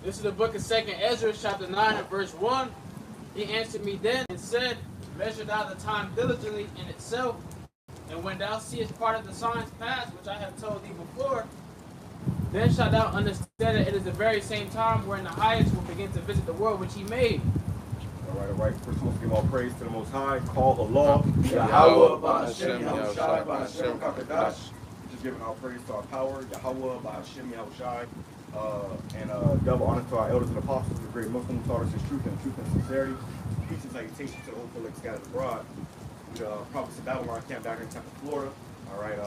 This is the book of 2nd Ezra, chapter 9 and verse 1. He answered me then and said, measure thou the time diligently in itself, and when thou seest part of the signs past, which I have told thee before, then shalt thou understand that it is the very same time wherein the highest will begin to visit the world which he made. All right. First, let's give all praise to the Most High. Call Allah, Yahweh, Ba'ashem, Yahushai, Ba'ashem, Kakadash. Just giving all praise to our power, Yahweh, Ba'ashem, Yahushai. And double honor to our elders and apostles, the great Muslim who taught us his truth and sincerity. Peace and salutation to the whole Philip scattered abroad. The prophets of Babylon camped down here in Tampa, Florida. All right.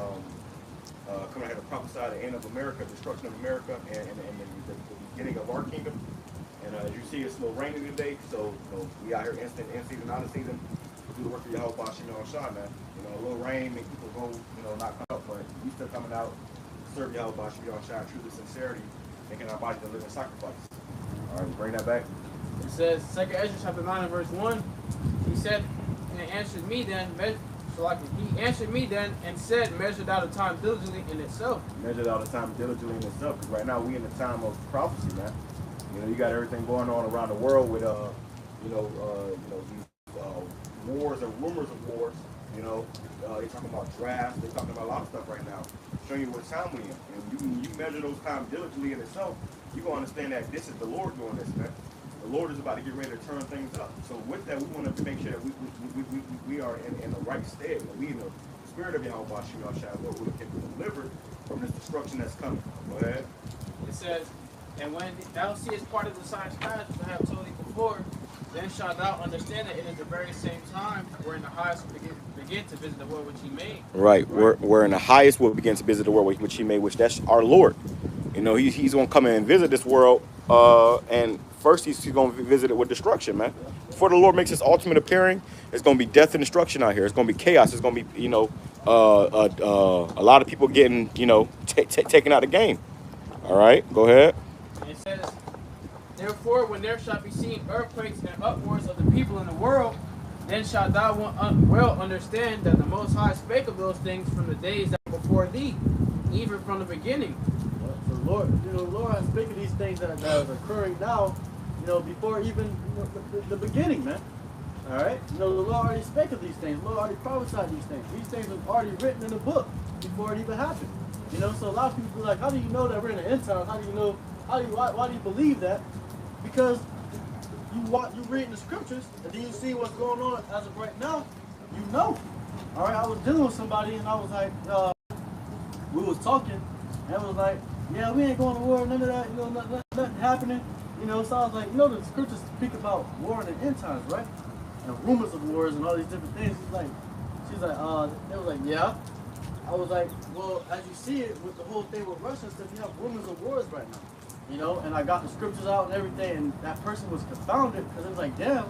Coming ahead to prophesy the end of America, destruction of America, and the beginning of our kingdom. And as you see, it's a little rainy today, so we out here in season, out of season, to do the work of Yahweh Ba'ashem Yahushai, man. A little rain make people go, not come out, but we still coming out to serve Yahweh Ba'ashem Yahushai, truth and sincerity, making our bodies a living sacrifice. All right, bring that back. It says, 2nd Ezra chapter 9 and verse 1. He said, and he answered me then and said, measure thou the time diligently in itself. Measure thou the time diligently in itself, because right now we in the time of prophecy, man. You got everything going on around the world with these wars and rumors of wars. They're talking about drafts. They're talking about a lot of stuff right now, showing you what time we in. And you measure those times diligently in itself, you're gonna understand that this is the Lord doing this, man. The Lord is about to get ready to turn things up. So with that, we want to make sure that we are in the right state. That we in the spirit of Yahweh Ba'ashem Yahushai, Lord, we can be delivered from this destruction that's coming. Go ahead. It says, and when thou seest part of the signs past, which I have told thee before, then shalt thou understand that it is the very same time wherein the highest will begin to visit the world which he made. Right. Wherein the highest will begin to visit the world which he made, which that's our Lord. He's going to come in and visit this world, and first he's going to visit it with destruction, man. Before the Lord makes his ultimate appearing, it's going to be death and destruction out here. It's going to be chaos. It's going to be, a lot of people getting, taken out of the game. All right, go ahead. It says, therefore, when there shall be seen earthquakes and uproars of the people in the world, then shalt thou well understand that the Most High spake of those things from the days that were before thee, even from the beginning. So Lord has spoken these things that are occurring now, before even the beginning, man. All right? The Lord already spake of these things. The Lord already prophesied these things. These things were already written in the book before it even happened. So a lot of people be like, how do you know that we're in the end times? How do you know, why do you believe that? Because you read in the scriptures, and then you see what's going on as of right now, All right, I was dealing with somebody, and I was like, we was talking, and I was like, yeah, we ain't going to war, none of that, nothing happening. So I was like, the scriptures speak about war in the end times, right? And rumors of wars and all these different things. She's like, they was like, yeah. I was like, well, as you see it with the whole thing with Russia and stuff, you have rumors of wars right now. And I got the scriptures out and everything, and that person was confounded because it was like, damn,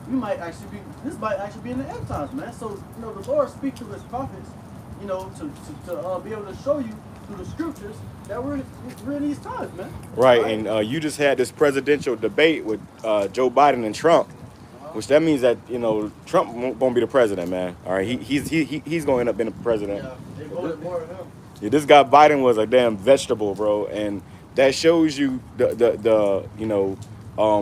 this might actually be in the end times, man. So, the Lord speaks to his prophets, to be able to show you through the scriptures that we're in these times, man. Right, and you just had this presidential debate with Joe Biden and Trump, which that means that Trump won't be the president, man. All right, he's going to end up being the president. Yeah, they voted more than him. Yeah, this guy Biden was a damn vegetable, bro, and that shows you the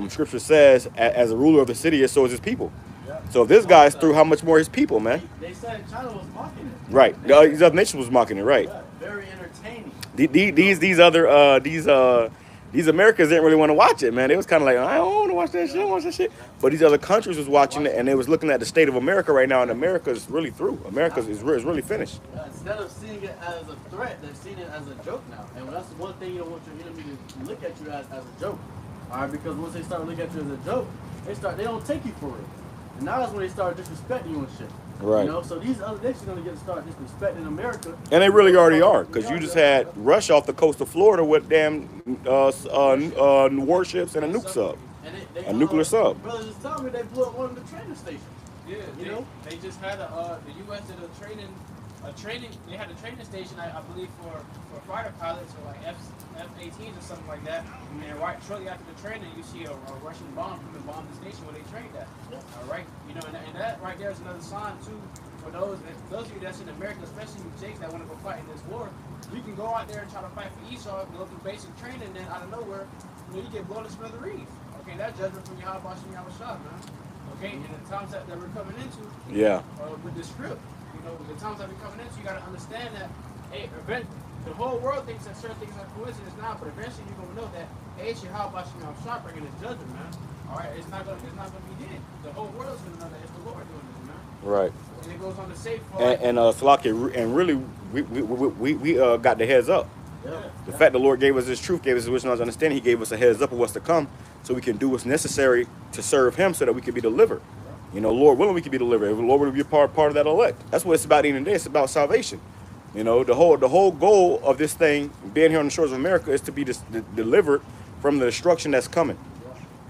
scripture says as a ruler of the city, so is his people. Yeah. So if this guy's through, how much more his people, man? They said China was mocking it. Right, these other nations was mocking it, right? Yeah, very entertaining. These Americans didn't really want to watch it, man. They was kind of like, I don't want to watch that shit. I don't watch that shit. But these other countries was watching it, and they was looking at the state of America right now, and America is really through. America is really finished. Yeah, instead of seeing it as a threat, they're seeing it as a joke now. And that's the one thing you don't want your enemy to look at you as a joke. All right, because once they start looking at you as a joke, they don't take you for it. And now that's when they start disrespecting you and shit. Right. So these other nations are going to start disrespecting America. And they really already are, because you just had Russia off the coast of Florida with damn warships and a nuke sub, a nuclear sub. Brothers just tell me they blew up one of the training stations. Yeah, they just had the U.S. did a training. They had a training station, I believe, for fighter pilots or like F-18s or something like that. And then shortly after the training, you see a Russian bomb come and bomb the station where they trained at. All right, and that right there is another sign too for those of you that's in America, especially you Jakes that want to go fight in this war. You can go out there and try to fight for Esau, go through basic training, and then out of nowhere, you get blown to smithereens. Okay, that judgment from Yahweh Hashem Yahweh Shah, man. Okay, and the times that we're coming into, with this script, you know, the times that we're coming into, you got to understand that, hey, the whole world thinks that certain things are coincidence now, but eventually you're gonna know that, hey, it's Yahweh Hashem Yahweh Shah bringing his judgment, man. All right, it's not gonna be hidden. The whole world's gonna know that it's the Lord doing this, man. Right. And it goes on to say, Salaki, and really, we got the heads up. Yeah. The fact the Lord gave us His truth, gave us His wisdom, understanding, He gave us a heads up of what's to come, so we can do what's necessary to serve Him, so that we can be delivered. You know, Lord willing, we can be delivered. If the Lord will be a part of that elect. That's what it's about. Even today, it's about salvation. You know, the whole goal of this thing, being here on the shores of America, is to be delivered from the destruction that's coming,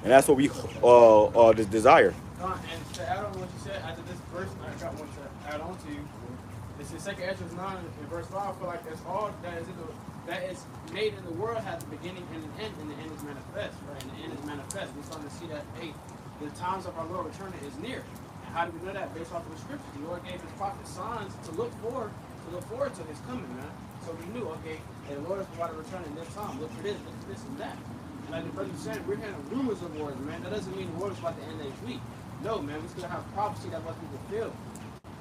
and that's what we desire. And to add on what you said, after this verse, I got one to add on to you. It's in 2 Ezra 9 in verse 5. I feel like that's all that is made in the world has a beginning and an end, and the end is manifest, right? And the end is manifest. We're starting to see that, hey, the times of our Lord returning is near. And how do we know that? Based off of the scriptures. The Lord gave His prophets signs to look forward to His coming, man. So we knew, okay, hey, the Lord is about to return in this time. Look for this, and that. And like the brother said, we're hearing rumors of wars, man. That doesn't mean the war is about to end next week. No, man, we still have prophecy that must be fulfilled.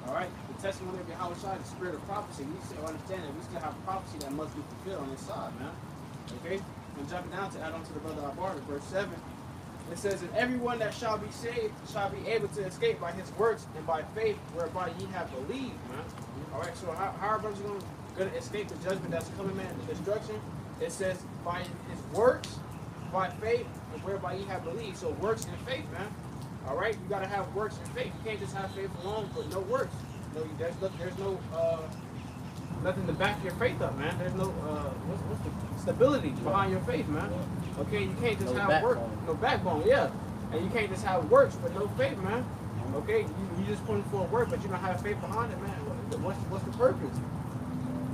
All right? The testimony of Yahweh Shai, the spirit of prophecy, we still understand that we still have prophecy that must be fulfilled on this side, man. Okay? And jumping down to add on to the brother Abar, verse 7, it says, and everyone that shall be saved shall be able to escape by his works and by faith whereby ye have believed, man. All right, so how are brothers going to escape the judgment that's coming, man, the destruction? It says, by his works, by faith, and whereby ye have believed. So works and faith, man. All right, you got to have works and faith. You can't just have faith alone, but no works. No, there's no nothing to back your faith up, man. There's no what's the stability behind your faith, man. Okay, you can't just have work, no backbone, yeah. And you can't just have works but no faith, man. Okay, you just putting forth work, but you don't have faith behind it, man. What's the purpose?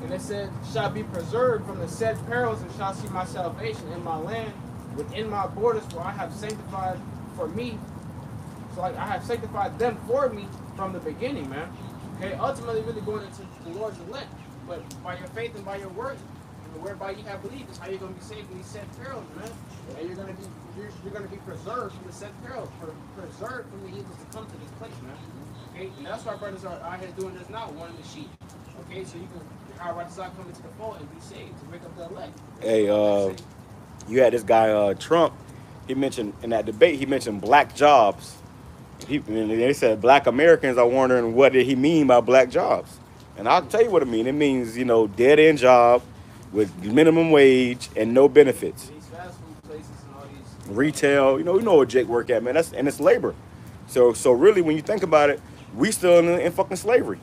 And it said, shall be preserved from the said perils, and shall see my salvation in my land, within my borders, for I have sanctified for me. So I have sanctified them for me from the beginning, man. Okay, ultimately really going into the Lord's elect. But by your faith and by your work, and whereby you have believed, is how you're going to be saved from these said perils, man. And you're going to be preserved from the said perils, preserved from the evils to come to this place, man. Okay, and that's why brothers are out here doing this now, wanting the sheep. Okay, so you can how right side come into the fold and be saved to wake up the elect. Hey, you had this guy Trump. He mentioned in that debate. He mentioned black jobs. They said black Americans are wondering what did he mean by black jobs. And I'll tell you what it means. It means, you know, dead-end job with minimum wage and no benefits. These fast food places and all these retail, you know what Jake work at, man. And it's labor. So really, when you think about it, we still in fucking slavery.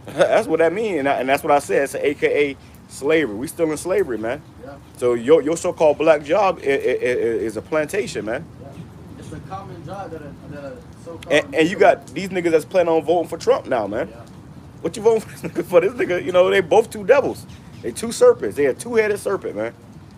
That's what that means, and that's what I said. It's an AKA slavery. We still in slavery, man. Yeah. So your so-called black job is a plantation, man. Yeah. It's a common job that a so-called. And you got these niggas that's planning on voting for Trump now, man. Yeah. What you voting for this nigga for? This nigga, you know, they both two devils. They two serpents. They a two-headed serpent, man.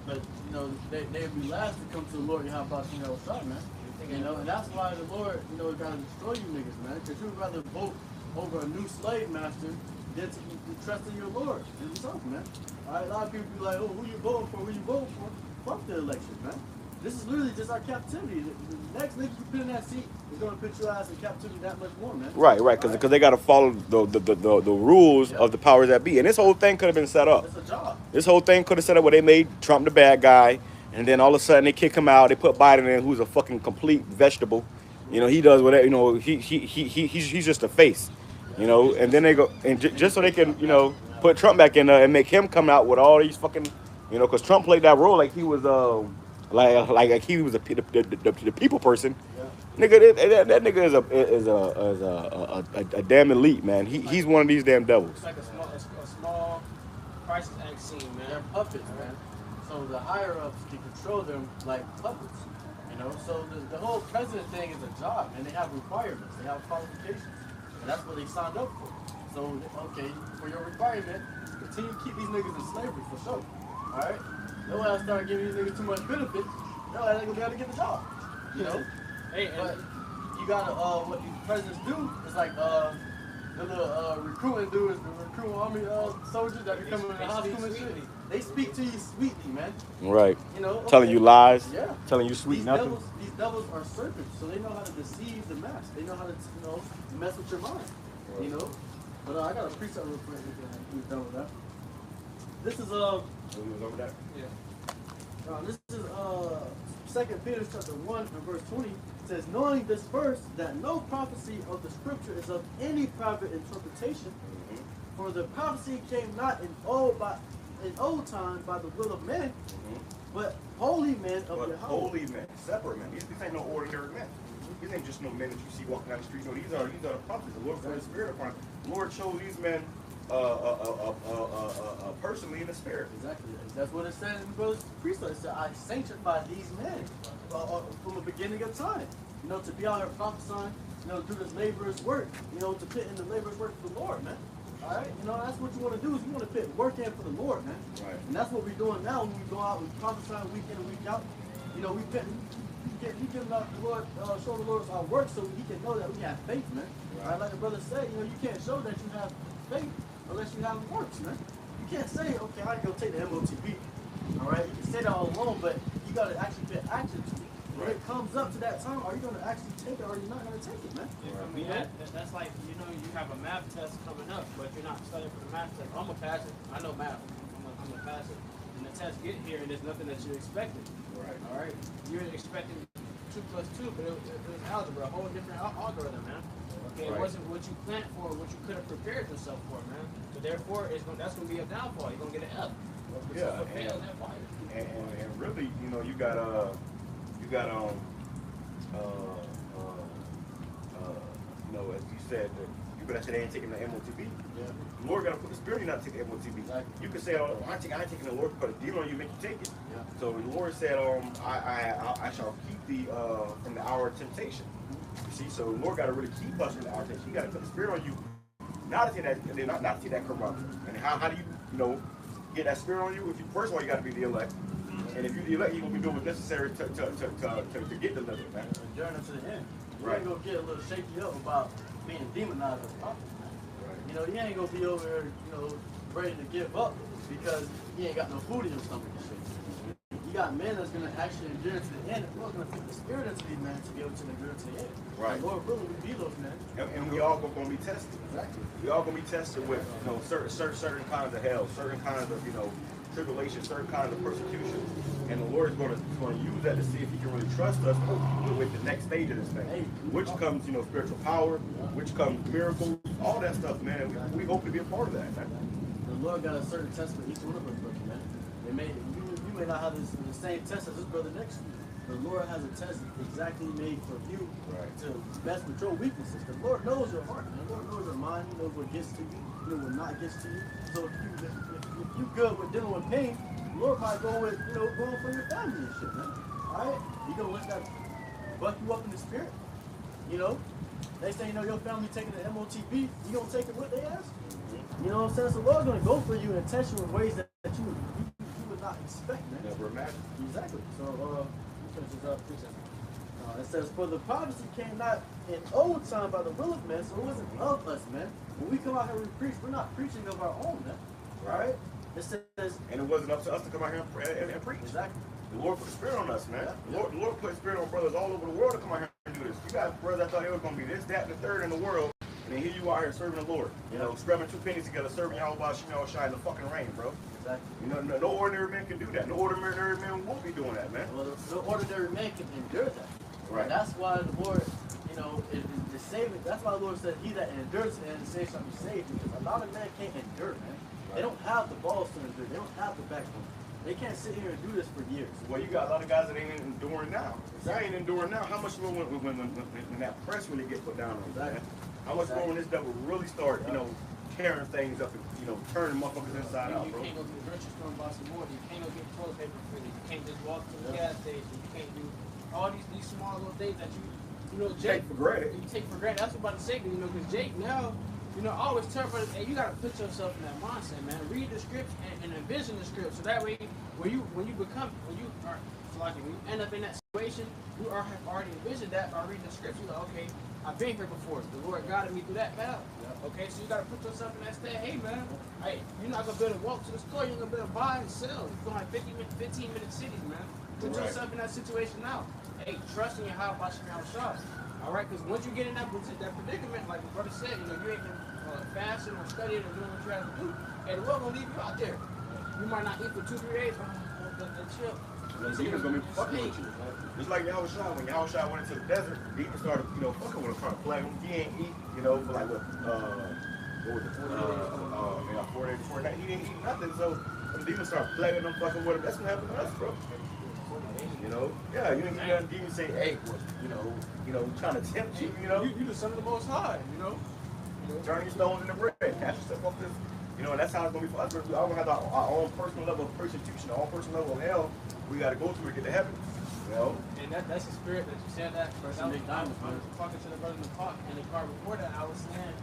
But you know, they'd be last to come to the Lord. How about shot, man? You know, and that's why the Lord, you know, got to destroy you niggas, man. Because you'd rather vote over a new slave master than to trust in your Lord himself, man. All right, a lot of people be like, oh, who you voting for? Who you voting for? Fuck the election, man. This is literally just our captivity. The next nigga you put in that seat is going to put your ass in captivity that much more, man. Right, because they got to follow the rules of the powers that be. And this whole thing could have been set up. It's a job. This whole thing could have set up where they made Trump the bad guy, and then all of a sudden they kick him out. They put Biden in, who's a fucking complete vegetable. You know, he does whatever. You know, he's just a face. You know, and then they go and just so they can, you know, put Trump back in there and make him come out with all these fucking, you know, because Trump played that role like he was like he was the people person. Yeah. Nigga, that nigga is a damn elite, man. He's one of these damn devils. It's like a small crisis act scene, man. They're puppets, man. So the higher ups can control them like puppets. You know, so the whole president thing is a job, and they have requirements, they have qualifications. And that's what they signed up for. So, okay, for your requirement, continue to keep these niggas in slavery, for sure. Alright? No one start giving these niggas too much benefits, no, they ain't gonna be able to get the job. You know? Hey, but you gotta, what these presidents do is like, the little recruiting dudes, the recruiting army soldiers that be coming in the hospital and shit. They speak to you sweetly, man. Right. You know, Telling you lies. Yeah. Telling you sweet nothing. These devils are serpents, so they know how to deceive the mass. They know how to, mess with your mind. Right. You know. But I got a precept real quick. We're done with that. This is We was over that. Yeah. This is 2 Peter chapter 1 and verse 20. It says, knowing this first, that no prophecy of the scripture is of any private interpretation, for the prophecy came not in old time by the will of men, but holy men of Yahweh. Holy men, separate men. These ain't no ordinary men. These ain't just no men that you see walking down the street. No, these are the prophets. The Lord put His Spirit upon them. The Lord chose these men personally in the Spirit. Exactly. That's what it said in Brother's Priesthood. It said, I sanctify these men from the beginning of time. You know, to be out here prophesying, to do this laborer's work. To put in the laborer's work for the Lord, man. All right? That's what you want to do is you want to put work in for the Lord, man. Right. And that's what we're doing now when we go out, we prophesy week in and week out. We give the Lord, show the Lord our work so He can know that we have faith, man. Right? Like the brother said, you can't show that you have faith unless you have works, man. You can't say, okay, I can go take the MOTB. All right? You can say that all alone, but you got to actually put action to it. When it comes up to that time, are you going to actually take it or are you not going to take it, man? That's like, you have a math test coming up, but you're not studying for the math test. I'm going to pass it. I know math. I'm going to pass it. And the test get here, and there's nothing that you're expecting. Right. All right? You're expecting 2 plus 2, but it was algebra, a whole different algorithm, man. Okay, It wasn't what you planned for, what you could have prepared yourself for, man. So therefore, that's going to be a downfall. You're going to get an F. Yeah. And really, you got as you said, people that say they ain't taking the MOTB. Yeah. The Lord got to put the Spirit in you not to take the MOTB. Exactly. You can say, I ain't taking the Lord, put a deal on you, make you take it. Yeah. So the Lord said, I shall keep thee from the hour of temptation. You see, so the Lord got to really keep us from the hour of temptation. He got to put the Spirit on you, not to see that, not to see that corruption. And how do you, get that Spirit on you? First of all, you got to be the elect. And if you're the elect, you're going to be doing what's necessary to get delivered, man. And journey to the end. You Right. ain't going to get a little shaky up about being demonized as a prophet, man. Right. You ain't going to be over here, ready to give up because you ain't got no food in your stomach and shit. You got men that's going to actually endure to the end. The Lord's going to put the Spirit into these men to be able to endure to the end. Right. The Lord really will be those men. And we all going to be tested. Exactly. We all going to be tested with, certain kinds of hell, certain kinds of, tribulation, certain kinds of persecution. And the Lord is going to use that to see if He can really trust us with the next stage of this thing, which comes, spiritual power, which comes miracles, all that stuff, man. And we hope to be a part of that, man. The Lord got a certain test for each one of us, brother, man. You may not have the same test as this brother next to you. The Lord has a test exactly made for you to best with your weaknesses. The Lord knows your heart, man. The Lord knows your mind. He knows what gets to you. He knows what not gets to you. So if you good with dealing with pain, the Lord might go with, going for your family and shit, man. Alright? You gonna let that buck you up in the spirit? They say, your family taking the MOTB, you gonna take it with their ass? You know what I'm saying? So the Lord's gonna go for you and test you in ways that you would not expect, man. Never imagine. Exactly. So, finish this up. It says, for the prophecy came not in old time by the will of men, so it wasn't of us, man. When we come out here and we preach, we're not preaching of our own, man. Alright? It says, and it wasn't up to us to come out here and preach. Exactly. The Lord put the Spirit on us, man. The Lord put the Spirit on brothers all over the world to come out here and do this. You got brothers that thought they were going to be this, that, and the third in the world, and then here you are here serving the Lord. Scrubbing 2 pennies together, serving Yahweh Shai in the fucking rain, bro. Exactly. No ordinary man can do that. No ordinary man won't be doing that, man. Well, no ordinary man can endure that. Right. And that's why the Lord, is saving. That's why the Lord said, "He that endures and the same shall be saved." Because a lot of men can't endure, man. They don't have the balls to endure. They don't have the backbone. They can't sit here and do this for years. Well, you got a lot of guys that ain't enduring now. If I ain't enduring now, how much more when that press really get put down on you, man? How much more when this devil really start, tearing things up and, turning motherfuckers inside out, bro? You can't go to the grocery store and buy some more. You can't go get toilet paper for you. You can't just walk to the gas station. You can't do all these small little things that Jake, take for granted. You take for granted. That's what I'm about to say, because Jake now, I always tell brothers, hey, you gotta put yourself in that mindset, man. Read the scripts and envision the script, so that way, when you end up in that situation, you have already envisioned that by reading the scripture. Like, okay, I've been here before. The Lord guided me through that path. Okay, so you got to put yourself in that state. Hey, man, hey, you're not going to be able to walk to the store. You're going to be able to buy and sell. You're going to have 15-minute cities, man. Put yourself in that situation now. Hey, trust in your how about your shop. All right, because once you get in that predicament, like the brother said, you know, you ain't been fasting or studying or doing what you have to do, and the Lord gonna leave you out there. You might not eat for 2-3 days, but chill. The demon's gonna be fucking with you. Just like Yahushua, when Yahushua went into the desert, the demons started, you know, fucking with him, trying to flag him. He ain't eat, you know, for like what was it, 4 days before that. He didn't eat nothing, so when the demons start flagging him, fucking with him, that's what happened to us, bro. You know, yeah, you ain't gonna demons say, hey, you know, trying to tempt you, you know. You the son of the Most High, you know. Turning stones into bread, catch yourself off this, you know, and that's how it's gonna be for us. We all gonna have our own personal level of persecution, our own personal level of hell we gotta go through to get to heaven. You know? And that's the spirit that you said that. I was talking to the brother in the park, and the car before that, I was saying,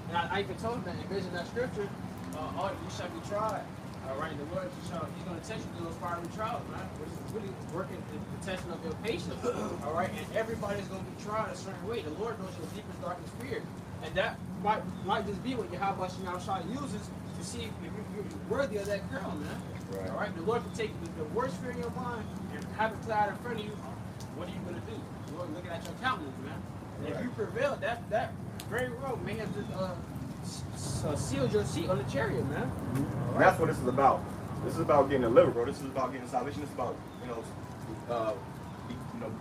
and I even told him that, envision that scripture, you shall be tried. All right, the Lord, he's going to test you through those fiery trials, man. Which is really working the testing of your patience. All right, and everybody's going to be tried a certain way. The Lord knows your deepest, darkest fear. And that might just be what Yahweh Shai uses to see if you're worthy of that crown, man. Right. All right, the Lord can take the worst fear in your mind and have it cloud in front of you. What are you going to do? The Lord looking at your countenance, man. And if you prevail, that very road may have just sealed your seat on the chariot, man. Right. That's what this is about. This is about getting delivered, bro. This is about getting salvation. This is about,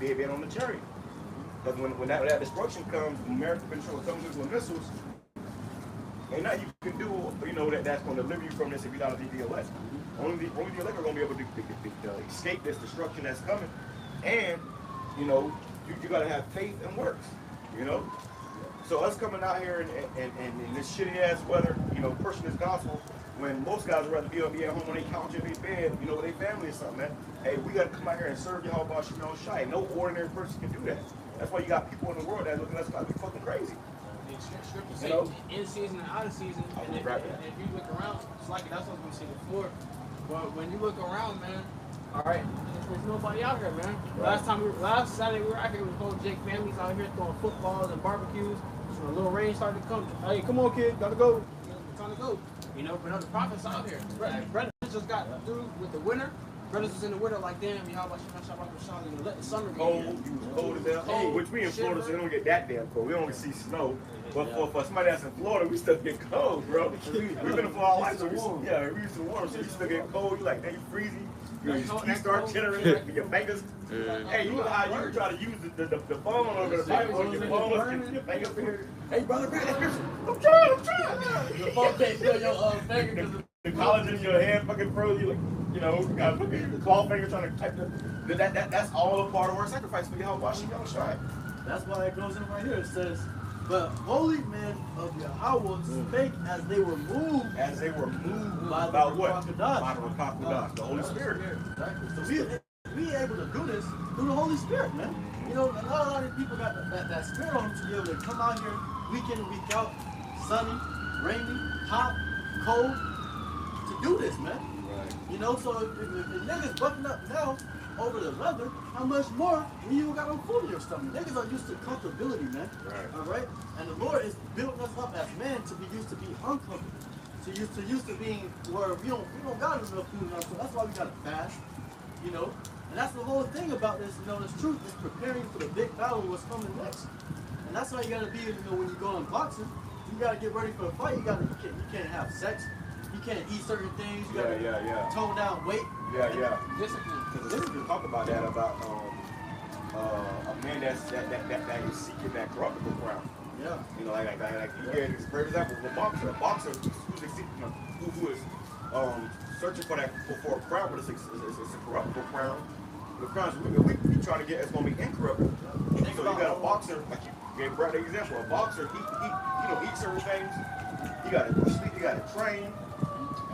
being on the chariot. Because when that destruction comes, American control comes into the missiles, ain't nothing you can do, that's going to deliver you from this if you're not the elect. Only the elect are going to be able to escape this destruction that's coming. And, you got to have faith and works, So us coming out here in this shitty ass weather, pushing this gospel, when most guys would rather be at home on their couch in their bed, with their family or something, man. Hey, we got to come out here and serve Yahweh Shai. No ordinary person can do that. That's why you got people in the world that look at us like we fucking crazy. In season and out of season, and if you look around, it's like that's what I was going to say before. But when you look around, man, all right, there's nobody out here, man. Right. Last Saturday we were out here with the whole Jake families out here throwing footballs and barbecues. So when a little rain started to come, hey, come on, kid, gotta go. It's time to go. But other prophets out here. Brothers just got through with the winter. Brothers was in the winter like, damn, y'all let the summer get cold. You was cold as hell. Hey, which we in Florida, so we don't get that damn cold. We only see snow. But for somebody that's in Florida, we still get cold, bro. We've been in for our life, so we used to warm, so you still get cold. You like, damn, you freezing. You start generating with your fingers. Hey, you know how you try to use the phone over the pipe on your phone, your fingers here. Hey, brother, I'm trying. The phone can't feel your fingers. The collagen in your hand fucking froze. You like, got fucking claw finger trying to type that's all a part of our sacrifice for Yahweh Shai. That's why it goes in right here. It says, "But holy men of Yahweh spake as they were moved." As they were moved by what? By the Ruach, the Holy Spirit. Exactly. So we able to do this through the Holy Spirit, man. Not a lot of people got that spirit on them to be able to come out here week in and week out, sunny, rainy, hot, cold, to do this, man. Right. So if niggas bucking up now over the weather, how much more when you got no food in your stomach? Niggas are used to comfortability, man. Right. All right? And the Lord is building us up as men to be used to be uncomfortable. To used to being where we don't got enough food in our stomach. That's why we gotta fast, And that's the whole thing about this, this truth is preparing for the big battle what's coming next. And that's why you gotta be, when you go in boxing, you gotta get ready for a fight. You can't have sex. You can't eat certain things. You gotta tone down weight. Discipline. Because we talk about that about a man that is seeking that corruptible crown. Yeah. Like you gave this great example of a boxer who is searching for a crown, but it's a corruptible crown. The crowns we trying to get is gonna be incorruptible. So you got a boxer, like you gave Brad the example, a boxer, he eats certain things. He gotta sleep, he gotta train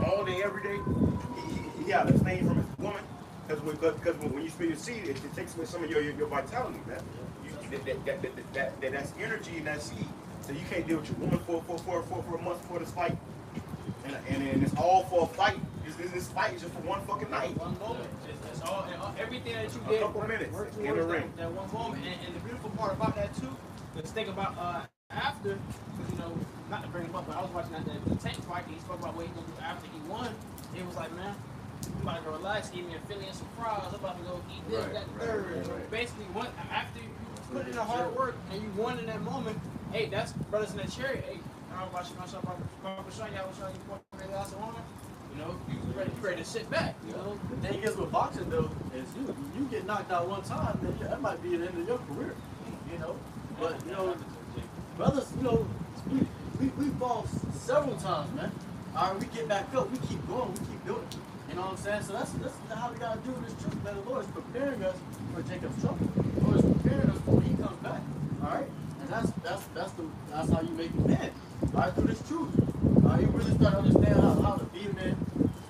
all day, every day. He got to abstain from his woman, because when you spill your seed, it takes away some of your vitality, man. That's energy in that seed. So you can't deal with your woman for a month before this fight, and it's all for a fight. This fight is just for one fucking night. One moment. It's all everything that you A did. couple minutes work in the towards ring. That one moment. And the beautiful part about that too, is think about after, because you know, not to bring him up, but I was watching the Tank fight. He spoke about what he's gonna do after he won. It was like, man, I'm about to go relax, eat me a Philly and some fries. I'm about to go eat this, that, third. Right. Basically, after you put in the hard work and you won in that moment, hey, that's brothers in that chariot. Hey, I'm watching myself. I'm showing y'all you know, you ready to sit back. You know, the thing is with boxing though, is you get knocked out one time, then that might be the end of your career. You know, but you know, brothers, you know, we fall several times, man. All right, we get back up, we keep going, we keep doing it. You know what I'm saying? So that's how we gotta do this truth, man. The Lord is preparing us for Jacob's trouble. The Lord is preparing us for when He comes back. All right, and that's how you make it man. All right, through this truth. You really start to understand how to be a man,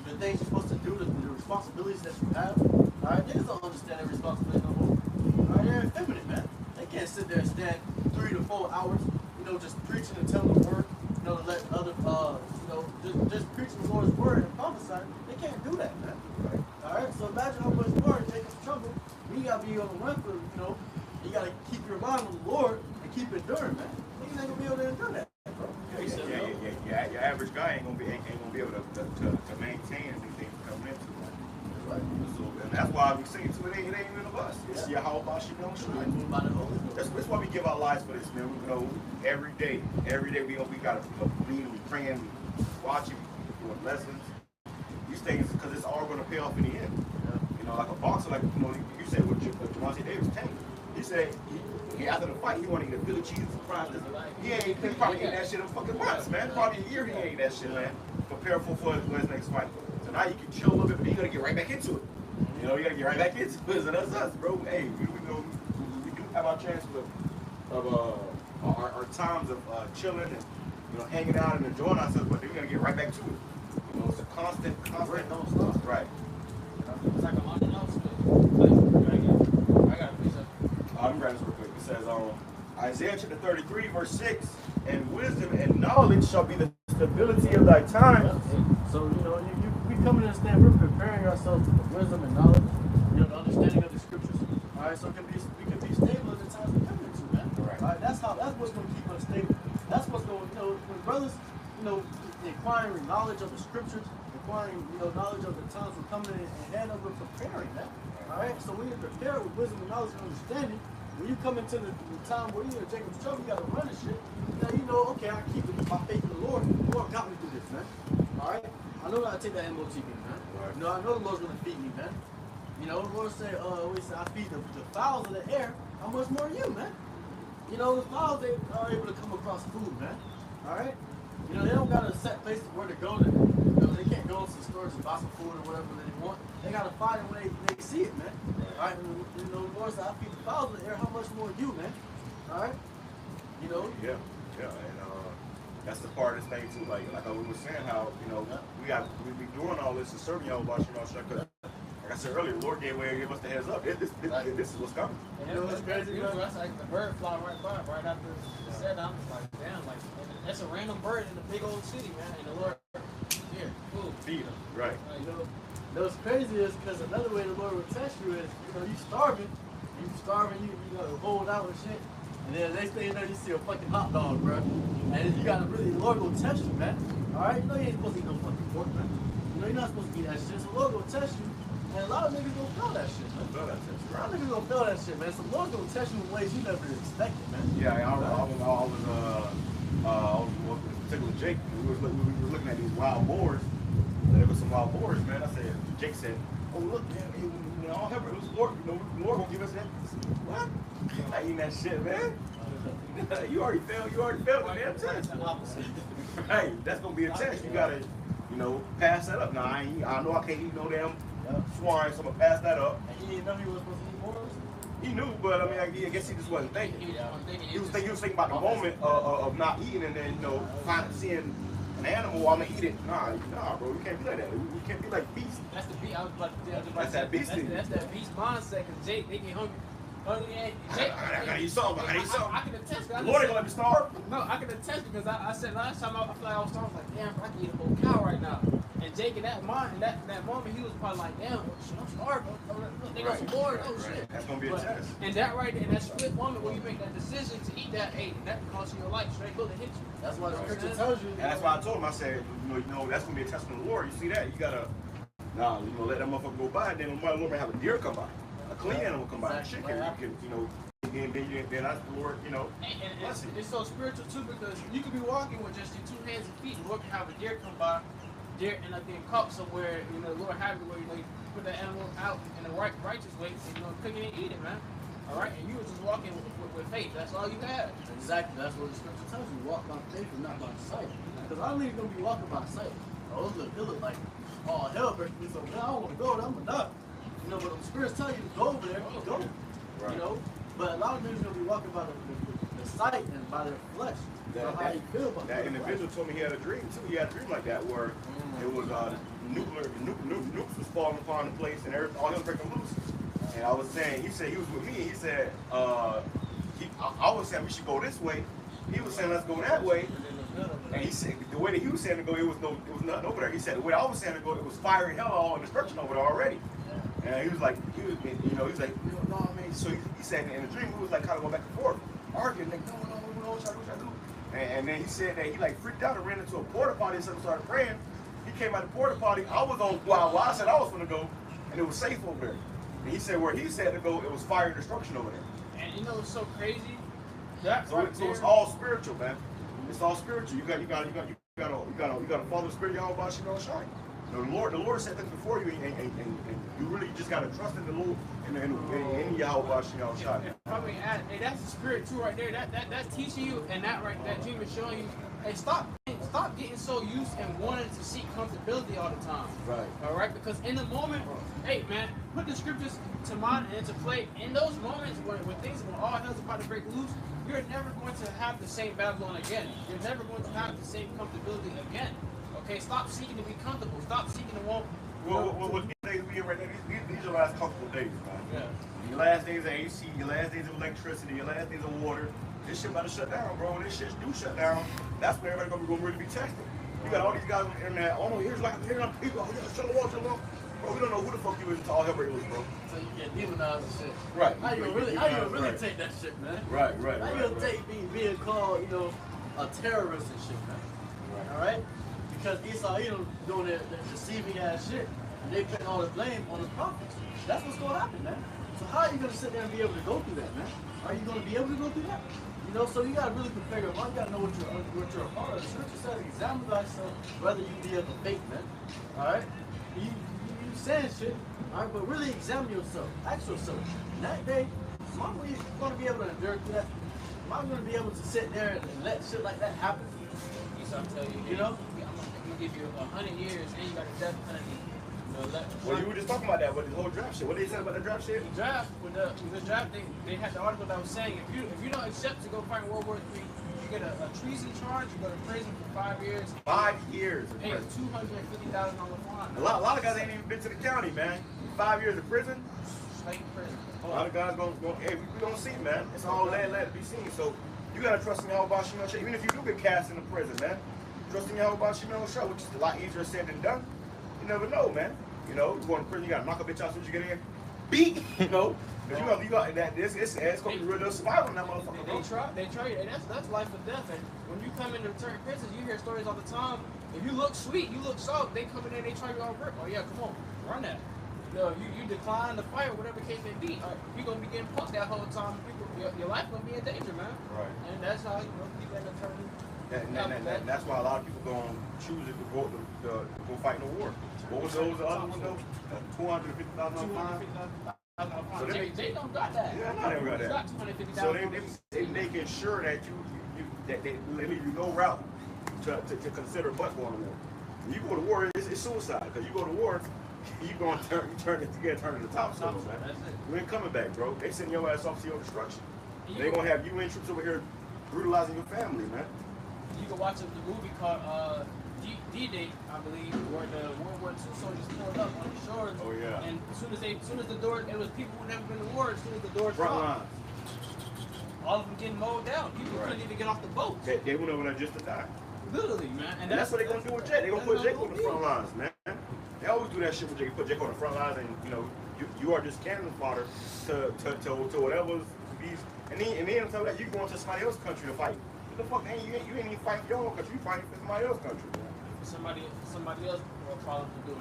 the things you're supposed to do, the responsibilities that you have. All right, niggas don't understand their responsibility no more. All right, they're effeminate, man. They can't sit there and stand 3 to 4 hours, you know, just preaching and telling the word, you know, to let other, you know, just preaching the Lord's word and prophesying. They can't do that, man. All right, so imagine how much more it takes trouble. You gotta be on the run for, you know, you gotta keep your mind on the Lord and keep enduring, man. Niggas ain't gonna be able to endure that. Yeah. Your average guy ain't gonna be able to maintain anything coming into it. Right. So, and that's why we sing to it. It ain't even of us. It's your how about you don't shoot. That's why we give our lives for this, man. We know every day we gotta read, we praying, we watching, we doing lessons. These things because it's all gonna pay off in the end. Yeah. You know, like a boxer, like you know, you said with Javante Davis tank. He said after the fight he wanted to eat a Philly cheese and fries. He probably ate that shit in fucking months, man. Probably a year he ate that shit, man. Prepare for his next fight. So now you can chill a little bit, but you gotta get right back into it. You know, you gotta get right back into it. So that's us, bro. Hey, we do have our chance of our times of chilling and you know hanging out and enjoying ourselves, but then we gotta get right back to it. You know, it's a constant don't stop. Right. it's like a on and off switch. I got a piece of. I'm grabbing this real quick. It says Isaiah chapter 33, verse 6, and wisdom and knowledge shall be the stability of thy time. So, you know, we come to understand we're preparing ourselves for wisdom and knowledge, you know, the understanding of the scriptures. All right, so we can be stable at the times we're coming into, man. All right, that's what's going to keep us stable. That's what's going, you know, when brothers, you know, acquiring knowledge of the scriptures, acquiring, you know, knowledge of the times we're coming in and hand over preparing that. All right, so when you're prepared with wisdom and knowledge and understanding, when you come into the time where you're in Jacob's trouble, you got to run this shit. Now you know, okay, I keep my faith in the Lord. The Lord got me through this, man. All right, I know how to take that MOTB, man. Right. You know, I know the Lord's gonna feed me, man. You know, the Lord said, I feed the fowls of the air. How much more you, man? You know, the fowls, they are able to come across food, man. All right. You know, they don't got a set place where to go. You know, they can't go to the stores and buy some food or whatever they want. They gotta find it when they see it, man. All right. And, you know, the Lord said, I feed the fowls of the air. How much more you, man? All right. You know. Yeah. And that's the part of this thing too. Like we were saying, how you know we be doing all this and serving y'all about because like I said earlier, the Lord gave us the heads up. This is what's coming. And you know what's crazy? That's like the bird fly right by, right after it said. I'm just like, damn, like that's a random bird in a big old city, man. And the Lord, here, food, feed them, right? You know what's crazy is because another way the Lord will test you is, you know, you starving, you gotta hold out and shit. And then the next thing you know, you see a fucking hot dog, bro. And you gotta really, the Lord will test you, man. Alright? You know you ain't supposed to eat no fucking pork, man. You know you're not supposed to eat that shit. So the Lord will test you. And a lot of niggas gonna fail that shit, man. A lot of niggas gonna fail that shit, man. So the Lord's gonna test you in ways you never expected, man. Yeah, I was particular Jake. We were looking at these wild boars. There was some wild boars, man. Jake said, oh look, man, all help it was Lord, you know, the Lord gonna give us that. What? I'm not eating that shit, man. You already failed the damn test. Right, that's gonna be a test. You gotta, you know, pass that up. Now I know I can't eat no damn swine, so I'm gonna pass that up. And he didn't know he was supposed to eat boars? He knew, but I mean, I guess he just wasn't thinking. He was thinking about the moment of not eating, and then you know, seeing an animal, I'm gonna eat it. Nah, bro, we can't be like that. We can't be like beasts. That's the beast. I was about to tell you. That's that beast thing. That's that beast mindset. Cause Jake, they get hungry. I gotta eat something. I can attest. The Lord ain't gonna let me starve. No, I can attest because I said last time I feel like I was starving. I was like, damn, I can eat a whole cow right now. And Jake in that moment, he was probably like, damn, shit, I'm starving. Look, they got some board. Oh shit. That's gonna be a test. And that right in that split moment when you make that decision to eat that, hey, that can cost you your life. Straight bullet hit you. That's why the scripture tells you. And that's why I told him. I said, you know, that's gonna be a test from the Lord. You see that? You gotta, let that motherfucker go by. And then the Lord may have a deer come by, a clean animal come by, a chicken. You can, you know. Then that's the Lord, you know. And it's so spiritual too because you could be walking with just your 2 hands and feet. The Lord can have a deer come by, deer end up being caught somewhere. You know, the Lord have it where you put that animal out in the righteous way, and cook it and eat it, man. All right, and you were just walking with faith. That's all you had. Exactly. That's what the scripture tells you. Walk by faith and not by sight. Because I don't even gonna be walking by sight. Oh, it look like hell breaking me. So man, I don't want to go. I'm enough. You know, but the spirits tell you to go over there, you go. Right. You know. But a lot of niggas gonna be walking by the sight and by their flesh. How you feel about that individual told me he had a dream too. He had a dream like that where it was nukes was falling upon the place and all hell breaking loose. And I was saying, he said he was with me. He said, I was saying we should go this way. He was saying let's go that way. And he said the way that he was saying to go, it was nothing over there. He said the way I was saying to go, it was fire and hell all in destruction over there already. And he was like, no, man. So he said in the dream, we was like kind of going back and forth, arguing, like, no, what should I do? And then he said that he like freaked out and ran into a porta potty and started praying. He came out of the porta potty. I was on while I said I was gonna go, and it was safe over there. And he said where he said to go, it was fire and destruction over there. And you know what's so crazy? So it's all spiritual, man. It's all spiritual. You gotta follow the spirit of Yahweh Shemel Shine. The Lord set things before you, and you really just gotta trust in the Lord in Yahweh Shemel Shine. Probably that's the spirit too, right there. That's teaching you, and that dream is showing you. Hey, stop getting so used and wanting to seek comfortability all the time. Right. All right. Because in the moment, hey man, put the scriptures to mind and into play. In those moments when all hell's about to break loose, you're never going to have the same Babylon again. You're never going to have the same comfortability again. Okay, stop seeking to be comfortable. Stop seeking to want. What these days we in right now, these are the last comfortable days, man. Yeah. Your last days of AC, your last days of electricity, your last days of water. This shit about to shut down, bro. When this shit do shut down, that's when everybody's gonna really be tested. You got all these guys on the internet. Oh no, here's people. Oh yeah, shut the wall. Bro, we don't know who the fuck you is until all hell breaks loose, bro. So you get demonized and shit. Right. How you really take that shit, man? Right. How you gonna take being called, a terrorist and shit, man? Right. All right. Because Esau, doing that deceiving ass shit, and they putting all the blame on the prophets. That's what's gonna happen, man. So how are you gonna sit there and be able to go through that, man? Are you gonna be able to go through that? So you gotta really prepare your mind. You gotta know what you're a part of. The scripture says, examine thyself whether you be of the faith, man. All right. You saying shit, all right, but really examine yourself. Ask yourself. In that day, am I really gonna be able to endure through that? Am I gonna be able to sit there and let shit like that happen? So I'm telling you, I'm gonna give you 100 years, and you got a death penalty. Well, you were just talking about that with the whole draft shit. What did they say about the draft shit? The draft, with the draft, they had the article that was saying if you don't accept to go fight in World War III, you get a treason charge, you go to prison for 5 years. 5 years. Pay a $250,000 fine. A lot of guys ain't even been to the county, man. 5 years of prison. Straight prison. A lot of guys hey, we gonna see, man. It's all let it be seen. So you gotta trust in Yahweh Shemel Shah. Even if you do get cast into prison, man, trust in Yahweh Shemel Shah, which is a lot easier said than done. You never know, man. You go to prison, you gotta knock a bitch out as soon as you get in. Beat, Because you got that. It's gonna be real survival in that motherfucker. They try, and that's life or death. And when you come into certain prisons, you hear stories all the time. If you look sweet, you look soft, they come in there, they try you all grip. Oh yeah, come on, run that. You decline the fight, whatever case may be. You're gonna be getting punked that whole time. Your life gonna be in danger, man. Right. And that's how people end up turning. And that's why a lot of people gonna choose it to go fight in the war. What was those other ones though? $250,000 fine. So they don't got that. Yeah, no, they don't got that. Got $250,000. So they making sure that they leave you no route to consider but going to war. When you go to war, it's suicide. Because you go to war, you gonna turn to the top soon, man. That's it. You ain't coming back, bro. They send your ass off to your destruction. They gonna have UN troops over here brutalizing your family, man. You can watch the movie called D-Day, I believe, where the World War II soldiers pulled up on the shores. Oh yeah. And as soon as the door, it was people who never been to war. As soon as the door dropped, all of them getting mowed down. People couldn't even get off the boat. They went over there just to die. Literally, man. And that's what they're gonna do with Jake. They're gonna put Jake on the front lines, man. They always do that shit with Jake. Put Jake on the front lines, and you know, you are just cannon fodder to whatever's these. And then on top of that, you going to somebody else's country to fight. What the fuck? You ain't even fighting for your own country. You fighting for somebody else's country. Somebody else problem to do.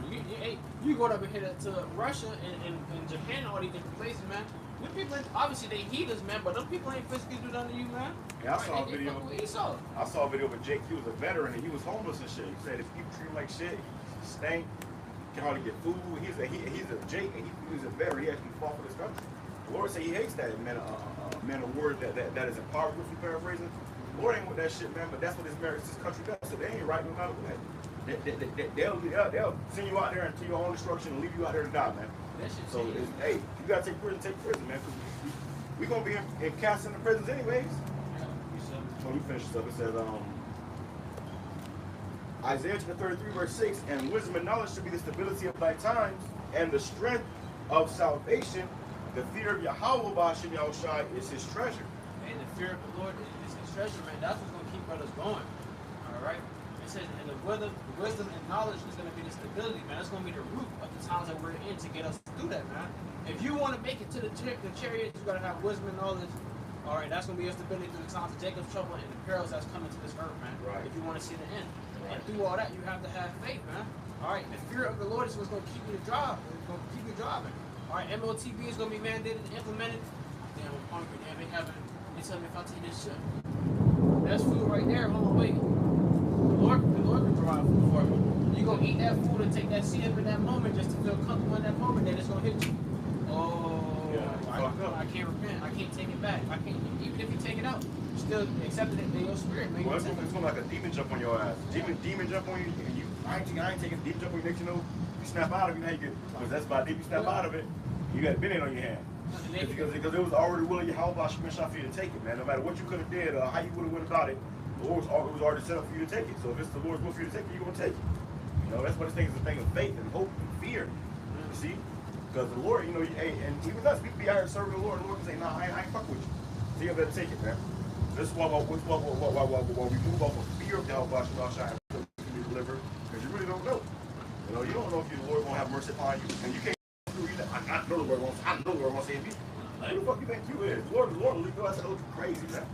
You go over here to Russia and Japan, all these different places, man. Them people, obviously they heathens, man, but them people ain't physically do nothing to you, man. Yeah, I saw a video with Jake. He was a veteran and he was homeless and shit. He said if people treat him like shit, he stank, can hardly get food. He's a Jake, and he's a veteran. He actually fought for this country. The Lord said he hates that man of war that is empowered. If you paraphrasing, the Lord ain't with that shit, man. But that's what this country does. So they ain't right no matter what. They'll send you out there into your own destruction and leave you out there to die, man. So, hey, you gotta take prison, man. Cause we gonna be in cast in the prisons anyways. So let me finish this up. It says, Isaiah chapter 33, verse 6, and wisdom and knowledge should be the stability of thy times, and the strength of salvation. The fear of Yahweh Ba'ashem Yahushai is his treasure. And the fear of the Lord is his treasure, man. That's what's gonna keep brothers going. Alright? It says, and the wisdom and knowledge is going to be the stability, man. That's going to be the root of the times that we're in to get us through that, man. If you want to make it to the chariot, you got to have wisdom and knowledge. All right, that's going to be your stability through the times of Jacob's trouble and the perils that's coming to this earth, man. Right. If you want to see the end. Right. And through all that, you have to have faith, man. All right, the fear of the Lord is what's going to keep you driving. It's going to keep you driving. All right, MOTB is going to be mandated and implemented. Damn, I'm hungry. Damn, they tell me if I take this shit. That's food right there. Hold on, wait. The Lord can provide food for me. You're going to eat that food and take that seed up in that moment just to feel comfortable in that moment, then it's going to hit you. Oh, yeah, I can't repent. I can't take it back. I can't, even if you take it out, you still accept it in your spirit. Man. Well, it's going to like a demon jump on your ass. Demon jump on you, and I ain't taking a demon jump on you. Next you know, you snap out of it, now you get, because that's about deep, you snap out of it, you got a bit on your hand. Because it was already willing Yahweh Ba'ashem for you to take it, man. No matter what you could have did or how you would have went about it, it was already set up for you to take it. So if it's the Lord's will for you to take it, you're going to take it. You know, that's what this thing is, a thing of faith and hope and fear. You see? Because the Lord, you know, and even us, we can be out here serving the Lord, and the Lord can say, nah, I ain't fuck with you. So you better take it, man. This is why we move off of fear of Yahweh Ba'ashem so we can be delivered, because you really don't know. You know, you don't know if the Lord won't have mercy upon you, and you can't do it. I know the Lord won't save you. Who the fuck you think you is? The Lord will leave you. I said, oh, you crazy, man.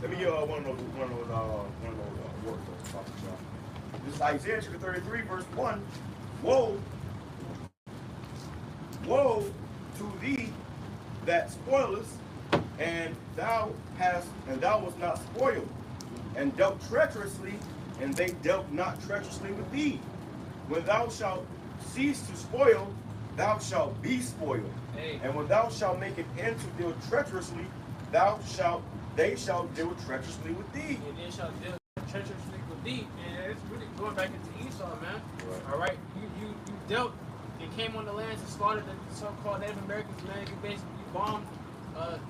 Let me one of those words. This is Isaiah chapter 33, verse 1. Woe to thee that spoilest, and thou wast not spoiled, and dealt treacherously, and they dealt not treacherously with thee. When thou shalt cease to spoil, thou shalt be spoiled. Hey. And when thou shalt make an end to deal treacherously, they shall deal treacherously with thee. And they shall deal treacherously with thee. And it's really going back into Esau, man. Right. All right, you dealt and came on the lands and slaughtered the so-called Native Americans, man. You bombed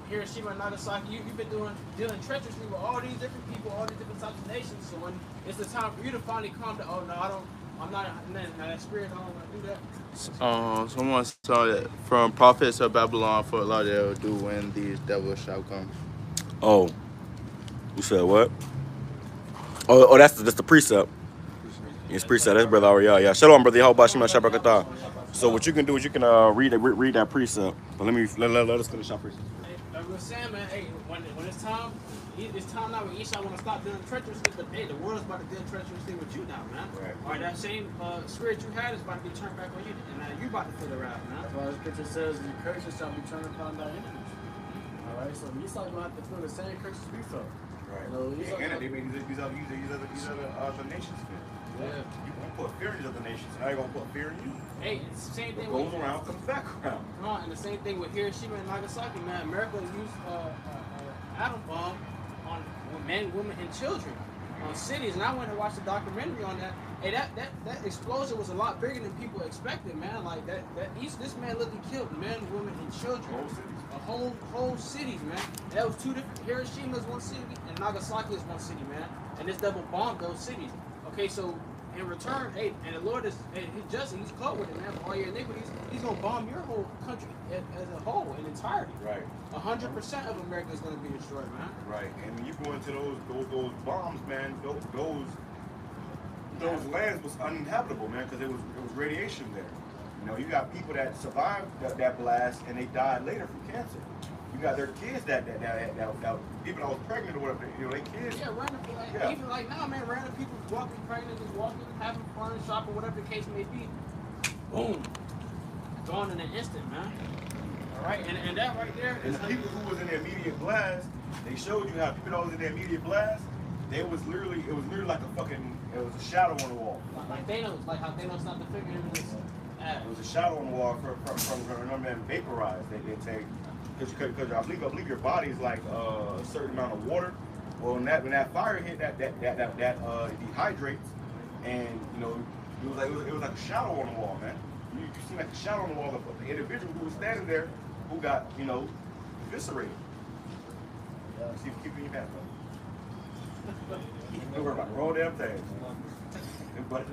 Hiroshima and Nagasaki. You've been dealing treacherously with all these different people, all these different types of nations. So when it's the time for you to finally come to, oh no, I'm not that spirit. I don't want to do that. Someone saw that from prophets of Babylon for Lauderdale do when these devils shall come. Oh, you said what? Oh, that's the precept. It's precept. That's brother Ariel. Yeah, shalom, brother. Yahweh Ba'ashem Shabrakatah. So what you can do is you can read that precept. But let us finish our precept. Hey, I was saying, man. Hey, when it's time now when Esau want to stop dealing treacherously, but hey, the world's about to deal treacherously with you now, man. Right. All right, that same spirit you had is about to be turned back on you, and now you about to feel the wrath, man. That's why the scripture says the curses shall be turned upon thy enemies. All right, so Esau's gonna have to feel the same curses we felt. Right. You know, And they made these other nations feel. Yeah. You gonna put fear in these other nations, and now you're gonna put fear in you. Hey, it's the same thing. What goes around comes back around. And the same thing with Hiroshima and Nagasaki, man. America used atom bomb on men, women, and children on cities. And I went and watched a documentary on that. Hey, that explosion was a lot bigger than people expected, man. Like this man literally killed men, women, and children. Whole cities. Whole cities, man. And that was two different. Hiroshima is one city, and Nagasaki is one city, man. And this double bombed those cities. Okay, so in return, hey, and the Lord is, and He's just, He's caught with it, man. For all your iniquities, He's gonna bomb your whole country as a whole, in entirety. Right. 100% of America is gonna be destroyed, man. Right. And when you go into those bombs, man, those lands was uninhabitable, man, because it was radiation there. You know, you got people that survived that blast and they died later from cancer. You got their kids that people that was pregnant or whatever, you know, they kids. Yeah, random people, like, even like now, man, random people walking pregnant, just walking, having fun, shopping, whatever the case may be. Boom, gone in an instant, man. All right, and that right there And is the people who was in the immediate blast, they showed you how people that was in the immediate blast, it was literally like it was a shadow on the wall. like Thanos, like how Thanos snapped the finger in his ass. It was a shadow on the wall from remember and vaporized. They take because I believe your body is like a certain amount of water. Well, when that fire hit, that dehydrates, and you know it was like a shadow on the wall, man. You see like a shadow on the wall of the individual who was standing there, who got eviscerated. Yeah. See if you keep it in your pants, bro. Don't worry about the wrong damn thing. But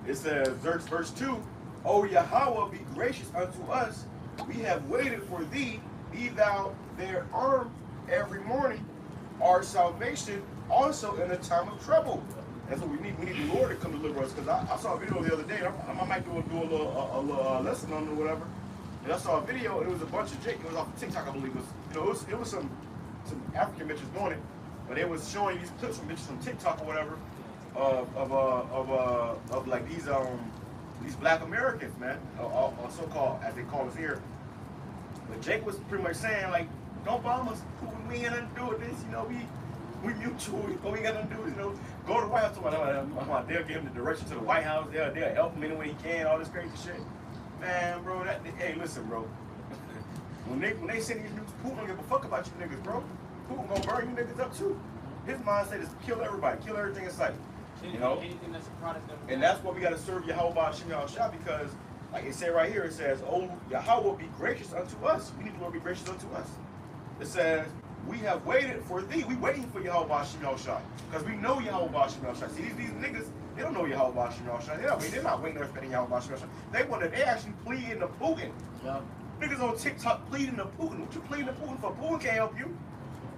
it says verse 2, O Yahweh, be gracious unto us. We have waited for thee. Be thou their arm every morning. Our salvation also in the time of trouble. That's what we need. We need the Lord to come deliver us. Because I saw a video the other day. I might do a little lesson on it or whatever. And I saw a video. It was a bunch of Jake. It was off of TikTok, I believe. It was some African bitches doing it. But it was showing these clips from bitches from TikTok or whatever of like these black Americans, man, so-called, as they call us here. But Jake was pretty much saying, like, don't bomb us. We ain't got nothing to do with this. You know, we mutual. We ain't got nothing to do with this. You know, go to the White House. They'll give him the direction to the White House. They'll help him any way he can. All this crazy shit. Man, bro. Hey, listen, bro. when they send these nukes, Putin don't give a fuck about you niggas, bro. Putin gonna burn you niggas up too. His mindset is kill everybody, kill everything in sight. You know, anything that's a product of and that's what we got to serve Yahweh Ba'Shem Yahushua, because, like it said right here, it says, "Oh, Yahweh, be gracious unto us." We need the Lord to be gracious unto us. It says, "We have waited for thee." We waiting for Yahweh Ba'Shem Yahushua, because we know Yahweh Ba'Shem Yahushua. See, these niggas, they don't know Yahweh Ba'Shem Yahushua. They're not waiting there expecting Yahweh Ba'Shem Yahushua. They actually pleading to Putin. Yeah. Niggas on TikTok pleading to Putin. What you pleading to Putin for? Putin can't help you.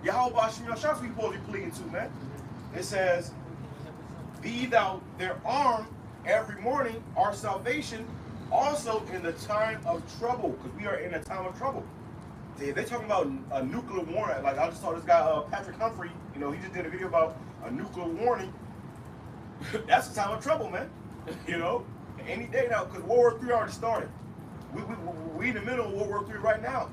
Yahweh Ba'Shem Yahushua, we supposed to be pleading to, man. It says, "Be thou their arm every morning, our salvation, also in the time of trouble," because we are in a time of trouble. They're talking about a nuclear warning. Like I just saw this guy, Patrick Humphrey. You know, he just did a video about a nuclear warning. That's the time of trouble, man. You know, any day now, because World War III already started. We in the middle of World War III right now.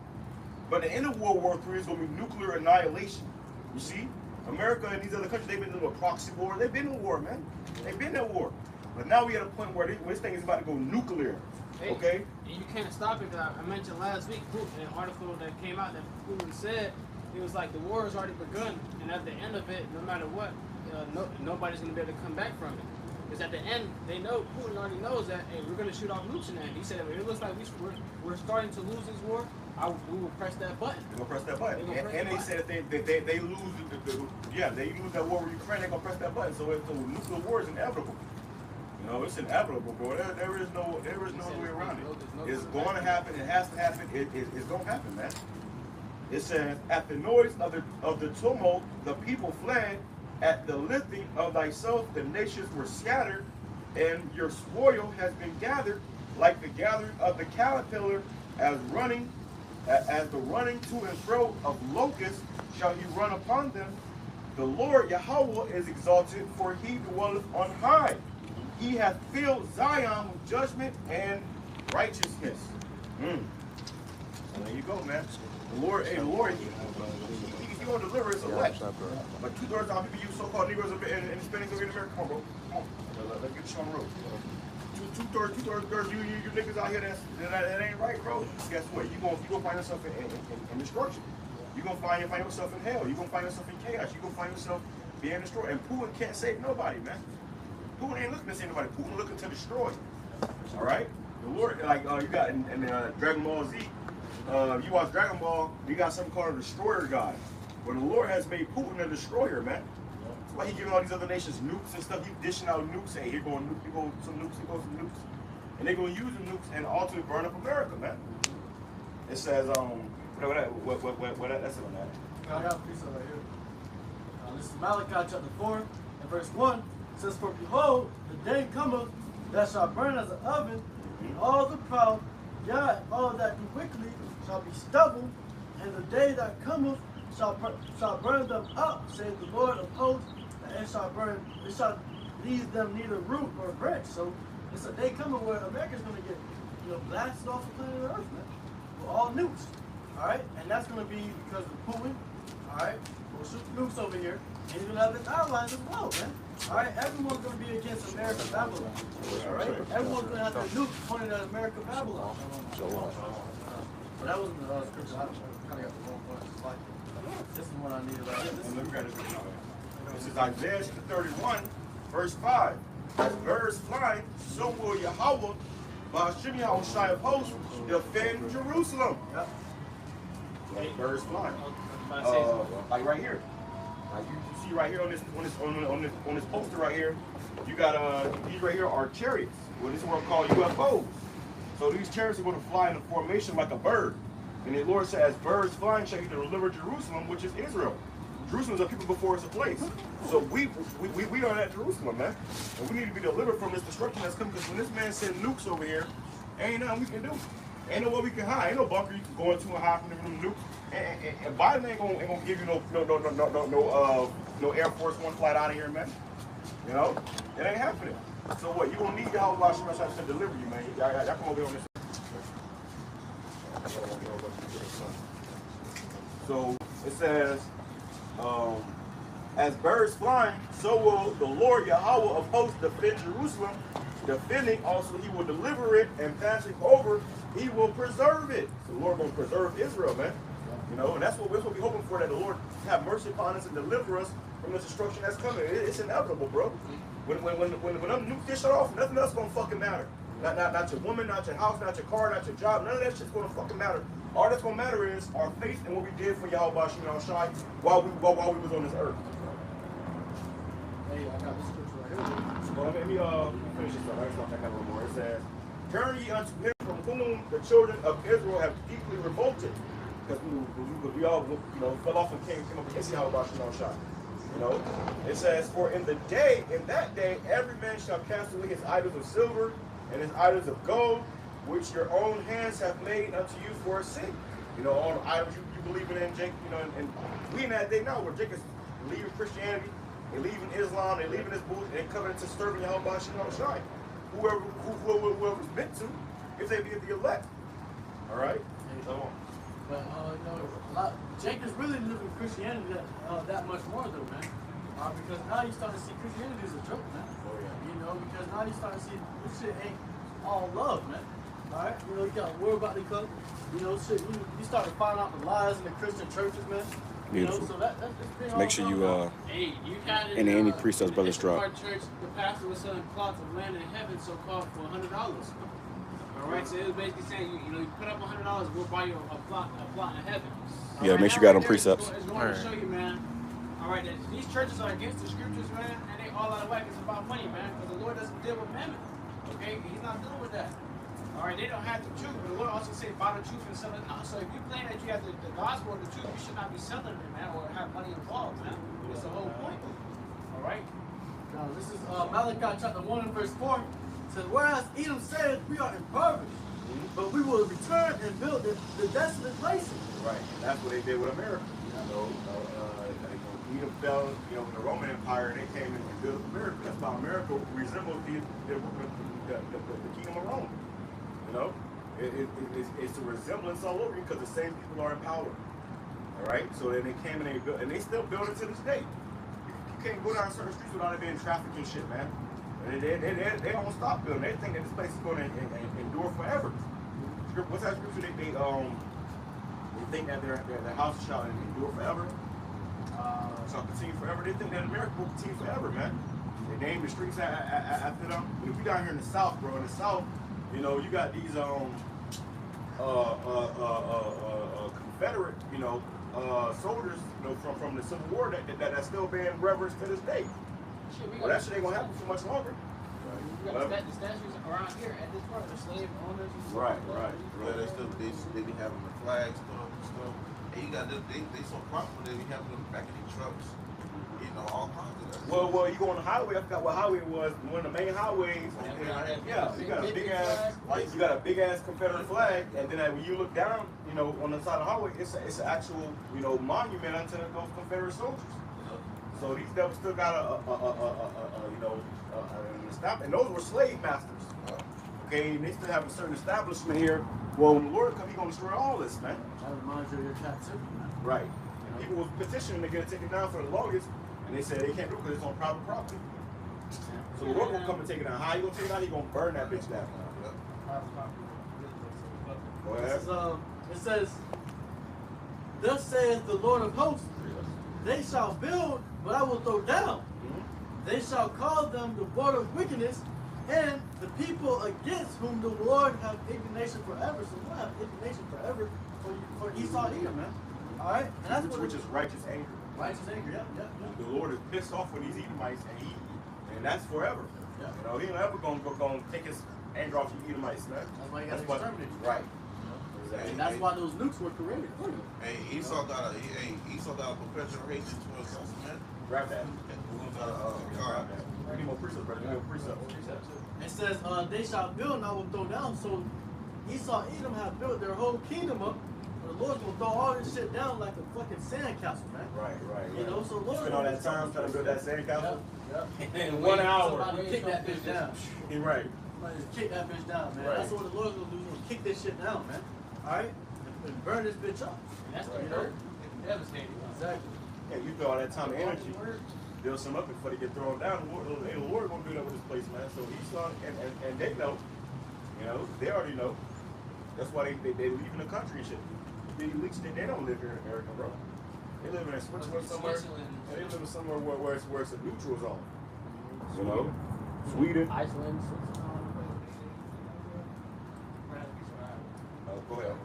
But the end of World War III is going to be nuclear annihilation. You see? America and these other countries, they've been in a proxy war. They've been in war, man. They've been in war. But now we at a point where this thing is about to go nuclear. Hey, okay? And you can't stop it. I mentioned last week, an article that came out that Putin said, it was like the war has already begun. And at the end of it, no matter what, nobody's going to be able to come back from it. Because at the end, they know, Putin already knows that, hey, we're going to shoot off nukes in that. He said, if it looks like we're starting to lose this war, we will press that button. They're gonna press that button. And they said if they lose they lose that war with Ukraine, they're gonna press that button. So nuclear war is inevitable. You know, it's inevitable, bro. There is no way around it. It's going to happen. It has to happen. It's gonna happen, man. It says, "At the noise of the tumult, the people fled. At the lifting of thyself, the nations were scattered, and your spoil has been gathered, like the gathering of the caterpillar, as the running to and fro of locusts shall he run upon them. The Lord Yahweh is exalted, for he dwelleth on high. He hath filled Zion with judgment and righteousness." So there you go, man. The Lord, he's going to deliver his elect. But 2/3 of the people, you so-called Negroes and Hispanics over in America, come on, bro. Come on. Let's get this on the road. Two-thirds, you niggas out here that ain't right, bro. Guess what? You gonna find yourself in destruction. You gonna find yourself in hell. You gonna find yourself in chaos. You gonna find yourself being destroyed. And Putin can't save nobody, man. Putin ain't looking to save nobody. Putin looking to destroy. All right. The Lord, like you got in Dragon Ball Z. You watch Dragon Ball. You got something called a destroyer god. But the Lord has made Putin a destroyer, man. That's why he giving all these other nations nukes and stuff. He dishing out nukes. Hey, here go a nuke, here go some nukes, here go some nukes. And they're going to use the nukes and ultimately burn up America, man. It says, that's it on that. I got a piece of it right here. This is Malachi chapter 4 and verse 1. It says, for behold, the day cometh that shall burn as an oven, and all the proud, yea, all that do wickedly shall be stubble, and the day that cometh shall burn them up, saith the Lord of hosts, and it shall leave them neither root nor branch. So it's a day coming where America's going to get, blasted off the planet Earth, man, with all nukes. All right, and that's going to be because of Putin. All right, we'll shoot nukes over here, and he's going to have his allies as well, man. All right, everyone's going to be against America, Babylon. All right, everyone's going to have their nukes pointed at America, Babylon. But that wasn't the scripture. I kind of got the wrong one. This is what I needed right here. This is Isaiah 31, verse 5. As birds fly, so will Yahweh, by Hashem Yahushai of hosts, defend Jerusalem. Yep. Like birds fly. Like right here. Like you see right here on this poster right here, you got these right here are chariots. Well, this is what we call UFOs. So these chariots are going to fly in a formation like a bird. And the Lord says, as birds flying shall you deliver Jerusalem, which is Israel. Jerusalem is a people before it's a place. So we are that Jerusalem, man. And we need to be delivered from this destruction that's coming. Because when this man sent nukes over here, ain't nothing we can do. Ain't no way we can hide. Ain't no bunker you can go into and hide from them nukes. And Biden ain't gonna give you no Air Force One flight out of here, man. You know, it ain't happening. So what? You gonna need Yahweh to deliver you, man. Y'all come over here on this. So it says, as birds flying, so will the Lord Yahweh of hosts defend Jerusalem. Defending also, he will deliver it, and passing over, he will preserve it. So the Lord will preserve Israel, man. You know, and that's what we're hoping for, that the Lord have mercy upon us and deliver us from the destruction that's coming. It's inevitable, bro. When them nukes get shut off, nothing else gonna fucking matter. Not your woman, not your house, not your car, not your job. None of that shit's gonna fucking matter. All that's gonna matter is our faith and what we did for Yahweh Shai while we was on this earth. Hey, I got this scripture right here. Well, let me finish this up. I just want to have a little more. It says, turn ye unto him from whom the children of Israel have deeply revolted. Because we all, fell off and came up against Yahweh Shai. You know, it says, for in that day, every man shall cast away his idols of silver and his idols of gold, which your own hands have made unto you for a sin. You know, all the idols you believing in, Jake, and we in that day now where Jake is leaving Christianity, they leaving Islam, they leaving this bullshit, and they coming into serving Yahweh Shai. Whoever's meant to, if they be the elect. All right? So, but Jake is really living Christianity that much more though, man. Because now you start to see Christianity as a joke, man. Oh yeah. You know, because now you start to see this shit ain't all love, man. Alright? You got a war about to come. You know, shit, you start to find out the lies in the Christian churches, man. Beautiful. You know, so that's Make sure you hey, you had and any priest as brothers drop. Our church, the pastor was selling plots of land in heaven, so called for $100. All right, so it was basically saying, you put up $100, we'll buy you a plot in heaven. Yeah, right, make sure you got them there, precepts. It's going to show you, man. All right, that these churches are against the scriptures, man, and they all out of whack. It's about money, man, because the Lord doesn't deal with mammon. Okay, He's not dealing with that. All right, they don't have the truth, but the Lord also said, buy the truth and sell it not. So if you claim that you have the gospel or the truth, you should not be selling it, man, or have money involved, man. That's the whole point. All right. Now, this is Malachi chapter 1 and verse 4. It says, whereas Edom said, we are impoverished, but we will return and build the desolate places. right. And that's what they did with America. Edom fell, in the Roman Empire, and they came and built America. That's why America resembles the kingdom of Rome. You know, it's a resemblance all over because the same people are in power. All right, so then they came and they built, and they still build it to this day. You can't go down certain streets without it being traffic and shit, man. And they don't stop building. They think that this place is going to endure forever. What's that scripture? They think that their house shall endure forever. Shall continue forever. They think that America will continue forever, man. They named the streets after them. But if we down here in the South, bro, in the South, you got these Confederate, soldiers, from the Civil War that's still being reverenced to this day. Shit, Well, that shit ain't gonna happen for much longer. We got the statues around here at this part of the slave owners. And stuff Right, like that. right. Yeah, they be having the flags and stuff. And you got they so proper they be having them back in their trucks. All kinds of that. Well, you go on the highway. I forgot what highway it was. One of the main highways. Yeah, you got a big ass Confederate flag, and then when you look down, on the side of the highway, it's an actual, monument unto those Confederate soldiers. So these devils still got stop, and those were slave masters. Okay, and they still have a certain establishment here. Well, when the Lord comes, He's gonna destroy all this, man. That reminds you of your captivity, man. Right. And people was petitioning to get it taken down for the longest, and they said they can't do it because it's on private property. So the Lord gonna come and take it down. How you gonna take it down? He gonna burn that bitch down. Go ahead. It says, "Thus says the Lord of hosts, they shall build, but I will throw down. They shall call them the border of wickedness, and the people against whom the Lord have indignation forever." So we'll have indignation forever for Esau here, man. All right, and that's Which is righteous anger. righteous anger. Yeah. The Lord is pissed off with these Edomites, and that's forever. Yeah. He ain't ever gonna take his anger off you Edomites, man. That's why you got to exterminate you. Right. And that's why those nukes were created for you. Hey, Esau got a perpetual hatred towards us, man. Grab that. God. We need more precepts, brother. We need more precepts. It says, "They shall build, and I will throw down." So Esau and Edom have built their whole kingdom up. The Lord's gonna throw all this shit down like a fucking sandcastle, man. Right. So Lord Spend all that time trying to build that sandcastle. Yep. In 1 hour. Somebody kick that bitch down. You're right. Somebody just kick that bitch down, man. Right. That's what the Lord's gonna do. He's gonna kick this shit down, man. All right, and burn this bitch up. And that's the hurt. Devastating. Exactly. Yeah, you throw all that time and energy, build some up before they get thrown down. The Lord gonna do that with this place, man. So Esau and they know, they already know. That's why they leaving the country and shit. They don't live here in America, bro. They live in Switzerland somewhere. They live in somewhere where it's a neutral zone. Sweden. Iceland. Go ahead.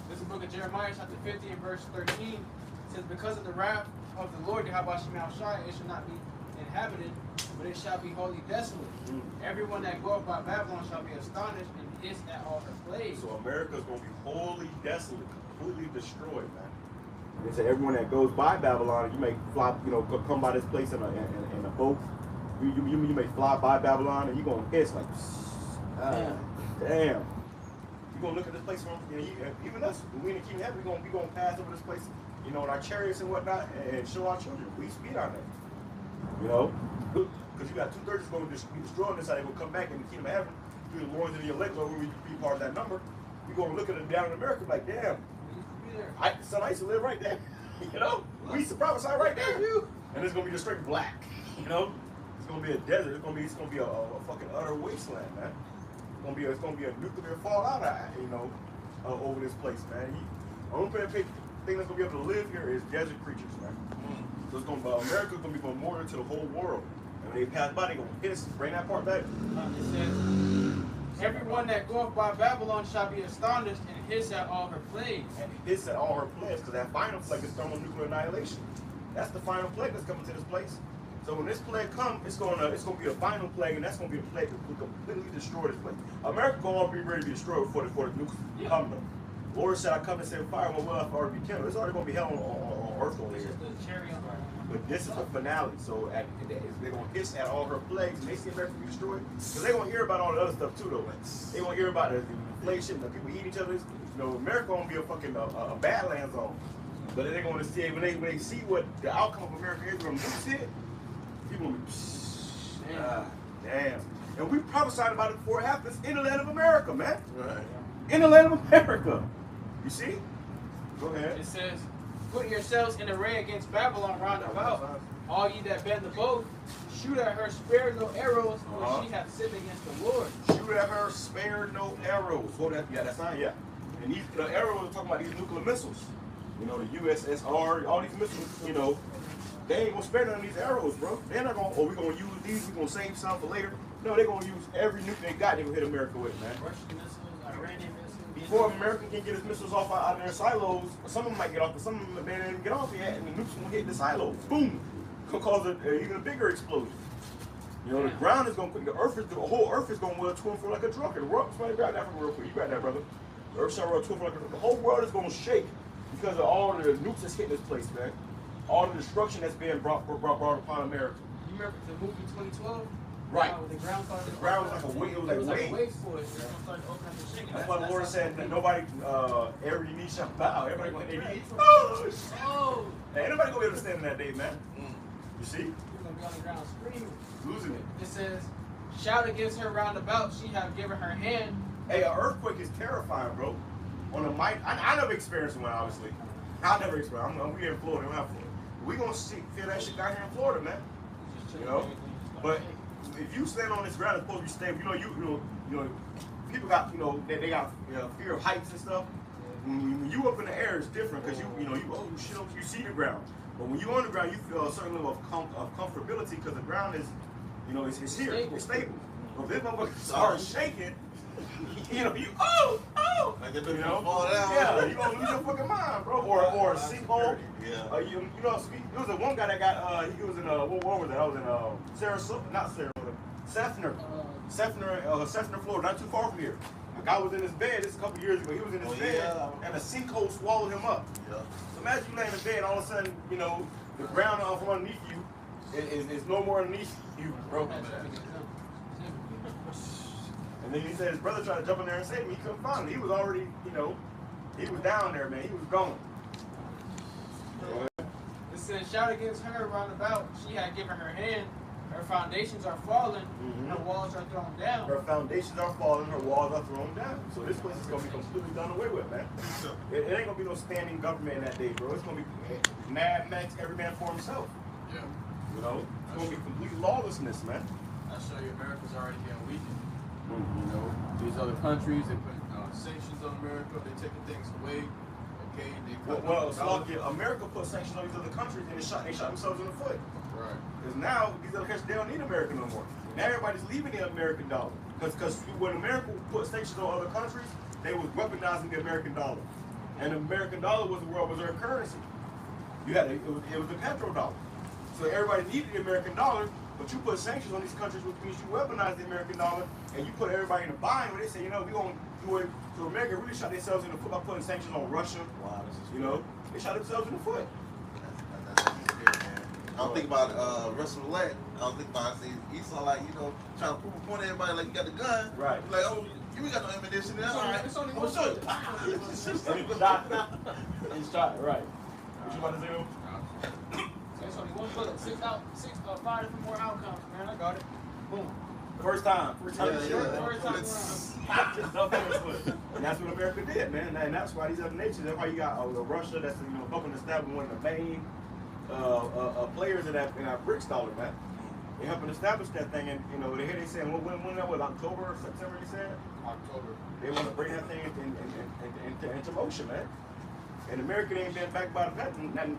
This is the book of Jeremiah, chapter 50, and verse 13. It says, "Because of the wrath of the Lord, Yahweh Shemel Shai, it shall not be inhabited, but it shall be wholly desolate. Everyone that goeth by Babylon shall be astonished and hiss at all her plagues." So America's gonna be wholly desolate, completely destroyed, man. They say everyone that goes by Babylon, you may fly, come by this place in a boat. You may fly by Babylon and you're gonna hiss like, damn. You're gonna look at this place from, even us, we in the kingdom of heaven, we gonna pass over this place, in our chariots and whatnot, and show our children. We speed on that. Because you got 2/3 going to be destroyed on this side, they will come back in the kingdom of heaven through the loins of the elect, where we be part of that number. You're gonna look at it down in America like, damn. I used to live right there. We used to prophesy right there. And it's gonna be just straight black. It's gonna be a desert. It's gonna be a fucking utter wasteland, man. It's gonna be a nuclear fallout, over this place, man. The only thing that's gonna be able to live here is desert creatures, man. So America's gonna be memorial to the whole world. And when they pass by, they gonna hiss. Bring that part back. It says, "Everyone that goeth by Babylon shall be astonished and hiss at all her plagues." And hiss at all her plagues, because that final plague is thermonuclear annihilation. That's the final plague that's coming to this place. So when this plague comes, it's gonna be a final plague, and that's gonna be a plague that will completely destroy this place. America gonna be ready to be destroyed before the nukes come. The Lord said, "I come to send fire when wealth already be kindled." It's already gonna be hell on earth over here. But this is the finale. So they're gonna hiss at all her plagues, and they see America be destroyed, because they're gonna hear about all the other stuff too, though. They're gonna hear about the inflation, the people eat each other. America gonna be a fucking a badlands zone. But they're gonna see when they see what the outcome of America is when nukes hit. People will be, damn. And we prophesied about it before it happens in the land of America, man. Right. In the land of America. You see? Go ahead. It says, "Put yourselves in array against Babylon round about. All ye that bend the bow, shoot at her, spare no arrows, for she hath sinned against the Lord." Shoot at her, spare no arrows. That's not, And the arrows are talking about these nuclear missiles. The USSR, all these missiles, they ain't gonna spare none of these arrows, bro. They're not gonna, we're gonna use these, we're gonna save some for later. No, they're gonna use every nuke they got, they're gonna hit America with, man. Russian missiles, Iranian missiles. before America can get its missiles off out of their silos, some of them might get off, but some of them may not even get off yet, and the nukes gonna hit the silo. Boom! Gonna cause an even bigger explosion. You know, the ground is gonna, the whole earth is gonna roll to and fro like a drunken. Somebody grab that from real quick. You grab that, brother. The earth shall roll to and fro like a drunken. The whole world is gonna shake because of all the nukes that's hitting this place, man. All the destruction that's being brought upon America. You remember the movie 2012? Right. The ground started. The ground was like a wave. It was like waves for it. It started opening up and shaking. That's why the Lord said that nobody, every knee shall bow. Everybody gonna hit their knees. Oh, hey, ain't nobody gonna be able to stand in that day, man. You see? You're gonna be on the ground screaming. Losing it. It says, shout against her round about, she have given her hand. Hey, an earthquake is terrifying, bro. On a mic, I never experienced one, obviously. I never experienced. We in Florida, we're not Florida. We gonna feel that shit down here in Florida, man. You know, but if you stand on this ground, it's supposed to be stable. You know, people got, they got fear of heights and stuff. When you up in the air, it's different because you see the ground. But when you on the ground, you feel a certain level of comfortability because the ground is, it's here, it's stable. But if this motherfucker starts shaking, Like they're gonna fall down. Yeah, you gonna lose your fucking mind, bro. Or a sinkhole. Yeah. There was a one guy that got he was in what was that? I was in Sarasota, not Sarasota, Sefner, Florida, not too far from here. A guy was in his bed. This is a couple years ago. He was in his bed, and a sinkhole swallowed him up. Yeah. So imagine you laying in bed, all of a sudden, the ground off underneath you is no more underneath you, bro. And then he said his brother tried to jump in there and save him. He couldn't find him. He was already, he was down there, man. He was gone. It says, shout against her round about, she had given her hand. Her foundations are falling, her walls are thrown down. Her foundations are falling, her walls are thrown down. So this place is going to be completely done away with, man. It ain't going to be no standing government in that day, bro. It's going to be Mad Max, every man for himself. Yeah. It's going to be complete lawlessness, man. I show you America's already getting weakened. These other countries, they put sanctions on America, they're taking things away. Okay, America put sanctions on these other countries and they shot themselves in the foot. Right. Because now these other countries, they don't need America no more. Now everybody's leaving the American dollar. Because when America put sanctions on other countries, they was weaponizing the American dollar. And the American dollar was the world reserve currency. It was the petrodollar. So everybody needed the American dollar, but you put sanctions on these countries, which means you weaponize the American dollar, and you put everybody in a bind where they say, we're going to do it. So America really shot themselves in the foot by putting sanctions on Russia. Wow, this is they shot themselves in the foot. That's man. I don't think about Russell Elect. I don't think about Esau like, trying to prove a point to everybody like you got the gun. Right. Like, oh, you ain't got no ammunition there. All right. It's only I'm one gonna show bullet. And he shot, right. What you about to do? It's only one bullet. 5 different more outcomes, man. I got it. Boom. First time. First time around. Just up in his foot. And that's what America did, man. And that's why these other nations, that's why you got Russia that's helping establish one of the main players in that BRICS dollar, man. They helping establish that thing, and they saying when that was October or September, they said? October. They want to bring that thing into motion, man. And America ain't been backed by the Fed.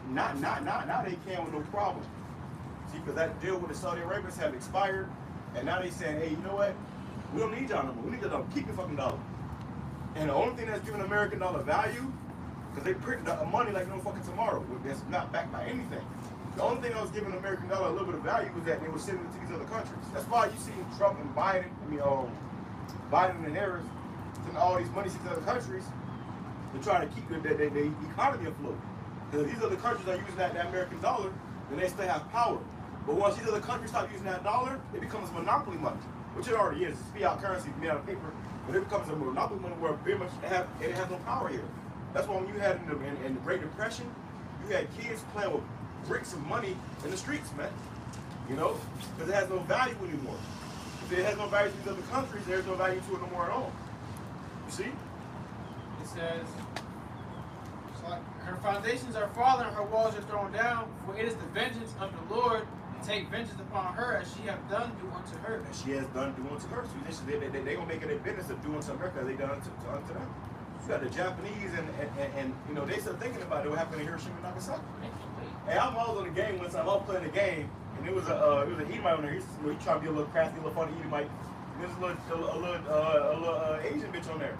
Now they can with no problem. See, because that deal with the Saudi Arabians have expired, and now they saying, hey, you know what? We don't need y'all no more. We need y'all to keep the fucking dollar. And the only thing that's giving the American dollar value, because they print money like no fucking tomorrow, that's not backed by anything. The only thing that was giving the American dollar a little bit of value was that they were sending it to these other countries. That's why you see Trump and Biden and Harris sending all these money to these other countries to try to keep the economy afloat. Because these other countries are using that American dollar, then they still have power. But once these other countries start using that dollar, it becomes monopoly money, which it already is. It's fiat currency made out of paper, but it becomes a monopoly money where pretty much it has no power here. That's why when you had in the Great Depression, you had kids playing with bricks of money in the streets, man. Because it has no value anymore. If it has no value to these other countries, there's no value to it no more at all. You see? It says, her foundations are fallen, her walls are thrown down, for it is the vengeance of the Lord to take vengeance upon her as she have done do unto her. As she has done do unto her. So they gonna make it a business of doing to America as they done unto them. You got the Japanese and they still thinking about it. What happened in Hiroshima and Nagasaki? Hey, I was on the game one time. I was playing the game, and it was an Edomite on there. He trying to be a little crafty, a little funny Edomite. And there's a little Asian bitch on there.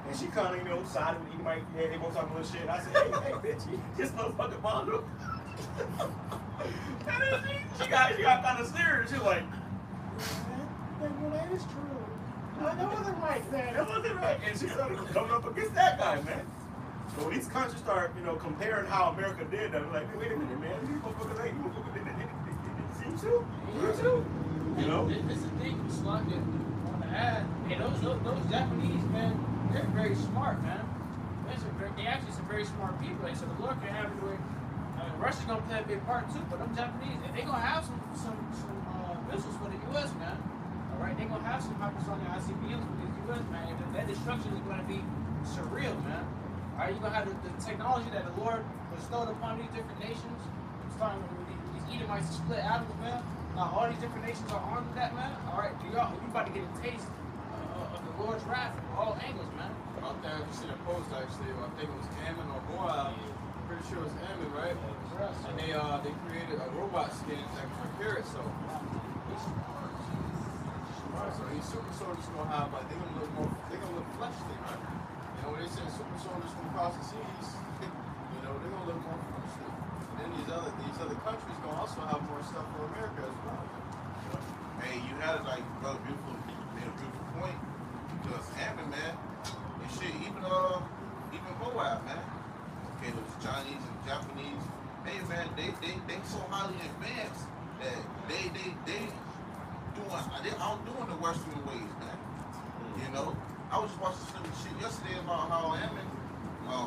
And she kind of, you know, sided with me, like, yeah, they both talking a little shit. I said, hey, bitch, this motherfucking bundle. And then she got kind of serious. She was like, that is true. No, that wasn't right, man. That wasn't right. And she started coming up against that guy, man. So when these countries start, you know, comparing how America did that, like, wait a minute, man. These motherfuckers ain't, you too? You too? You know? It's a thing, Slug, that on the ad. Hey, those Japanese, man, they're very smart, man. They actually some very smart people. So the Lord can have it where Russia's gonna play a big part too, but them Japanese, and they gonna have some missiles for the U.S., man. All right, they gonna have some hypersonic ICBMs for the U.S., man. That destruction is gonna be surreal, man. All right, you're gonna have the technology that the Lord bestowed upon these different nations, starting with these Edomites split atoms, man. Now all these different nations are armed with that, man. All right, you about to get a taste of the Lord's wrath from all angles, man. Out there, I just seen a post actually. I think it was Ammon or Moab. Pretty sure it was Ammon, right? And they created a robot skin that can repair it. So these super soldiers gonna have like they're gonna look fleshly, right? You know when they say super soldiers from across the seas, you know they're gonna look more fleshly. And then these other countries gonna also have more stuff for America as well. Hey, you had it like brother beautiful, made a beautiful point. Because Ammon, man, and shit, even Moab, man. Okay, those Chinese and Japanese. Hey, man, they so highly advanced that they're outdoing the Western ways, man. You know, I was just watching some shit yesterday about how Ammon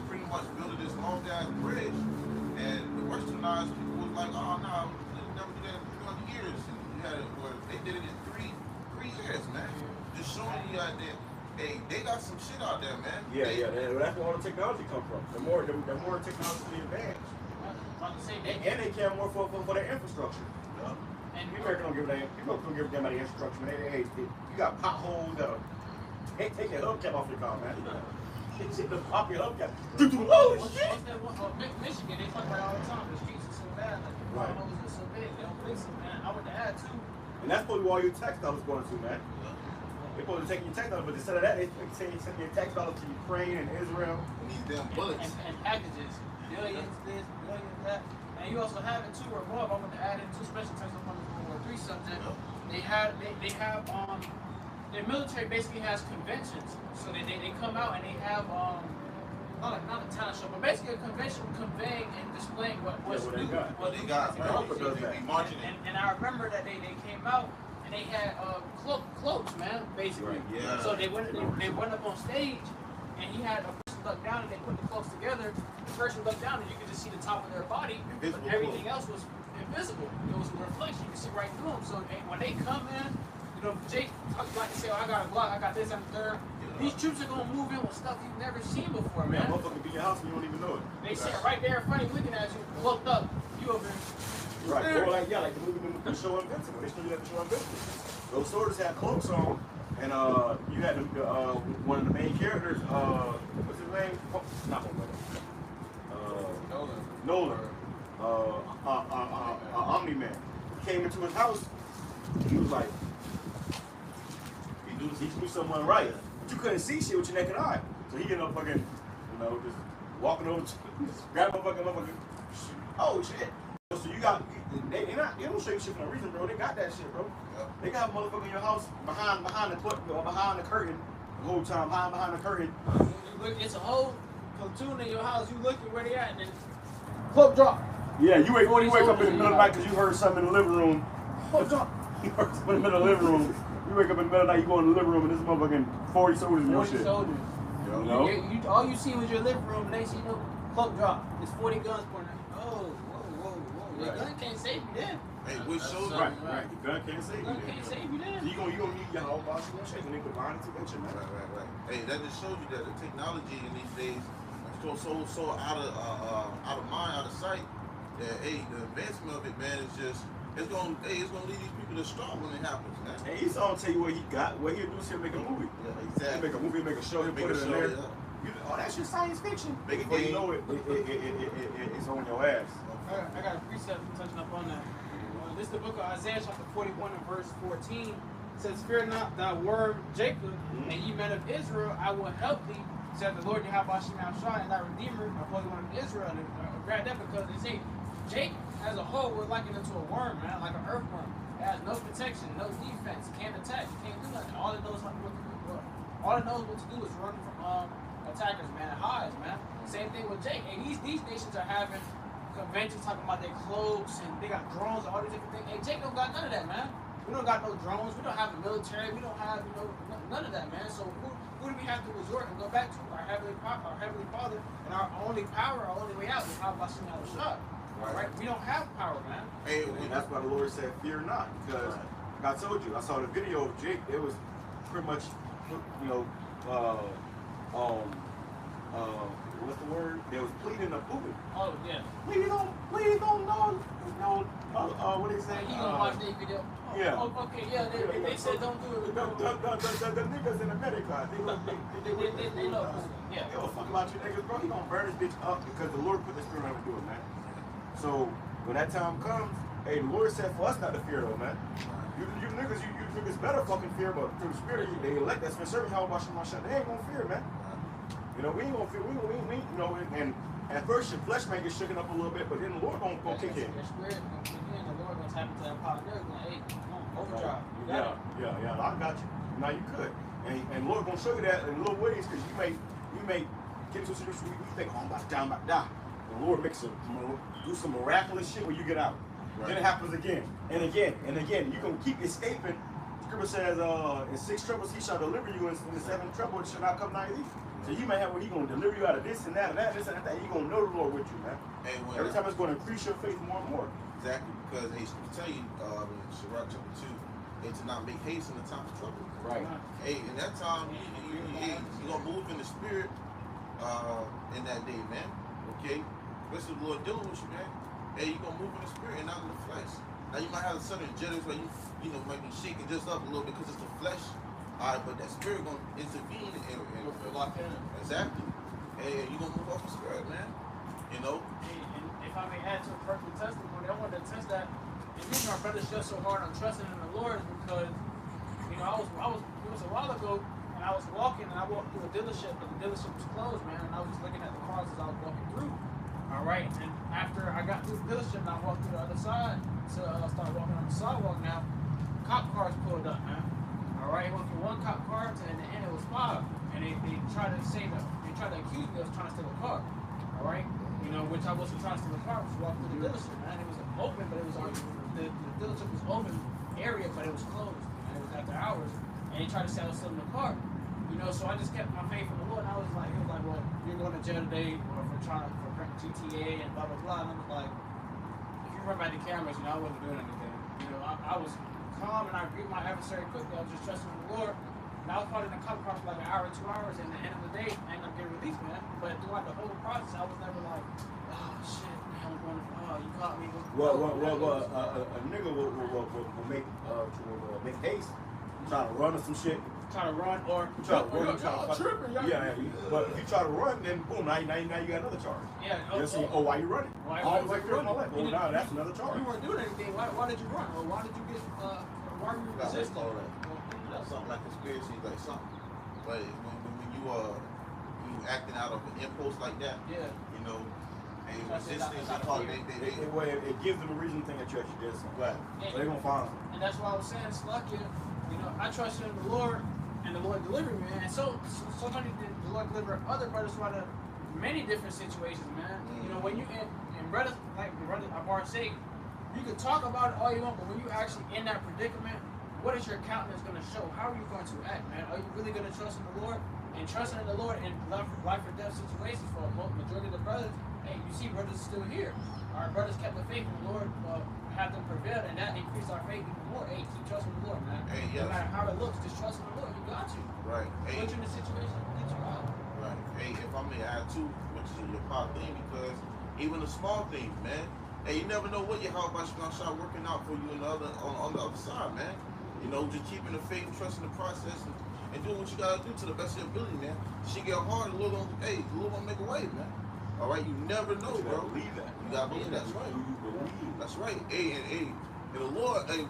pretty much built this long ass bridge, and the Westernized people was like, oh no, they never did that in 200 years. And you had it where they did it in three years, man. Just showing you out there. Hey, they got some shit out there, man. Yeah, that's where all the technology come from. The more technologically advanced. And they care more for their infrastructure. Yeah. And people don't give a damn about the infrastructure, man. Hey, you got potholes that'll take your hubcap off your car, man. The pop your hubcap. Oh shit! Michigan, they talk about it all the time. The streets are so bad, like the potholes are so big. They don't fix it, man. I would add too. And that's probably where all your tax dollars going to, man. They're supposed to take your tax dollars, but instead of that, they send your tax dollars to Ukraine and Israel. These damn bullets. And packages. Billions this, billions that. And you also have it too, or more, I want to add in two special terms on the World War III subject. They have their military basically has conventions. So they come out and they have not a talent show, but basically a convention conveying and displaying what they got. And I remember that they came out and they had cloaks, man, basically. Right, yeah. So they went up on stage, and he had a person look down, and they put the cloaks together. The person looked down, and you could just see the top of their body, but everything else was invisible. It was a reflection. You could see right through them. So when they come in, you know, Jake like to say, oh, I got a Glock, I got this, and the third. These troops are gonna move in with stuff you've never seen before, man. Motherfucker be your house and you don't even know it. They sit right there in front of you, looking at you, cloaked up. You over there. Right, or like the movie the show Invincible. They still do that the show Invincible. Those soldiers had cloaks on, and you had one of the main characters. What's his name? Not Nolan. Omni-Man. He came into his house. He was like, he knew someone right, but you couldn't see shit with your naked eye. So he ended up fucking, just walking over, grabbing a motherfucking. Oh shit. So you got, they don't show you shit for no reason, bro. They got that shit, bro. Yep. They got a motherfucker in your house behind the curtain the whole time, behind the curtain. It's a whole platoon in your house. You looking where they at, and then cloak drop. Yeah, you wake up in the middle of the night because you heard something in the living room. Cloak drop. You heard something in the middle of the living room. You wake up in the middle of the night, you go in the living room, and this motherfucking 40 soldiers in your shit. 40 soldiers. You know? All you see was your living room, and they see no cloak drop. It's 40 guns pointing at you. Oh. Your gun can't save you then. Hey, which soldier? Right. Your gun can't save you. Can't save you then. So you don't need your whole boss to check when they combine intervention, man. Right. Hey, that just shows you that the technology in these days is so out of mind, out of sight. That the advancement of it, man, it's gonna lead these people to struggle when it happens, man. And he's gonna tell you what he'll do is he'll make a movie. Yeah, exactly. He'll make a movie, make a show, he'll put it in there. Oh, that's just science fiction. Before you know it's on your ass. I got a precept touching up on that. This is the book of Isaiah, chapter 41 and verse 14. It says, "Fear not, thy word Jacob, and ye men of Israel, I will help thee. said the Lord Yahweh Shai and that Redeemer of Holy One of Israel. And grab that because they say Jake as a whole was likened into a worm, man, like an earthworm. It has no protection, no defense, can't attack, can't do nothing. All it knows what to do. All it knows what to do is run from attackers, man. It hides, man. Same thing with Jake. Hey, these nations are having conventions talking about their cloaks and they got drones and all these different things. Hey, Jake don't got none of that, man. We don't got no drones. We don't have a military. We don't have, none of that, man. So who do we have to resort and go back to? Our Heavenly Father, and our only power, our only way out is how Bashim al-Shah. Right? We don't have power, man. Hey, and that's why the Lord said, fear not. Because, like I told you, I saw the video of Jake. It was pretty much, what's the word? They was pleading the pooping. Oh, yeah. Please don't, what they say? You gonna watch that video? Yeah. Oh, okay, yeah, they said don't do it. The niggas in the medic class, they love yeah. Yo, fuck about you niggas, bro. He gonna burn this bitch up because the Lord put the spirit on him to do it, man. So when that time comes, hey, the Lord said for us not to fear though, man. You niggas better fucking fear, but through the spirit, they elect us for serving how about my shit. They ain't gonna fear, man. You know, we ain't gonna fear. We you know, and at first your flesh may get shaken up a little bit, but then the Lord gonna kick in. Your spirit gonna kick in. The Lord gonna tap into that power. They're going, hey, come on, overdrive. Yeah. I got you. Now you could, and the Lord gonna show you that in little ways, because you may get into a situation where you think, oh, I'm about to die. The Lord do some miraculous shit when you get out. Right. Then it happens again and again and again. You can keep escaping. Scripture says, in 6 troubles he shall deliver you, in the 7th trouble it shall not come nigh thee. So you may have where he gonna deliver you out of this and that and that, this and that. You gonna know the Lord with you, man. Hey, every time it's gonna increase your faith more and more. Exactly, because hey, I tell you, in Sirach chapter 2, to not make haste in the time of trouble. Right. Hey, in that time, you gonna move in the spirit in that day, man. Okay, especially the Lord dealing with you, man. Hey, you gonna move in the spirit and not in the flesh. Now you might have a certain jealous where you know might be shaking just up a little bit because it's the flesh. All right, but that spirit gonna intervene and lock in. Exactly. Hey, you gonna move off the spirit, man. You know. Hey, and if I may add to a personal testimony, I wanted to test that. And the reason our brothers just so hard on trusting in the Lord is because, it was a while ago, and I was walking, and I walked through a dealership, but the dealership was closed, man, and I was just looking at the cars as I was walking through. All right, and after I got through the dealership, and I walked through the other side to start walking on the sidewalk now, cop cars pulled up, man. All right, it went from 1 cop car to in the end it was 5, and they tried to say that they tried to accuse me of trying to steal a car. All right, which I wasn't trying to steal a car. I was walking through the dealership, man. It was open, but it was the dealership was open area, but it was closed, and it was after hours. And they tried to say I was stealing a car. So I just kept my faith in the Lord. And I was like, he was like, well, you're going to jail today for GTA and blah blah blah. And I was like, if you run by the cameras, I wasn't doing anything. I was calm and I greet my adversary quickly. I was just trusting in the Lord. And I was probably in the cop car for like an hour, 2 hours, and at the end of the day, I ended up getting released, man. But throughout the whole process, I was never like, oh shit, man, I'm going to, you caught me. A nigga will make haste, try to run or some shit. Try to run or tripping. Yeah. But if you try to run, then boom, now you got another charge. Yeah. Why you running? Why you running? Oh, now that's another charge. You weren't doing anything. Why did you run? Or why did you get? Why were you resisting? That's something like conspiracy, like something. But when you acting out of an impulse like that, yeah, and resistance, it gives them a reason to think that you actually did something. Right. So they're gonna find something. And that's why I was saying, Slucky, I trust in the Lord, and the Lord delivered me, man. And so many did the Lord deliver other brothers from many different situations, man. When you and brothers like the brother Abar say, you can talk about it all you want, but when you actually in that predicament, what is your countenance going to show? How are you going to act, man? Are you really going to trust in the Lord? And trusting in the Lord in life or death situations for a majority of the brothers, hey, you see brothers still here. Our brothers kept the faith in the Lord, have them prevail, and that increased our faith even more. Hey, keep trusting the Lord, man. Hey, yes. No matter how it looks, just trust in the Lord. He got you. Right. Hey. Put you in a situation to get you out. Right. Hey, if I may add too, which is your part thing, because even the small things, man. Hey, you never know what your heart about gonna start working out for you on the other side, man. Just keeping the faith, trusting the process, and doing what you gotta do to the best of your ability, man. She get hard, the Lord gonna make a way, man. All right, you never know, bro. Believe that. You gotta believe that's right. That's right. Hey, and the Lord, you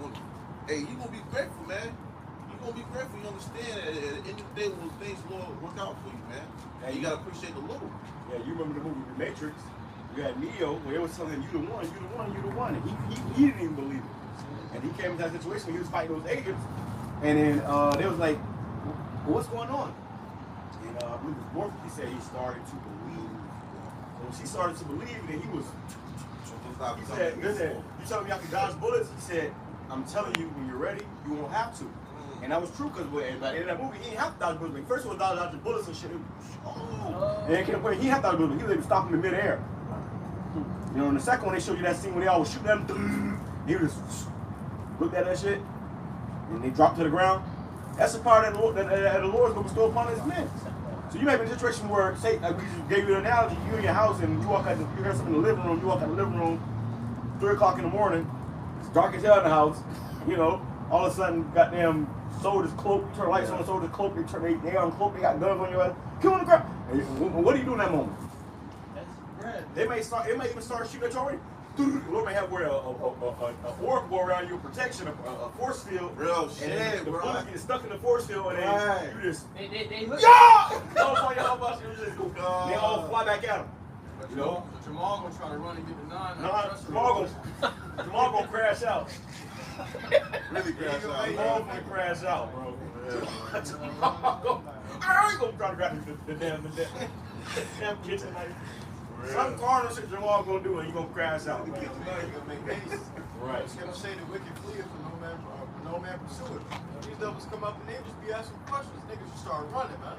gonna be grateful, man. You gonna be grateful. You understand that at the end of the day, when things Lord work out for you, man. And you gotta appreciate the little. Yeah, you remember the movie The Matrix? You had Neo, where it was telling him, you the one, you the one, you the one. And he didn't even believe it. And he came into that situation when he was fighting those agents. And then they was like, well, what's going on? And I believe it was Morpheus, he said he started to believe. So when she started to believe, then he was, he said, you telling me I can dodge bullets? He said, I'm telling you, when you're ready, you won't have to. And that was true, because by the end of that movie, he didn't have to dodge bullets. First of all, dodging bullets and shit. And then he didn't have to dodge bullets. He was able to stop him in midair. You know, in the second one, they showed you that scene when they all was shooting at him. He was just looked at that shit, and they dropped to the ground. That's the power that the Lord's going to bestow upon his men. So you may be in a situation where, say, like we just gave you an analogy, you in your house and you walk out, you hear something in the living room, you walk out the living room, 3 o'clock in the morning, it's dark as hell in the house, you know, all of a sudden, goddamn soldiers cloak, you turn the lights on the soldiers cloak, they uncloak, they got guns on your ass, kill on the ground. What do you do in that moment? They may even start shooting at you already. The Lord may have where a orb go around you, protection, a force field. Real shit, and the bro. bullets get stuck in the force field, and then you just They look. yeah. They all fly back at him. But You know? Jamal gonna try to run and get the nine. Jamal gonna crash out. Really crash out. Jamal gonna crash out, bro. I ain't gonna try to grab the damn kitchen knife. Some carnal shit Jamal gonna do, and you gonna crash out, man. You gonna make haste. Right. It's gonna say the wicked flee for no man pursue it. These devils come up and they just be asking questions. Niggas just start running, man.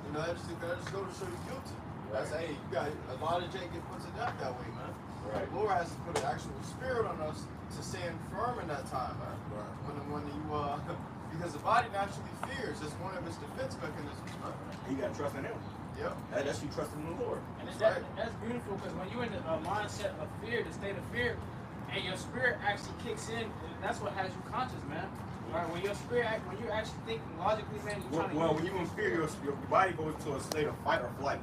You know, that just go to show you guilty. That's hey, you got a lot of Jake get put to death that way, man. Right. The Lord has to put an actual spirit on us to stand firm in that time, man. Right. When you because the body naturally fears. It's one of its defense mechanisms, man. You gotta trust in him. Yep. That's you trusting in the Lord. And that's beautiful, because when you're in the mindset of fear, the state of fear, and your spirit actually kicks in, that's what has you conscious, man. Right? When your spirit, when you're actually thinking logically, man, you're trying to. When you're in fear, your body goes to a state of fight or flight.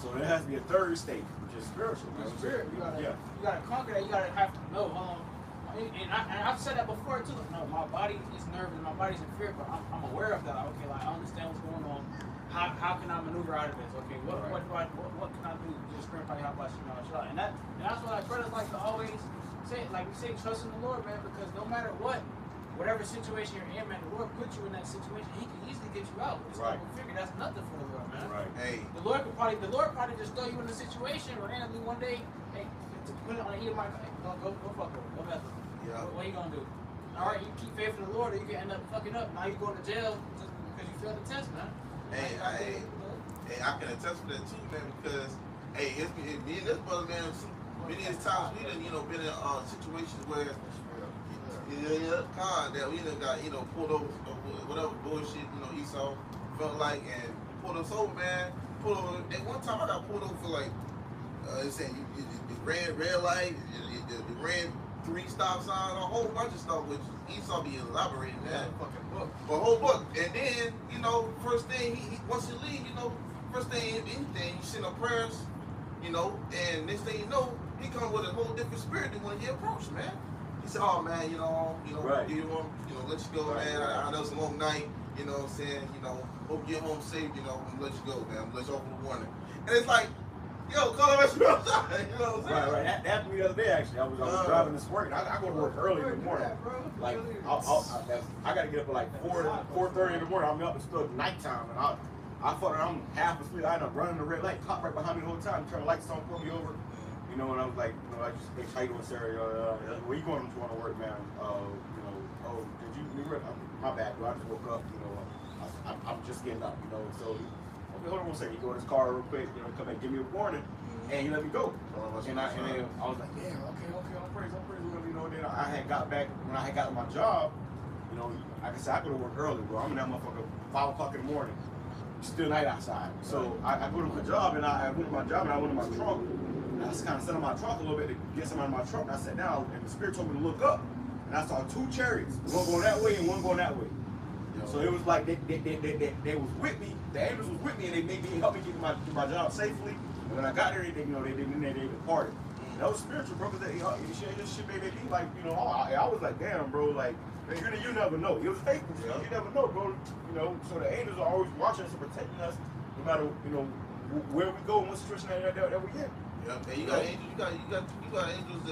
So there has to be a third state, which is spiritual. Your spirit, you gotta conquer that. You gotta have to know. And I've said that before too. No, my body is nervous, my body's in fear, but I'm aware of that. Okay, like I understand what's going on. How can I maneuver out of this? Okay, what can I do? Just scream how about you? And that's what our brothers like to always say. Like we say, trust in the Lord, man, because no matter what, whatever situation you're in, man, the Lord put you in that situation. He can easily get you out. It's like we figure that's nothing for the Lord, man. Right. Hey. The Lord probably just throw you in a situation randomly one day. Hey, to put it on the heat of my go fuck her, go mess with her. Yeah. What are you gonna do? All right, you keep faith in the Lord, or you can end up fucking up. Now you go to jail just because you failed the test, man. Hey, I can attest to that too, man, because hey, it's me and this brother, man, many times we done, been in situations where that we done got, pulled over whatever bullshit, Esau felt like, and pulled us over, man. Pulled over. At one time I got pulled over for like it said the red light, the red 3 stop signs, a whole bunch of stuff, which Esau be elaborating that. A whole book. And then, first thing, once you leave, first thing, anything, you send up prayers, and next thing you know, he come with a whole different spirit than when he approached, man. He said, oh, man, Right. you want, let you go, man. I know it's a long night, you know what I'm saying, hope you get home safe, and let you go, man. I'm let you off with a warning. And it's like, yo, call him at your outside, you know what I'm saying? Right. That happened to me the other day, actually. I was driving this work, and I go to work early in the morning. Like, I got to get up at like 4:30 in the morning. I'm up until nighttime, and I'm half asleep. I end up running the red light, cop right behind me the whole time, turn the lights on, pull me over. And I was like, I just, hey, how you doing, Sarah? Where you going to work, man? Did you leave? My bad, bro. I just woke up, I'm just getting up, so. Okay, hold on 1 second. You go in his car real quick, come and give me a warning, and he let me go. And then I was like, yeah, okay, I'm praise, then I had got back, when I had gotten my job, like I said, I go to work early, bro. I'm in that motherfucker 5 o'clock in the morning. It's still night outside. So I go to my job, and I went to my trunk, and I just kind of sat on my trunk a little bit to get something out of my trunk, and I sat down, and the Spirit told me to look up, and I saw 2 chariots, one going that way and one going that way. So it was like they was with me. The angels was with me, and they helped me get to my job safely. And when I got there, they departed. That was spiritual, bro. Cause this shit made me like, you know, I was like, damn, bro, like, you never know. It was faithful. Yeah. You never know, bro. You know, so the angels are always watching us and protecting us, no matter, you know, where we go and what situation that we in. Yeah, and you got angels. You got angels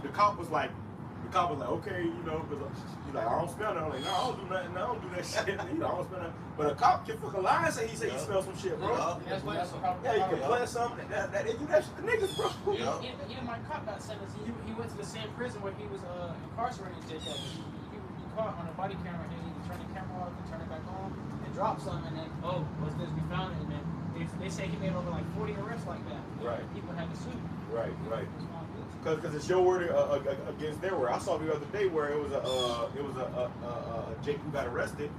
the cop was like, okay, you know, he's like, I don't smell nothing. I'm like, no, I don't do nothing. I don't do that shit. You know, I don't smell nothing. But a cop can fucking lie and say he smells some shit, bro. That's what you can plant something. They do that shit to niggas, bro. Yeah. Even my cop got sentenced. He went to the same prison where he was incarcerated. He caught on a body camera and he turned the camera off and turn it back on and drop something and then, oh, what's this? We found it. And then they say he made over like 40 arrests like that. Right. People had to sue. Right. Because it's your word against their word. I saw the other day where it was a Jake who got arrested,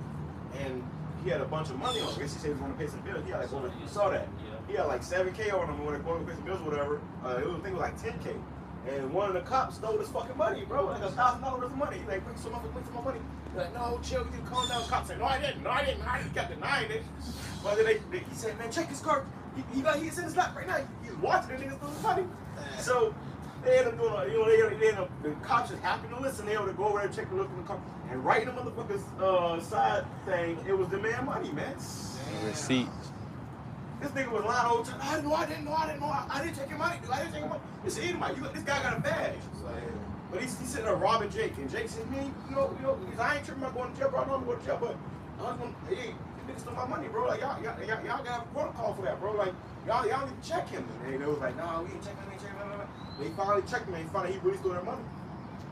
and he had a bunch of money on him. I guess he said he was going to pay some bills. He had like you saw that. Yeah. He had like $7K on him when he going to pay some bills or whatever. I think it was like $10K. And one of the cops stole his fucking money, bro. Like $1,000 worth of money. He's like, bring some more money. He's like, no, chill, you calm down. The cop said, no, I didn't. He kept denying it. But then he said, man, check his card. He's in his lap right now. He's watching the niggas steal his money. So they ended up doing, you know, the cops just happened to listen. They were to go over there and check the look in the car. And right in the motherfucker's side thing, it was the man money, man. Receipt. This nigga was lying all the time. I didn't know. I didn't take your money, dude. I didn't take your money. It's an Edomite. This guy got a badge. But he's sitting there robbing Jake. And Jake says, man, you know, I ain't tripping about going to jail, bro. I know I'm going to jail, but I was going to, hey, niggas stole my money, bro. Like, y'all gotta have a protocol for that, bro. Like, y'all need to check him. And they was like, no, we ain't checking him, They finally checked him, and he found out he really stole their money.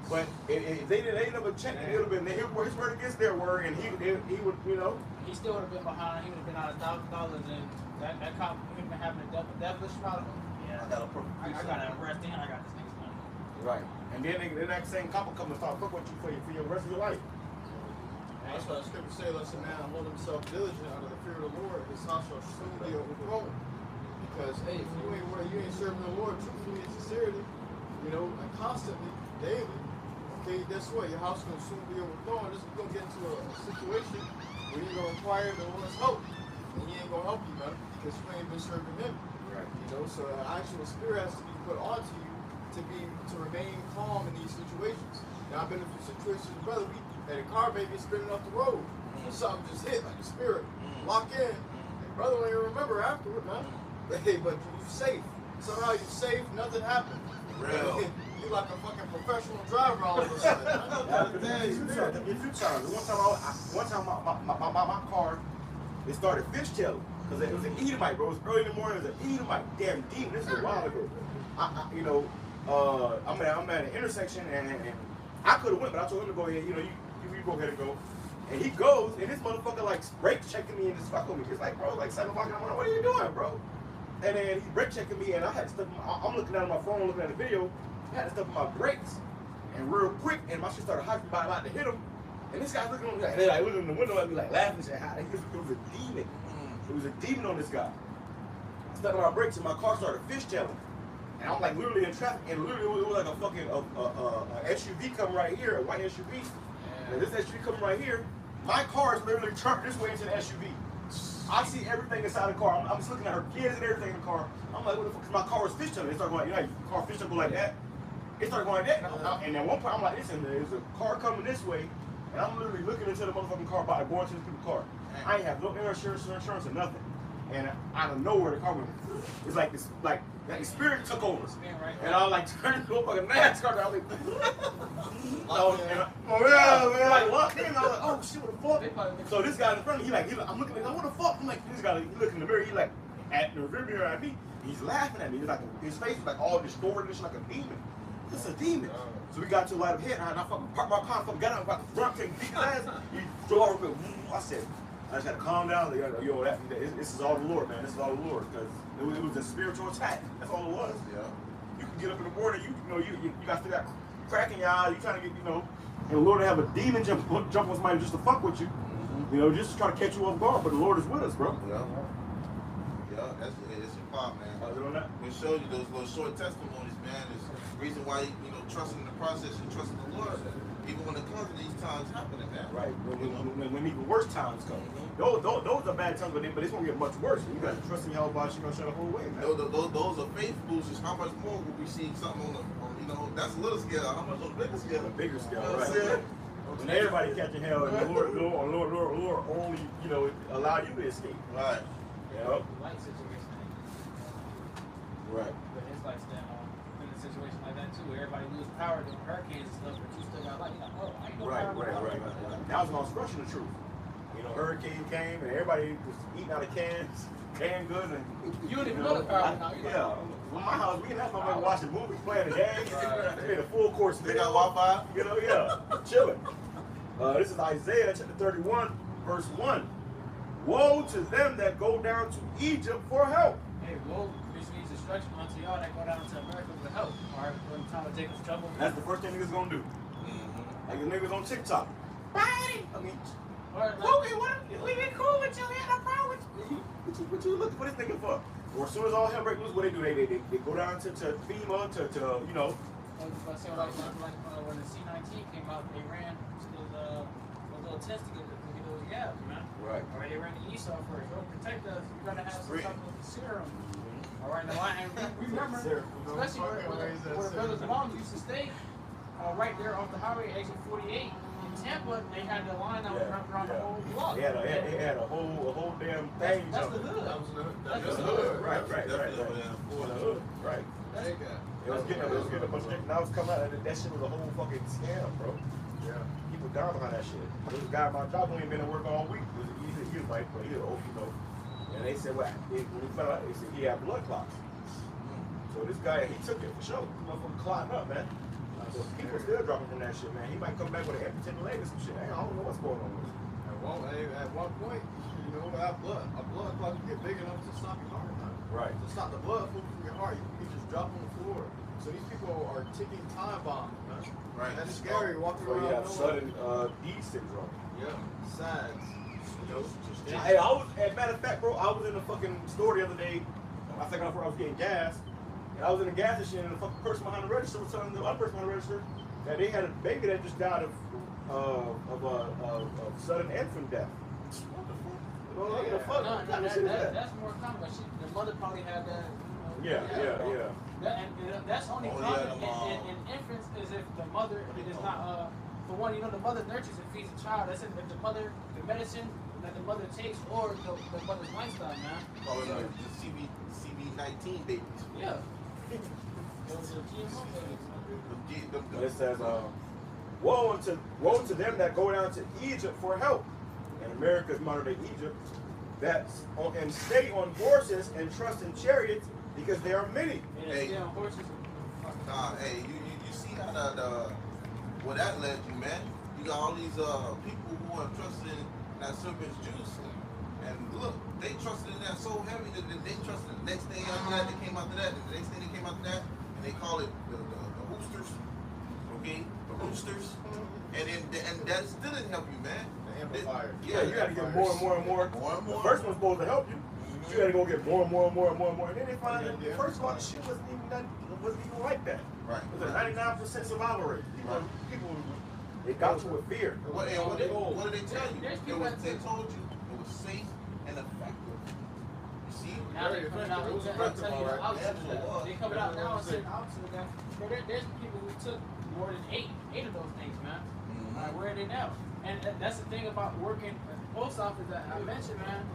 But if they never checked it, it would have been his word against their word, and he would, you know. He still would have been behind. He would have been out $1,000, and that cop would have been having a devilish problem. Yeah, I got to arrest him. I got this nigga's money. Right. And then that same cop will come and start fuck with you for your rest of your life. That's why the scripture says, "Let a man hold himself diligent under the fear of the Lord, his house shall soon be overthrown." Because hey, if you ain't serving the Lord truthfully and sincerely, you know, and constantly, daily, okay, guess what? Your house is gonna soon be overthrown. This is gonna get into a situation where you're gonna require the Lord's help, and He ain't gonna help you, man, because you ain't been serving Him. Right. You know, so an actual spirit has to be put onto you to remain calm in these situations. Now I've been in situations, brother. We had a car maybe spinning off the road, and something just hit like a spirit, lock in. And brother, don't even remember afterward, man. Hey, but you're safe. Somehow you're safe. Nothing happened. Real. You're like a fucking professional driver all of a sudden. A few times. One time my car, it started fishtailing because it was an Edomite, bro. It was early in the morning. It was an Edomite. Damn demon. This is a while ago. I'm at an intersection and I could have went, but I told him to go ahead. You know, you go ahead and go. And he goes, and this motherfucker like brake checking me and just fucking with me. It's like, bro, like 7 o'clock in the morning. What are you doing, bro? And then he's brake checking me, and I had stuff. I'm looking at my phone, looking at the video. I had stuff in my brakes, and real quick, and my shit started hyping by about to hit him. And this guy's looking at me like looking in the window at me like laughing and saying, it was a demon. It was a demon on this guy. I stuck on my brakes, and my car started fishtailing. And I'm like literally in traffic, and literally it was like a fucking SUV coming right here, a white SUV. And this SUV coming right here, my car is literally turned this way into the SUV. I see everything inside the car. I'm just looking at her kids and everything in the car. I'm like, what the fuck? Because my car was fishtailing. It started going, you know, your car fishtailing like that. It started going like that. And at one point, I'm like, listen, there's a car coming this way, and I'm literally looking into the motherfucking car by going to this people's car. I ain't have no insurance or nothing. And out of nowhere, the car went. It's like this, like the spirit took over. And I was like turned into a fucking NASCAR. I was like, like locked in. I was like, oh shit, what the fuck? So this guy in front of me, I'm looking like, what the fuck? I'm like, this guy, he looking in the mirror, he like at the rear mirror at me. He's laughing at me. He's like, his face was like all distorted, just like a demon. It's a demon. So we got to a light of head, and I fucking parked my car, fucking got out, about to front, take his ass. He drove over. I said, I just had to calm down. Like, yo, this is all the Lord, man. This is all the Lord, because it was a spiritual attack. That's all it was. Yeah. You can get up in the morning, you got to that crack in your eye. You trying to get, and the Lord will have a demon jump on somebody just to fuck with you. Just to try to catch you off guard. But the Lord is with us, bro. Yeah. Yeah, it's your part, man. It shows you those little short testimonies, man. It's the reason why you trusting in the process, you trusting the Lord. Even when it comes to these times happening, man. Right. When even worse times come. Those are bad times, but it's gonna get much worse. You gotta trust in Yahweh, you're gonna shut the whole way, man. Those are faith boosters. How much more will we see something on you know, that's a little scale. How much on a bigger scale? On a bigger scale, You know what I'm right. saying? When everybody catching hell, and the Lord only, you know, allow you to escape. Right. You know? Light situation. Right. But it's like in a situation like that too, where everybody lose power during hurricanes and stuff, but you still got light. You're like, oh, I ain't no power. Right. That was an expression of truth. You know, hurricane came and everybody was eating out of cans, canned goods, and You don't even know the power now. Yeah. Well, my house, we didn't have nobody watching movies, playing the game. They made a full course They meal. got Wi-Fi. You know, yeah, chilling. This is Isaiah chapter 31, verse 1. Woe to them that go down to Egypt for help. Hey, woe, which means destruction unto y'all that go down to America for help. Or when time to take us trouble. That's the first thing niggas gonna do. Like the niggas on TikTok. I mean, we been cool with you, we had no problem with you. What you looking for this nigga for? Or as soon as all hell breaks loose, what they do? They go down to FEMA to you know. When the C-19 came out, they ran to those little tents to get those yabs, man. Right. All right, they ran the Esau first. Oh, protect us. You gotta have some type of serum. All right, now and remember, especially where the brothers' moms used to stay, right there off the highway, exit 48 in Tampa. They had the line that was around the whole block. They had a whole damn thing. That's the hood. That's the hood. Right. Right. It was getting a bunch of shit. Now it's coming out that shit was a whole fucking scam, bro. Yeah. People down behind that shit. There was a guy at my job who ain't been to work all week. He was like, but he was old, you know. And they said, when he found out, they said he had blood clots. So this guy, he took it for sure. This motherfucker clotting up, man. So people still dropping from that shit, man. He might come back with an empty leg or some shit. I don't know what's going on with it. At one point, you know, a blood clot can get big enough to stop your heart. Right. To stop the blood flow from your heart, you can just drop on the floor. So these people are ticking time bombs, man. Right. That's scary. Walking So around. you have sudden D syndrome. Yeah. SADS. You know. Hey, as a matter of fact, bro, I was in the fucking store the other day. I think I was getting gas. And I was in the gas station and the fucking person behind the register was telling the other person behind the register that they had a baby that just died of sudden infant death. What the fuck? That's more common. But the mother probably had that. Yeah. That's only common in infants is if the mother is not. For one, you know, the mother nurtures and feeds the child. That's if the mother, the medicine that the mother takes, or the mother's lifestyle, man. Probably the CB19 babies. Yeah. It says, woe to them that go down to Egypt for help. And America's modern day Egypt, and stay on horses and trust in chariots because there are many. Hey, hey, you see how where that led you, man? You got all these people who are trusting in that serpent's juice. And look, they trusted in that so heavy that they trusted the next thing after that, they came after that, and the next thing they came after that, and they call it the roosters, okay? The roosters. And that still didn't help you, man. The amplifier. Yeah, you got to get more and more. The first one's supposed to help you. You got to go get more. And then they find that the first one, shit wasn't even like that. Right. It was a 99% survival rate. People, they got you with fear. What did they tell you? They told you it was safe and effective. You see? Now they're coming out and telling you the opposite of that. They're coming out now and saying the opposite of that. There's people who took more than eight of those things, man. Where are they now? And that's the thing about working at the post office that I mentioned, man.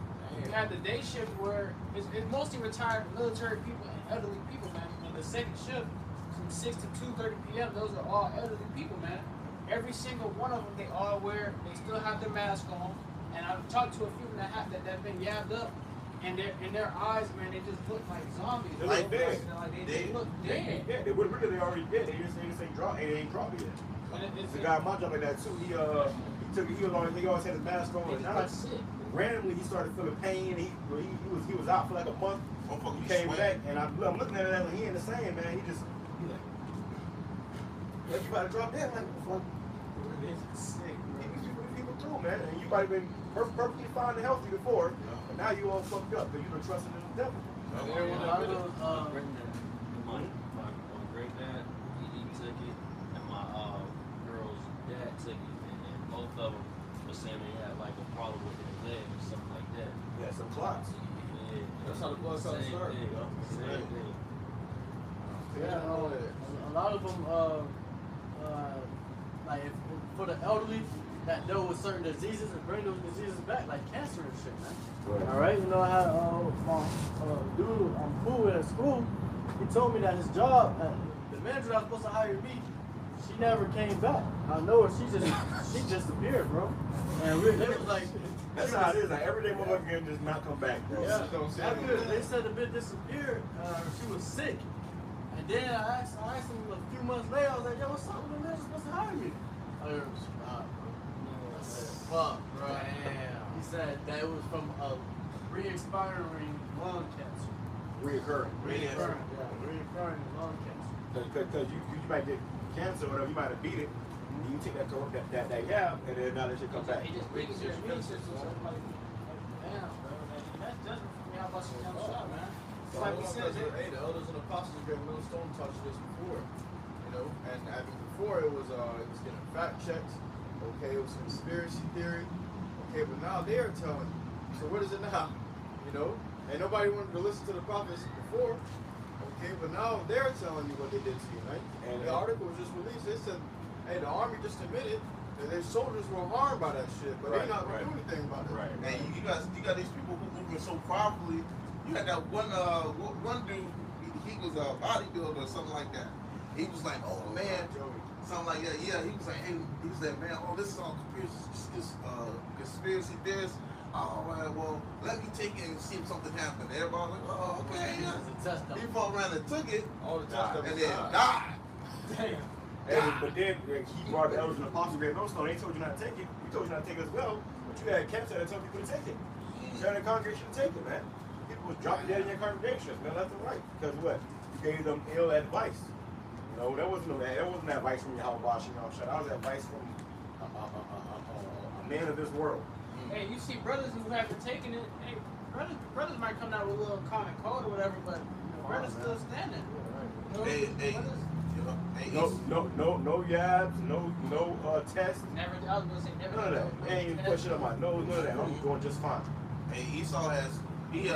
You have the day shift where it's mostly retired military people and elderly people, man. And the second shift, from 6 to 2:30 p.m., those are all elderly people, man. Every single one of them, they all they still have their mask on. And I've talked to a few that have been yabbed up, and their eyes, man, they just look like zombies. They look dead. They look dead. Yeah, they already dead. They just ain't dropped yet. The guy at my job like that too. He always had his mask on. And now, randomly he started feeling pain. He was out for like a month. He came back, and I'm looking at it and he ain't the same, man. He like you about to drop dead, like what the fuck? Sick, people through, man. And you might have been perfectly fine and healthy before, but now you all fucked up because you been trusting in the devil. My granddad, he took it, and my girl's dad, saying they had like a problem with their leg or something like that. Yeah, some clots. Yeah, That's how the blood cells same start. thing, same thing. Yeah, a lot of them, like for the elderly that deal with certain diseases and bring those diseases back, like cancer and shit, man. Right. All right, you know, I had my dude I'm cool with at school. He told me that his job, the manager that was supposed to hire me, she never came back. I know her, she disappeared, bro. And it was like. That's how it is. Like everyday motherfucker can just not come back, bro. Yeah. After they said the bitch disappeared, she was sick. And then I asked him a few months later, I was like, yo, what's up with the man supposed to hire me? Fuck, bro. Damn. He said that it was from a re-expiring lung cancer. Reoccurring. Reoccurring lung cancer. Because you might get cancer or whatever, you might have beat it. You take that jab, and then now that shit come back. He just brings your immune system. So like, damn, bro. That's judgment for me. How about you down the shot, man? It's like we said, Hey, the elders and apostles of Great Millstone taught you this before, you know, and before it was getting fact checks, okay, it was conspiracy theory, okay, but now they are telling you. So what is it now? You know, and nobody wanted to listen to the prophets before, okay, but now they're telling you what they did to you, right? And the article was just released. They said, hey, the army just admitted that their soldiers were harmed by that shit, but they're not going to do anything about it. Right. And you got these people who moving so powerfully. You had that one dude. He was a bodybuilder or something like that. He was like, oh man, something like that. Yeah, he was like, hey, he was like, man, oh, this is all conspiracy theorists. All right, well, let me take it and see if something happened. Everybody was like, oh, okay, yeah. He fought around and took it, All the test and then died. Damn. But then he brought the elders and apostles of Great Millstone. They told you not to take it. We told you not to take it as well. But you had cancer that told people to take it. Tell the congregation to take it, man. People was dropping dead in your congregations, man, left and right. Because what? You gave them ill advice. You know, that wasn't advice from your house, you know. That was advice from a man of this world. hey, you see brothers who haven't taken it. Hey, brothers might come out with a little common cold or whatever, but brothers still standing. You know, Hey, brothers No yabs, no tests. never. I was gonna say never. None of that. They ain't even pushing on my nose, none of that. I'm doing just fine. Hey, Esau he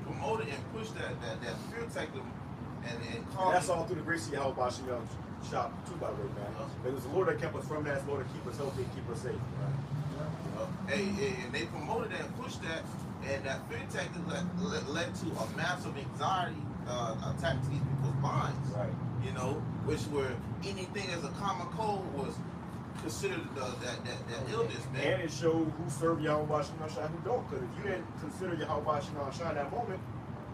promoted and pushed that fear tactic and called. That's all through the grace of Yahweh Shem shop too, by the way, man. It was the Lord that kept us from that. It's the Lord to keep us healthy and keep us safe. And they promoted that and pushed that, and that fear tactic led to a massive anxiety attack to these people's minds. Right. You know, which were anything as a common cold was considered that illness, man. And it showed who served Yahweh Shem and who don't. Because if you didn't consider Yahweh Shem in that moment,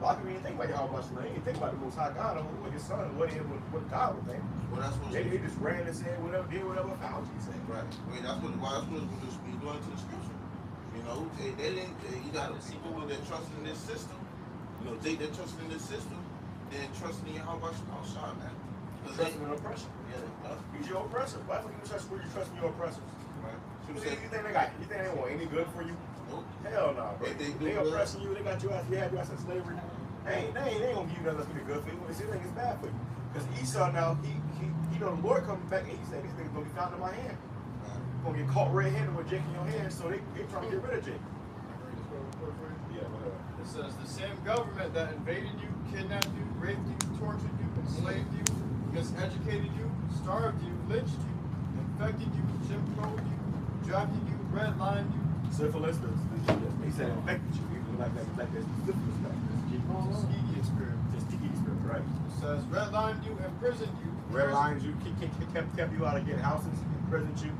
a lot of people didn't think about Yahweh Shem. They didn't think about the Most High God or what his son, what God was saying. Well, that's what they just ran and said whatever, did whatever Fauci said. Right. I mean, that's what we just be doing to the scripture. You know, they didn't. You got people that trusting in this system. You know, they're trusting in this system, then trusting in Yahweh Shem, man. Trusting in oppression. Yeah. He's your oppressor. Why would you trust where you trust in your oppressors? Right. You think they want any good for you? Nope. Hell no, bro. They oppressing you. They got you out. They had you out in slavery. They ain't gonna give you nothing that's good for you. When they see things is bad for you. Because Esau now, he know the Lord coming back, and he said these niggas gonna be found in my hand. You're gonna get caught red-handed with Jake in your hand, so they trying to get rid of Jake. Yeah, whatever. It says the same government that invaded you, kidnapped you, raped you, tortured you, enslaved you, miseducated you, starved you, lynched you, infected you, Jim Crowed you, drafted you, redlined you. Syphilis, he said infected you. He was like this syphilis back. Tuskegee experiment. Tuskegee experiment, right. It says redlined you, imprisoned you. Redlined you, kept you out of getting houses, imprisoned you.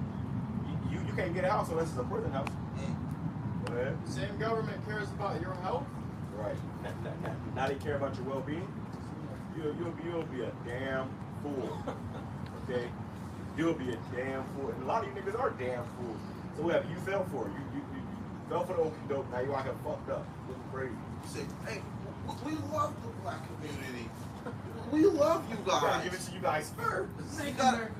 You can't get a house unless it's a prison house. Go ahead. The same government cares about your health. Right. Now they care about your well-being. You'll be a damn fool. Okay? You'll be a damn fool. And a lot of you niggas are damn fools. So whatever you fell for, you fell for the okie doke. Now you out here fucked up, looking crazy. Say, hey, we love the black community. We love you We gotta guys. give it to you guys first.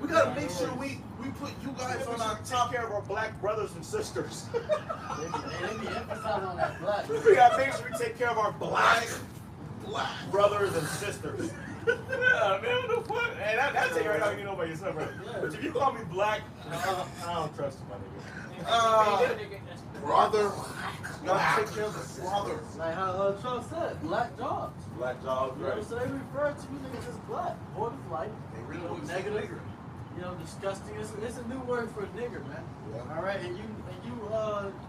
We gotta make sure we put you guys on our Take top. care of our black brothers and sisters. They be emphasizing on that black. We gotta make sure we take care of our black black. brothers and sisters. Yeah, man, what the fuck? Hey, that's it right now. You know about yourself, right? But if you call me black, I don't trust you, my nigga. Brother. No, take care of the Brother. Like how Trump said, black jobs. black jobs, You know, right? so they refer to you niggas as black. Void of life. They You really know, want to negative. You know, disgusting. It's a new word for nigger, man. Yeah. All right, and you,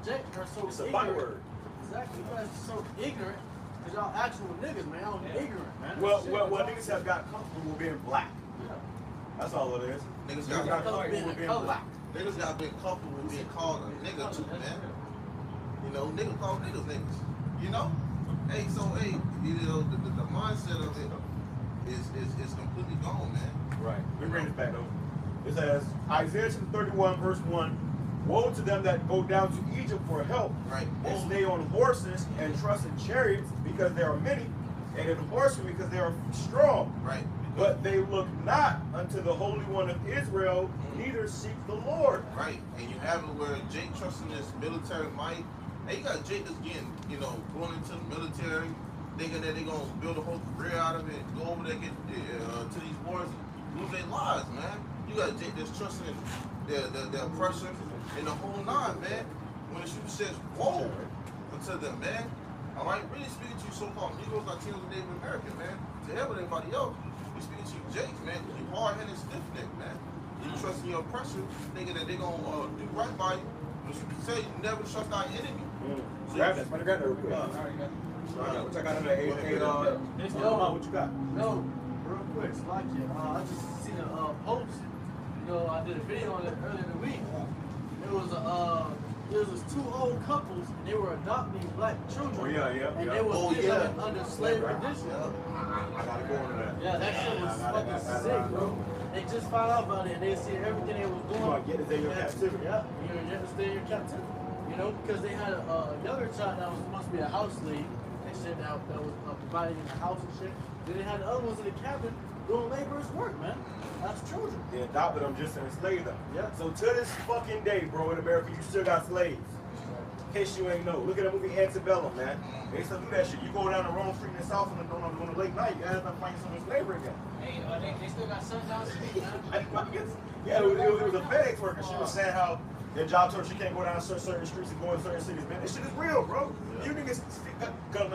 Jake, are so It's a ignorant. byword. Exactly, you guys are so ignorant because y'all actual niggas, man. Y'all ignorant, man. Well, Shit, well, y'all- niggas have got comfortable with being black. Yeah. That's all it is. Niggas Niggas got got Color comfortable being with a being color. black. Niggas got been comfortable with being called a nigga too, man. You know, niggas call niggas. You know? Hey, so hey, you know, the mindset of it is completely gone, man. Right. Let me bring this back though. It says Isaiah 31 verse 1. Woe to them that go down to Egypt for help, Right. and stay on horses and trust in chariots because there are many, and in horsemen because they are strong. Right. But they look not unto the Holy One of Israel, neither seek the Lord. Right. And you have it where Jake trusting this military might. Hey, you got Jake that's getting, you know, going into the military, thinking that they're gonna build a whole career out of it, go over there, get to these wars, lose their lives, man. You got Jake that's trusting the oppressor and the whole nine, man. When the shooter says, whoa, unto them, man. All right, really speaking to you so-called Negroes, Latinos, and Native American, man. To hell with everybody else. We speaking to you, Jake, man. You hard-headed, stiff-neck, man. You trusting your oppressor, thinking that they're gonna do right by you. But you can say you never trust our enemy. So Grab that, grab that real quick. All right, got it. What I got in there? What you got? No, real quick, Slocky. I just seen a post. You know, I did a video on it earlier in the week. There was two old couples, and they were adopting black children. Oh, yeah. And they were living under slave conditions. I gotta go into that. Yeah, that shit was fucking sick, bro. They just found out about it, and they see everything they was doing. You might get to stay in your captivity. Yeah, you get to stay in your captivity. You know, because they had a younger child that was supposed to be a house slave and shit that was providing in the house and shit. Then they had the other ones in the cabin doing laborers work, man. That's children. They adopted them just to enslave them. Yeah. So to this fucking day, bro, in America, you still got slaves. In case you ain't know. Look at that movie Antebellum, man. They still do that shit. You go down the wrong street in the south on the late night, you end up finding someone's slavery again. Hey, they still got Sundown Street, man. Yeah, it was a FedEx worker. She was saying how their job told her she can't go down certain streets and go in certain cities. Man, this shit is real, bro. You niggas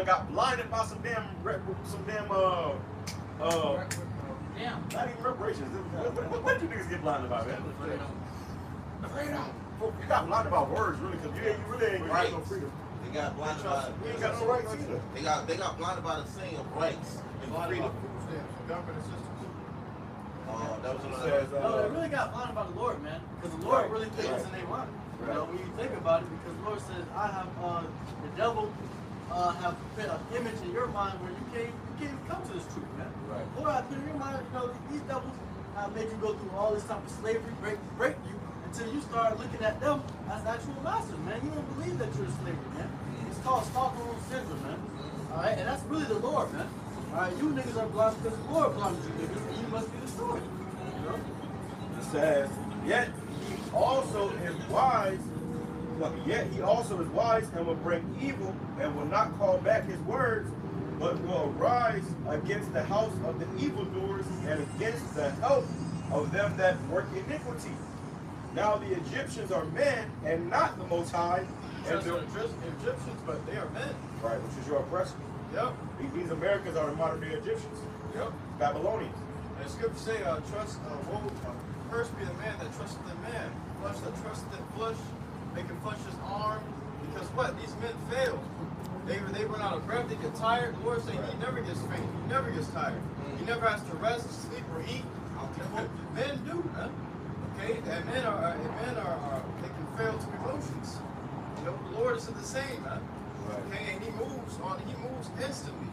got blinded by some damn Damn. not even reparations. What do you niggas get blinded by, man? Freedom. You got blinded by words, really, because you really ain't Right. got no freedom. They got blinded by You ain't got no rights either. they got blinded by the saying of rights and freedom. Government assistance. That was It another. says, No, they really got blinded by the Lord, man. Because the Lord Right. really put us in their mind. You know, when you think about it, because the Lord says, I have the devil have put an image in your mind where you can't even come to this truth, man. Right. Lord, I put in your mind, you know, these devils have made you go through all this type of slavery, break you, until you start looking at them as actual masters, man. You don't believe that you're a slavery, man. It's called Stockholm syndrome, man. All right, and that's really the Lord, man. All right, you niggas are blind because the Lord blinded you niggas, and you must be destroyed. You know? It says, yet he also is wise. Yet he also is wise and will bring evil and will not call back his words, but will arise against the house of the evildoers and against the help of them that work iniquity. Now the Egyptians are men and not the Most High. And Just Egyptians, but they are men. right, which is your oppressor. Yep. These Americans are the modern day Egyptians, Yep. Babylonians. And scripture say, cursed be the man that trusteth in man, flesh that trusteth in flesh, making flesh his arm. Because what? These men fail. They run out of breath, they get tired. The Lord said he never gets faint, he never gets tired. He never has to rest, sleep, or eat. Men do, man. Okay? And men they can fail to emotions. You know, the Lord is the same, man. Right. Okay, and he moves instantly.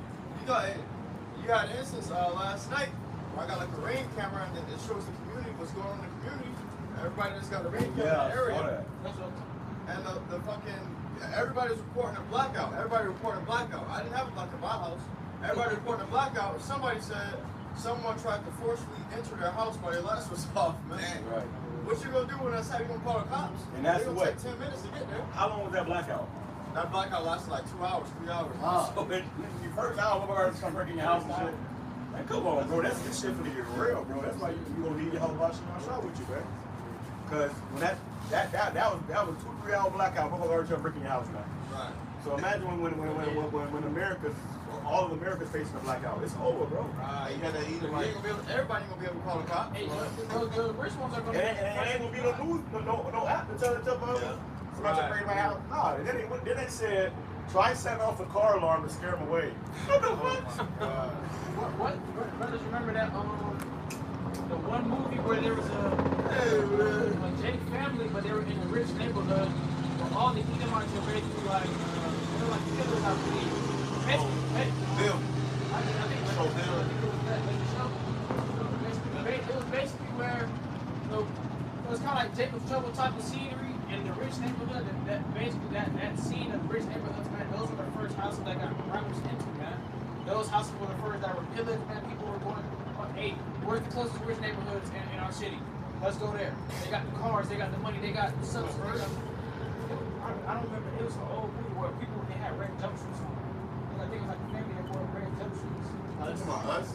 You had an instance last night where I got like a rain camera and it shows the community, what's going on in the community. Everybody that's got a rain camera Yeah, in the area. I saw that. That's what And the fucking, everybody's reporting a blackout. Everybody reporting a blackout. I didn't have a blackout at my house. Everybody reporting a blackout. Somebody said someone tried to forcefully enter their house while their lights was off, man. Right. What you gonna do when that's how you gonna call the cops? And that's They gonna what- take 10 minutes to get there. How long was that blackout? That blackout lasted like 2 hours, 3 hours. Wow. So when you first hour, motherfuckers come breaking your house and shit. Man, come on, bro. That's the shit for the get real, bro. That's why you gonna need your whole bunch of shot with you, man. Cause when that was 2-3 hour blackout, motherfuckers already trying to break in your house, man. Right. So imagine when America's all of America's facing a blackout. It's over, bro. Right. You got that either. Everybody ain't gonna be able to call the cops. Hey, the rich ones are And gonna. it ain't gonna be no news, no app to tell somebody to break my house. Nah, then they said try setting off a car alarm to scare them away. What the fuck? What? Brothers, remember that the one movie where there was a Jake family, but they were in a rich neighborhood, where all the Edomites were basically like they're like killers, I believe. Bill. I think it was that show. It was basically where it was kind of like Jacob's Trouble type of scenery in the rich neighborhood. That basically that scene of the rich neighborhoods, man. Those were the first houses that got ravaged into, man. Those houses were the first that were pillaged, man. People were going, hey, where's the closest rich neighborhoods in our city? Let's go there. They got the cars, they got the money, they got the substance. I don't remember. It was an old movie where people they had red jumpsuits on. I think it was like the family that wore red jumpsuits. That's about us.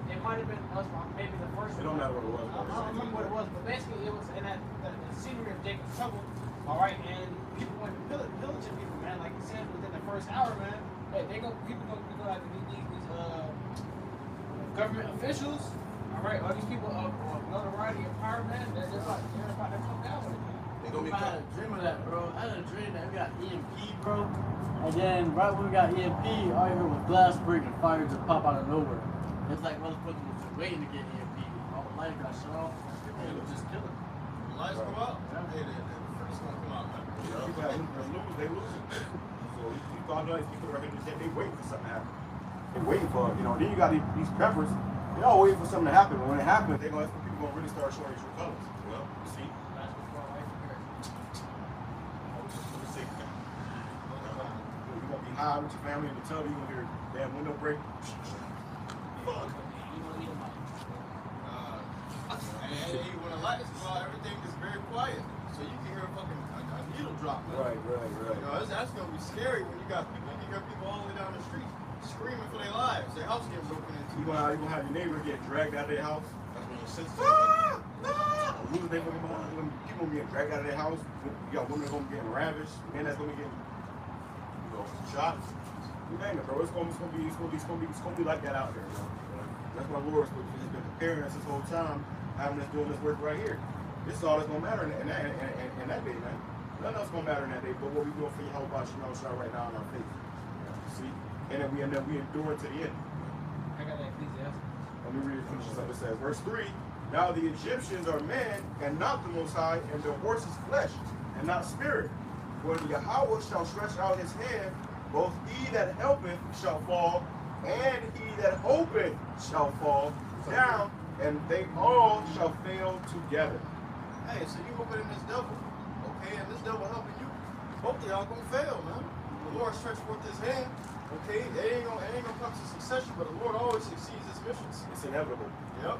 It might have been us, maybe the first It one. don't matter what it was. I don't remember what it was, but basically it was in that the scenery of Jacob's Trouble. All right, and people went pillaging people, man. Like you said, within the first hour, man. Hey, people go out to these government officials. All right, all these people of notoriety and power, man. They're about to come down with it. They gonna be I had a dream of that, bro. I had a dream that we got EMP, bro. And then right when we got EMP, all you heard was glass break and fire just pop out of nowhere. It's like motherfuckers was just waiting to get EMP. All the lights got shut off, and it was just killing. The lights come out. Hey, the freeze gonna come out, man. People that lose, they lose. So you thought these people are they waiting for something to happen. They're waiting for, then you got these peppers, they all waiting for something to happen. But when it happens, that's when people gonna really start showing their true colors. Well, You see? You're gonna be high with your family in the tub, you're gonna hear damn window break. Fuck. and when the lights go out, everything is very quiet. So you can hear a fucking a needle drop, man. Right. You know, that's gonna be scary when you got people, you hear people all the way down the street screaming for their lives. Their house getting broken into. You gonna have your neighbor get dragged out of their house. That's when you're sensitive. Losing their fucking mind. When people gonna get dragged out of their house. You got women gonna be getting ravished. Men that's gonna be getting, shot. You name it, bro. It's gonna be like that out there, bro. That's why Lord has been preparing us this whole time, having us doing this work right here. This is all that's gonna matter in that day, man. Nothing else gonna matter in that day, but what we doing for your whole body, right now in our faith. See? And then we endure to the end. I got that Ecclesiastes. Let me read it, finish this up. It says, verse 3, now the Egyptians are men, and not the Most High, and their horses flesh, and not spirit. When Yahweh shall stretch out his hand, both he that helpeth shall fall, and he that hopeth shall fall down, and they all shall fail together. Hey, so you hoping in this devil, okay, and this devil helping you. Both of y'all gonna fail, man. The Lord stretched forth his hand, okay. It ain't gonna come to succession, but the Lord always succeeds his missions. It's inevitable. Yep.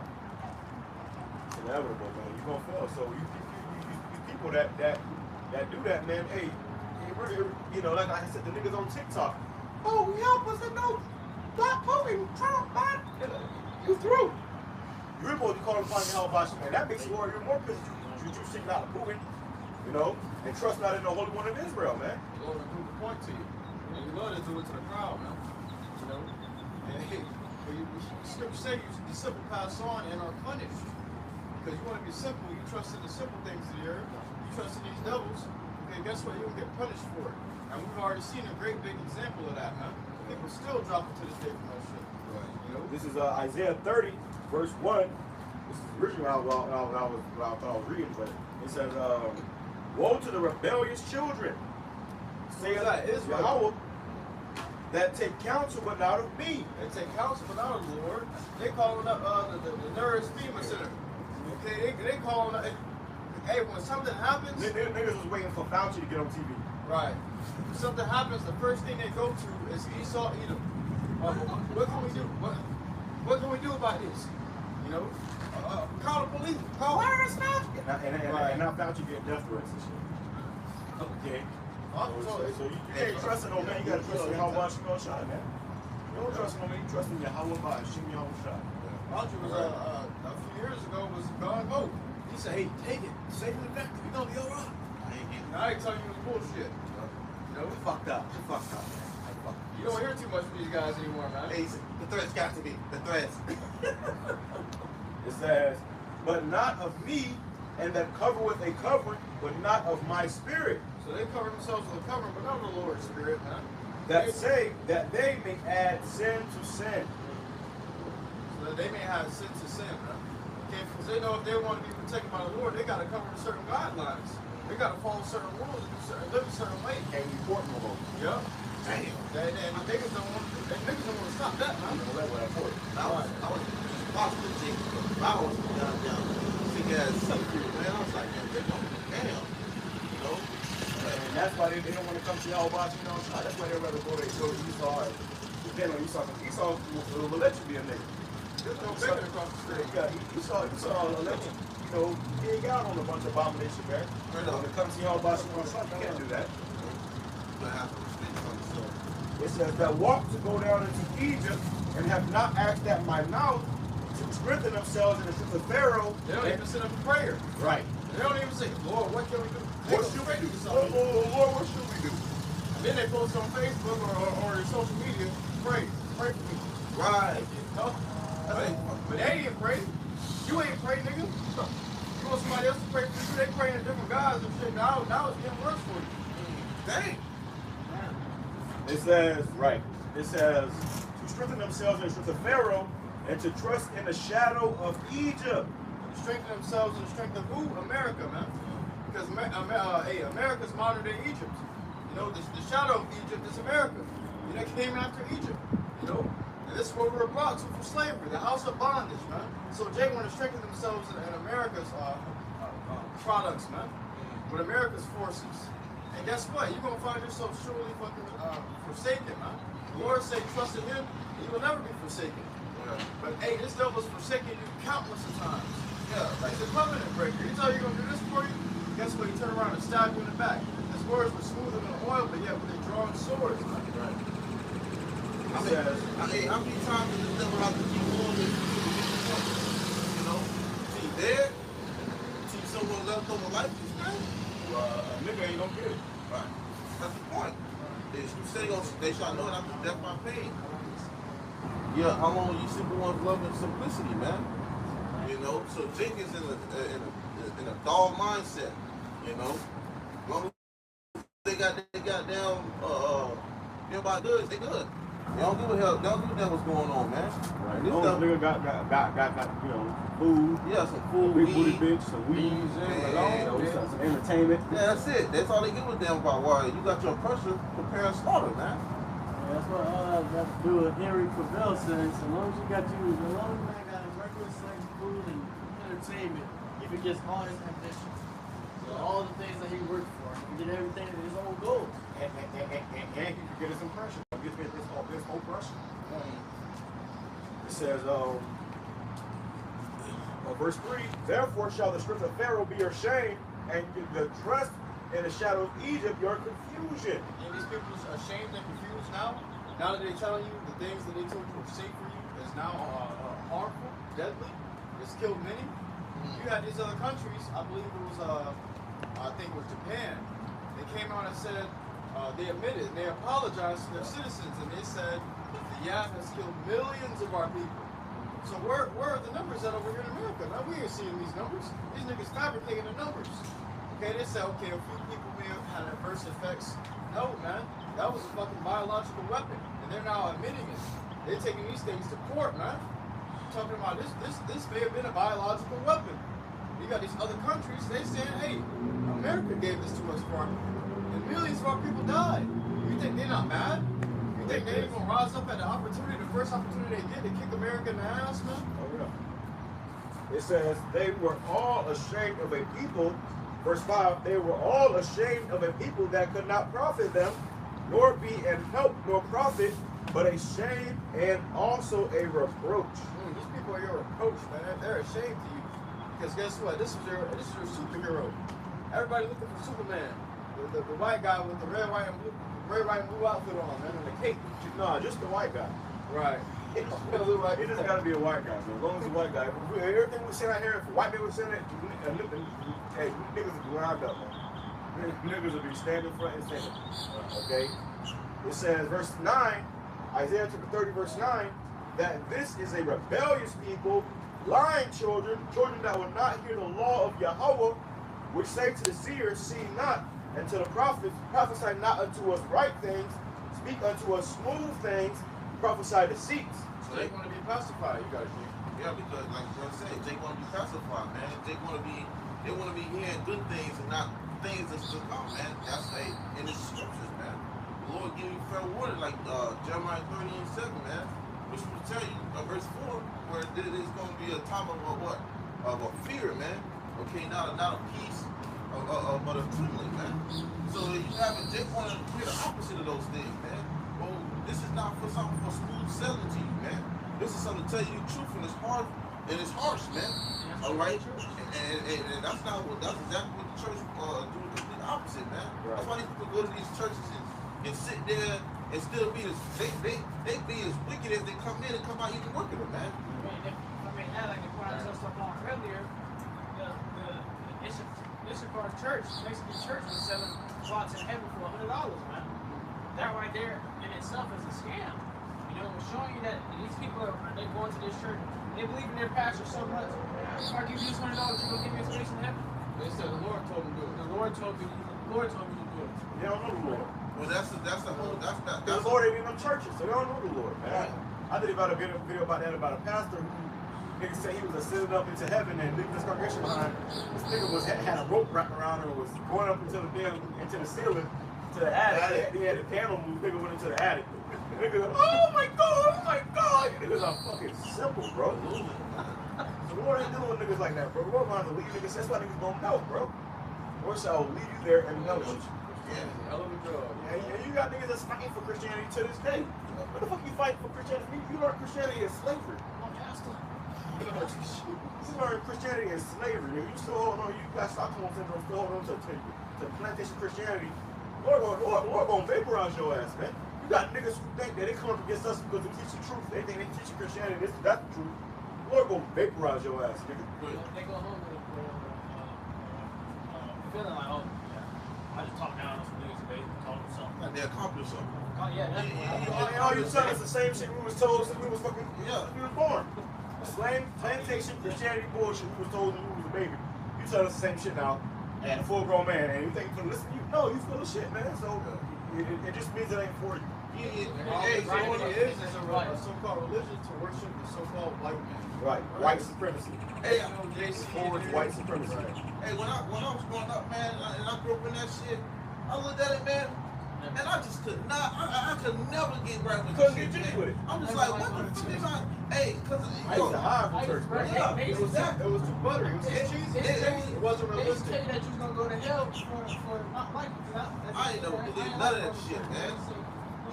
It's inevitable, man. You're gonna fail. So you people that do that, man, hey, like I said, the niggas on TikTok. Oh, help us and no black Putin, Trump, man. You through. You're supposed to call him finding help by man. That makes you more pissed you seek out Putin, and trust not in the Holy One of Israel, man. The Lord will prove the point to you. And you love to do it to the crowd, man. And hey, the scripture says the simple pass on and are punished. Because you want to be simple, you trust in the simple things of the earth. You trust in these devils. Okay, guess what? You'll get punished for it. And we've already seen a great big example of that, man. People still dropping to this day from that shit. Right. This is Isaiah 30, verse 1. This is originally what I thought I was reading, but it says, woe to the rebellious children, saith Yahweh, that take counsel but not of me. They take counsel but not of the Lord. They calling up the Nurse FEMA Center. Okay, they calling up, hey, when something happens, Niggas was waiting for Fauci to get on TV. right. When something happens, the first thing they go to is Esau Edom. What can we do? What can we do about this? Call the police. Call where is Fauci? And now Fauci getting death threats and shit. Okay. So you can't trust in no man. You gotta trust in Yahweh Shemel Shai, man. You don't trust in no man. You trust in Yahweh by Shem Yahweh Shai. Roger was a few years ago was gone go. He said, "Hey, take it, save it back. You gonna be all right." I ain't telling you it was bullshit. You know, we fucked up. We fucked up, man. You don't hear too much from these guys anymore, man. Hey, the threats got to be the threats. It says, but not of me, and that cover with a covering, but not of my spirit. So they cover themselves with a covering, but not the Lord's Spirit, man. That say that they may add sin to sin. So that they may have sin to sin, man. Okay, because they know if they want to be protected by the Lord, they got to cover certain guidelines. They got to follow certain rules and live a certain way. Can't be important no more. Yeah. Damn. And the niggas don't want to stop that, man. I was possible thing. I was down, big ass seafood, man. I was like, damn. You know? And that's why they don't want to come to Yahweh Shemel Shai. That's why they rather go to Esau. And depend on Esau. Esau will let you be a nigga. There's no bacon across the street. Esau will let you. You know, he ain't got on a bunch of abomination, man. When it comes to Yahweh Shemel Shai, you can't do that. It says that walk to go down into Egypt and have not asked at my mouth to strengthen themselves in the truth of Pharaoh. They don't even sit up in prayer. Right. They don't even say, Lord, what can we do? What should we do? Lord, what should we do? And then they post on Facebook or social media, pray for me. Right. You know? But they ain't pray. You ain't pray, nigga. You want somebody else to pray for you? They praying to different gods and shit. Now it's getting worse for you. Dang. It says, right. It says to strengthen themselves in the truth of Pharaoh and to trust in the shadow of Egypt. Strengthen themselves in the strength of who? America, man. Because America's modern day Egypt. You know, the shadow of Egypt is America. You know, it came after Egypt. You know, and this is where we were brought to from slavery, the house of bondage, man. So they want to strengthen themselves in America's products, man, with America's forces. And guess what? You're gonna find yourself surely fucking forsaken, man. The Lord said, trust in Him, and you will never be forsaken. Yeah. But hey, this devil's forsaken you countless of times. Yeah. He's a covenant breaker. He tell you gonna do this for you. Guess what? He turn around and stab you in the back. His words were smoother than oil, but yet with a drawn swords. Man. Right. I mean, how many times does the devil have to keep on this? You know, see dead, see someone left over life this man. A nigga ain't gonna get it. Right. That's the point. They shall know that I'm death by pain. Yeah, how long you simple ones love and simplicity, man? You know, so Jake is in a dull mindset. You know, as long as they got down, about goods, they good. They don't give a hell. They don't give a damn what's going on, man. Right. This nigga got you know, food. Yeah, some food, Big booty weed, bitch, some weed, some entertainment. Yeah, that's it. That's all they give a damn about. Why you got your oppressor preparing slaughter, man. That's what all I got to do with Henry Cavell says. As long as you got regular sex, food, and entertainment, he forgets all his ambitions. So all the things that he worked for, he did everything in his own goals. And he could get his impression. Get this oppression. It says, verse 3, therefore shall the strength of Pharaoh be your shame, and the trust in the shadow of Egypt your confusion. And these people are ashamed and confused now. Now that they're telling you the things that they told you were safe for you is now harmful, deadly. It's killed many. You had these other countries. I believe it was, I think it was Japan. They came out and said they admitted and they apologized to their citizens, and they said the YAF has killed millions of our people. So where are the numbers at over here in America? Now we ain't seeing these numbers. These niggas fabricating the numbers. Okay, they said, okay, a few people may have had adverse effects. No, man, that was a fucking biological weapon, and they're now admitting it. They're taking these things to court, man. Talking about this may have been a biological weapon. You got these other countries, they saying, hey, America gave this to us for our people. And millions of our people died. You think they're not mad? You think they ain't gonna rise up at the opportunity, the first opportunity they get to kick America in the ass, man? Oh, yeah. It says, they were all ashamed of a people. Verse 5, they were all ashamed of a people that could not profit them, nor be an help nor profit, but a shame and also a reproach. These people are your reproach, man. They're ashamed to you. Because guess what? This is your superhero. Everybody looking for Superman. The the white guy with the red, white, and blue outfit on, man, and the cape. No, just the white guy. Right. It just gotta be a white guy. So as long as a white guy, everything we say out here, if white people saying it, hey, niggas is lined up, man. Niggas will be standing front and center. Okay? It says, verse 9, Isaiah chapter 30, verse 9, that this is a rebellious people, lying children, children that will not hear the law of Yahweh, which say to the seers, see not, and to the prophets, prophesy not unto us right things, speak unto us smooth things, prophesy deceits. So they want to be pacified, you guys think? Yeah, because like I said, they want to be pacified, man. They want to be hearing good things and not things that's to come, man. That's in the scriptures, man. The Lord give you fair warning, like Jeremiah 30:7, man. Which will tell you, verse 4, where it is going to be a time of what? Of a fear, man. Okay, not a peace, but a trembling, man. So you have it, they want to hear the opposite of those things, man. Well, this is not for something for smooth sailing to you, man. This is something to tell you the truth, and it's hard, and it's harsh, man. All right, and that's exactly what the church do the complete opposite, man. Right. That's why these people go to these churches and sit there and still be as they be as wicked as they come in and come out even wickeder, man. I mean, like the point I touched upon earlier, the Issachar church, Mexican church, was selling plots in heaven for $100, man. That right there in itself is a scam. You know, it's showing you that these people they're going to this church, they believe in their pastor so much. If I give you this $100, you're gonna give me a space in heaven. They said the Lord told me to do it. The Lord told me to do it. They don't know the Lord. Well, that's the whole The Lord ain't in them churches, so they don't know the Lord, man. I did about a video about that about a pastor who nigga said he was ascended up into heaven and leaving this congregation behind. This nigga had a rope wrapped around him and was going up into the ceiling, to the attic. He had a candle move, nigga went into the attic. The nigga, oh my god, niggas are fucking simple, bro. The Lord ain't dealing with niggas like that, bro. The Lord wants to leave niggas, that's why niggas gonna melt, bro. Lord shall leave you there and melt you. Yeah, hell of a drug. Yeah, you got niggas that's fighting for Christianity to this day. What the fuck you fighting for Christianity? You learn Christianity is slavery. You learn Christianity is slavery. You still hold on, you got Stockholm syndrome, still hold on to plantation Christianity. Lord gonna vaporize your ass, man. You got niggas who think that they come up against us because we teach the truth. They think they teach Christianity, that's the truth. Lord gonna vaporize your ass, nigga. They go home with feeling like, oh, I just talked down on some niggas today, told them something. Like they accomplished something. Oh, yeah, that's And all you telling us the same shit we was told since we was fucking, we was born. Plantation Christianity bullshit we was told when we was a baby. You tell us the same shit now, and a full grown man, and you think you can listen to you? No, you full of shit, man. So it just means it ain't for you. Hey, so what it is a so-called religion to worship the so-called white man. Right, white supremacy. Hey, Forward white supremacy. Hey, when I was growing up, man, and I grew up in that shit, I looked at it, man, and I just could not, I could never get right with Couldn't this get shit, jiggy with it. I'm just like, what the fuck is I? Hey, cause I used to hide from church, bro. Yeah, It was too buttery. It was too cheesy. It wasn't They used to tell realistic. you that you was gonna go to hell for not liking it. I ain't never believed none of that shit, man.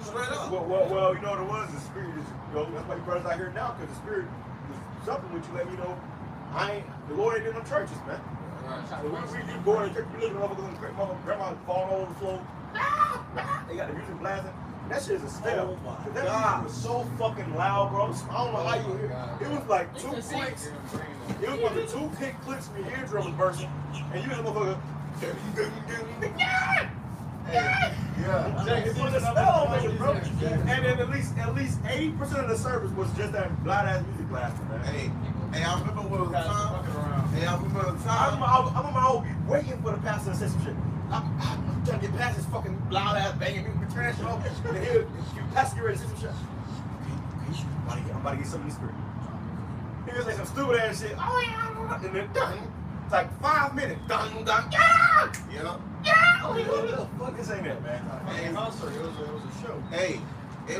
Straight up. Well, you know what it was? The spirit is, that's why you brothers out here now, because the spirit is something which you let me know. The Lord ain't in them churches, man. So we go in the church, we look at motherfuckers, grandma falling over the floor. They got the music blasting. That shit is a spell. That music was so fucking loud, bro. I don't know how you hear it. It was like 2 clicks. It was like 2 clicks from your eardrum was bursting, and you hear the motherfucker. It was a spell on niggas, bro. And then at least 80% of the service was just that loud ass music blasting, man. Hey, I remember when it was time. Hey, I remember the I time. remember I would be waiting for the pastor to say some shit. I'm trying to get past this fucking loud ass banging. We turn that shit off. And here, you pastor get ready to say some shit. Okay, I'm about to get something in the spirit. He was like some stupid ass shit. Oh yeah, and then done. It's like 5 minutes. Done. Yeah. Yeah. Oh, what the fuck is ain't that, man? Hey, also, it was a show. Hey, hey, I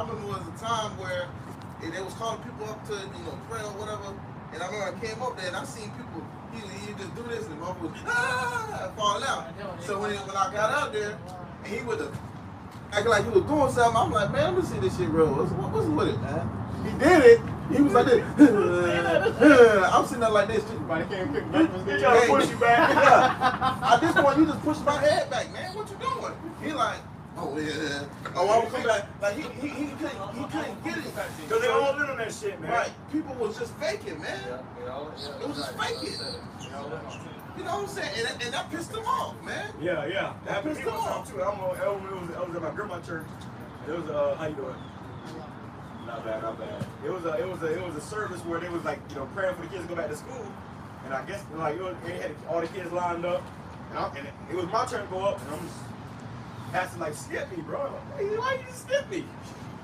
remember it was a time where they was calling people up to, pray or whatever. And I remember I came up there and I seen people, he just do this and the mother was falling out. So when I got out there, and he would acting like he was doing something, I'm like, man, let me see this shit, bro. What's with it, man? He did it, He was like this. I'm sitting there like this. Everybody came quick. He trying to push you back. Yeah. At this point, you just pushing my head back, man. What you doing? He like, oh yeah. Oh, I was coming back. Like he couldn't get it. Because they all in on that shit, man. Right. People was just faking, man. It was just faking. You know what I'm saying? And that pissed them off, man. Yeah, yeah. That happened to me Pissed one them time off. too. I was at my grandma's church. It was how you doing? Not bad, not bad. It was a service where they was like, you know, praying for the kids to go back to school. And I guess like they had all the kids lined up. And it was my turn to go up, and I'm just pastor like, skip me, bro. I'm like, hey, why you just skip me?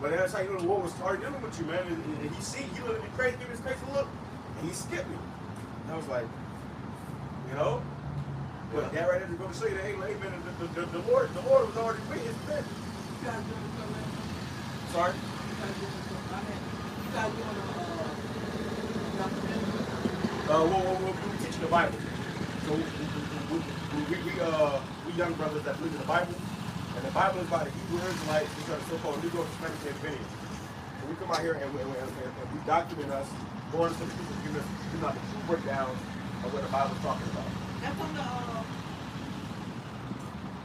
But that's how you know the Lord was started dealing with you, man. And he looked at me crazy, give me this crazy look, and he skipped me. And I was like, you know? But that right there to go to show you that, hey, man, the Lord was already with his men. Sorry? We'll be teaching the Bible. So we young brothers that believe in the Bible, and the Bible is about the Hebrew Israelites, which are the so-called Negro Hispanics and Indians. So we come out here and we document us, going to the people, giving us the true breakdown of what the Bible is talking about. That's on the,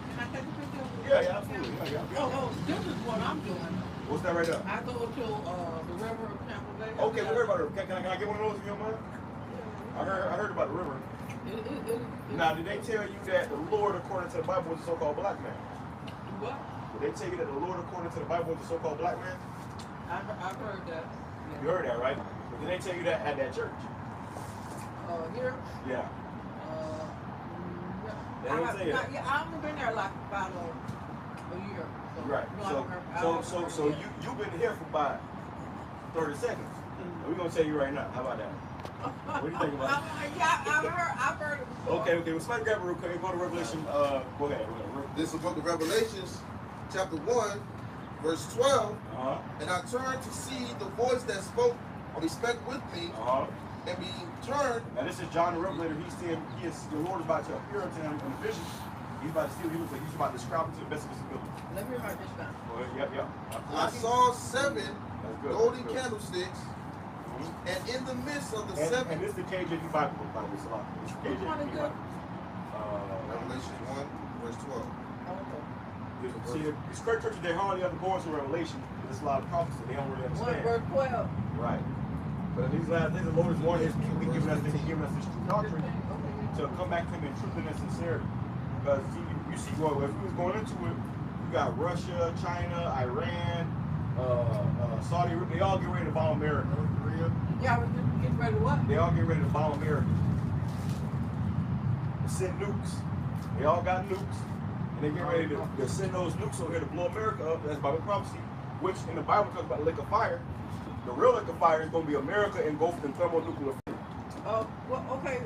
can I take a picture? Yeah, absolutely. Yeah. Oh, this is what I'm doing. What's that right there? I go to the river of Tampa Bay. Okay, we'll hear about it. Can I get one of those if you don't mind? I heard about the river. Now, did they tell you that the Lord, according to the Bible, was a so-called black man? What? Did they tell you that the Lord, according to the Bible, was a so-called black man? I've heard that. You heard that, right? But did they tell you that at that church? Here? Yeah. They I didn't say that. haven't been there like about a year. So, Right. So you've been here for about 30 seconds. We're gonna tell you right now. How about that? What do you think about it? Yeah, I've heard it before. Okay. Well, somebody grab it real quick. Go to Revelation. Go ahead. This is the book of Revelations, chapter 1, verse 12. And I turned to see the voice that spoke, or spake with me, and we turned. Now this is John the Revelator. The Lord is about to appear unto him in a vision. He's about to see what he looks like. He's about to describe it to the best of his ability. Let me write this down. Go ahead. Yep. I saw 7 golden That's good. candlesticks, and in the midst of the And 7. this is the KJV Bible, by the way, Salah. It's the Which one is KJV good? Bible. Revelation 1, verse 12. See, these churches, they hardly ever go into Revelation. There's a lot of prophecy they don't really 1 understand. verse 12. Right. But in these last days, the Lord is warning his people, giving us this true doctrine to come back to him in truth and in sincerity. Because you see, well, if we was going into it, you got Russia, China, Iran, Saudi Arabia, they all get ready to bomb America. Yeah, I was just getting ready to what? They all get ready to bomb America. They send nukes. They all got nukes. And they get ready to send those nukes over here to blow America up. That's Bible prophecy, which in the Bible talks about the lake of fire. The real lake of fire is going to be America engulfed in thermonuclear flame. Well, okay.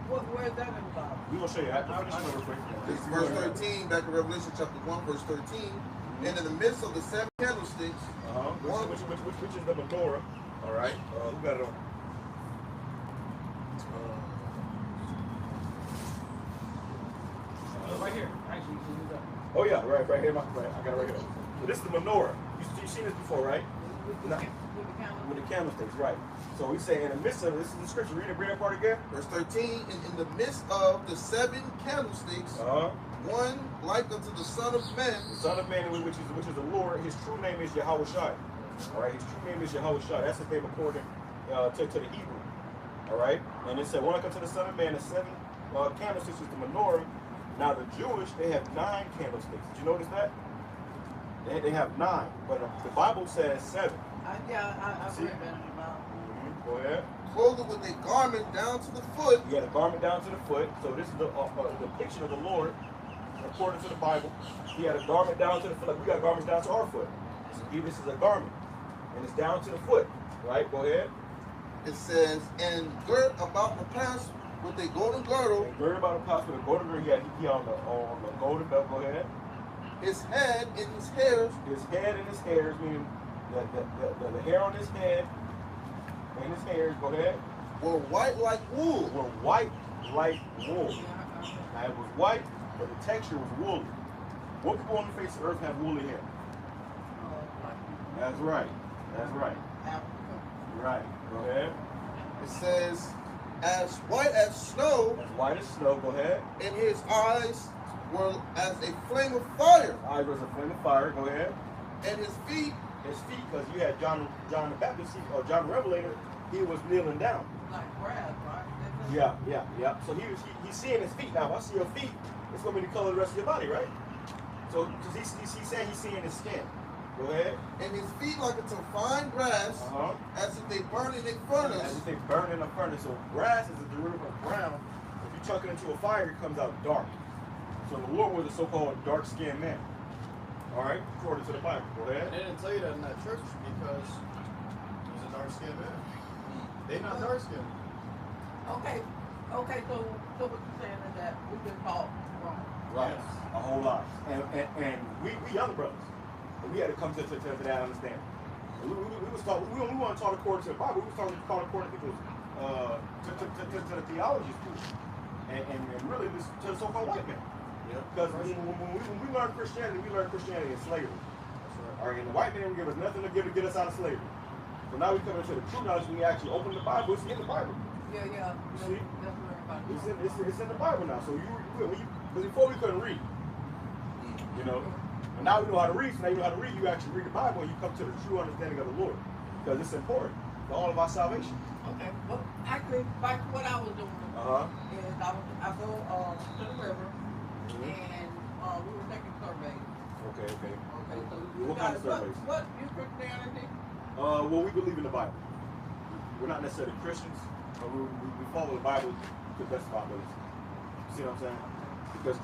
Where's that in the Bible? We're going to show you. I'll finish real quick. This is verse 13, back in Revelation chapter 1, verse 13. And in the midst of the 7 candlesticks, Which is the menorah. All right. Who got it on? Right here. Actually, you can use that. Oh yeah, right here. Right, I got it right here. So this is the menorah. You've seen this before, right? With the candlesticks, right? So we say in the midst of this is the scripture. Read that part again. verse 13, and in the midst of the 7 candlesticks, one like unto the Son of Man. The Son of Man, which is the Lord. His true name is Yahweh Shai. All right. His true name is Yahweh Shai. That's his name according to the Hebrew. All right. And it said, one like unto the Son of Man, the 7 candlesticks is the menorah. Now the Jewish, they have 9 candlesticks. Did you notice that? They have 9, but the Bible says 7. I've read that in the Bible. Go ahead. Clothed with a garment down to the foot. He had a garment down to the foot. So this is the depiction of the Lord, according to the Bible. He had a garment down to the foot. Like we got garments down to our foot. So this is a garment, and it's down to the foot. Right? Go ahead. It says, and girt about the pass with a golden girdle. And girded about the pass with a golden girdle. He on the golden belt. Go ahead. His head and his hairs. His head and his hairs, meaning the hair on his head and his hairs. Go ahead. Were white like wool. Were white like wool. Now it was white, but the texture was woolly. What people on the face of earth have woolly hair? That's right. That's right. Right. Go ahead. It says, as white as snow, As white as snow. Go ahead. and his eyes were as a flame of fire, His eyes was a flame of fire. Go ahead. and his feet His feet, because you had John the Baptist, or John the Revelator, he was kneeling down. Like grass, right? Yeah. So he's seeing his feet now. If I see your feet, it's gonna be the color of the rest of your body, right? So because he's saying he's seeing his skin. Go ahead. and his feet like unto fine grass, as if they burn in a As furnace. if they burn in a furnace. So grass is a derivative of brown. If you chuck it into a fire, it comes out dark. So the Lord was a so-called dark-skinned man. All right, according to the Bible. Go ahead. They didn't tell you that in that church because he's a dark skinned man. They not dark skinned. Okay, so what you're saying is that we've been taught wrong. Right. A whole lot. And we young brothers, and we had to come to that understanding. We was taught, we weren't taught according to the Bible. We was taught according to people's to the theology school, and really this, to the so-called white man. Because when we learn Christianity, we learn Christianity in slavery. All right, and the white man give us nothing to give to get us out of slavery. So now we come into the true knowledge. When we actually open the Bible, it's in the Bible. Yeah. You see? That's what everybody It's in the Bible now. So because before we couldn't read, you know, and now we know how to read. So now you know how to read. You actually read the Bible, and you come to the true understanding of the Lord, because it's important for all of our salvation. Okay. Well, actually, back to what I was doing is I go to the river and we were taking surveys. Okay. Okay. So What kind of surveys? What your Christianity? Well, we believe in the Bible. We're not necessarily Christians, but we follow the Bible to the best of our ability. See what I'm saying? Because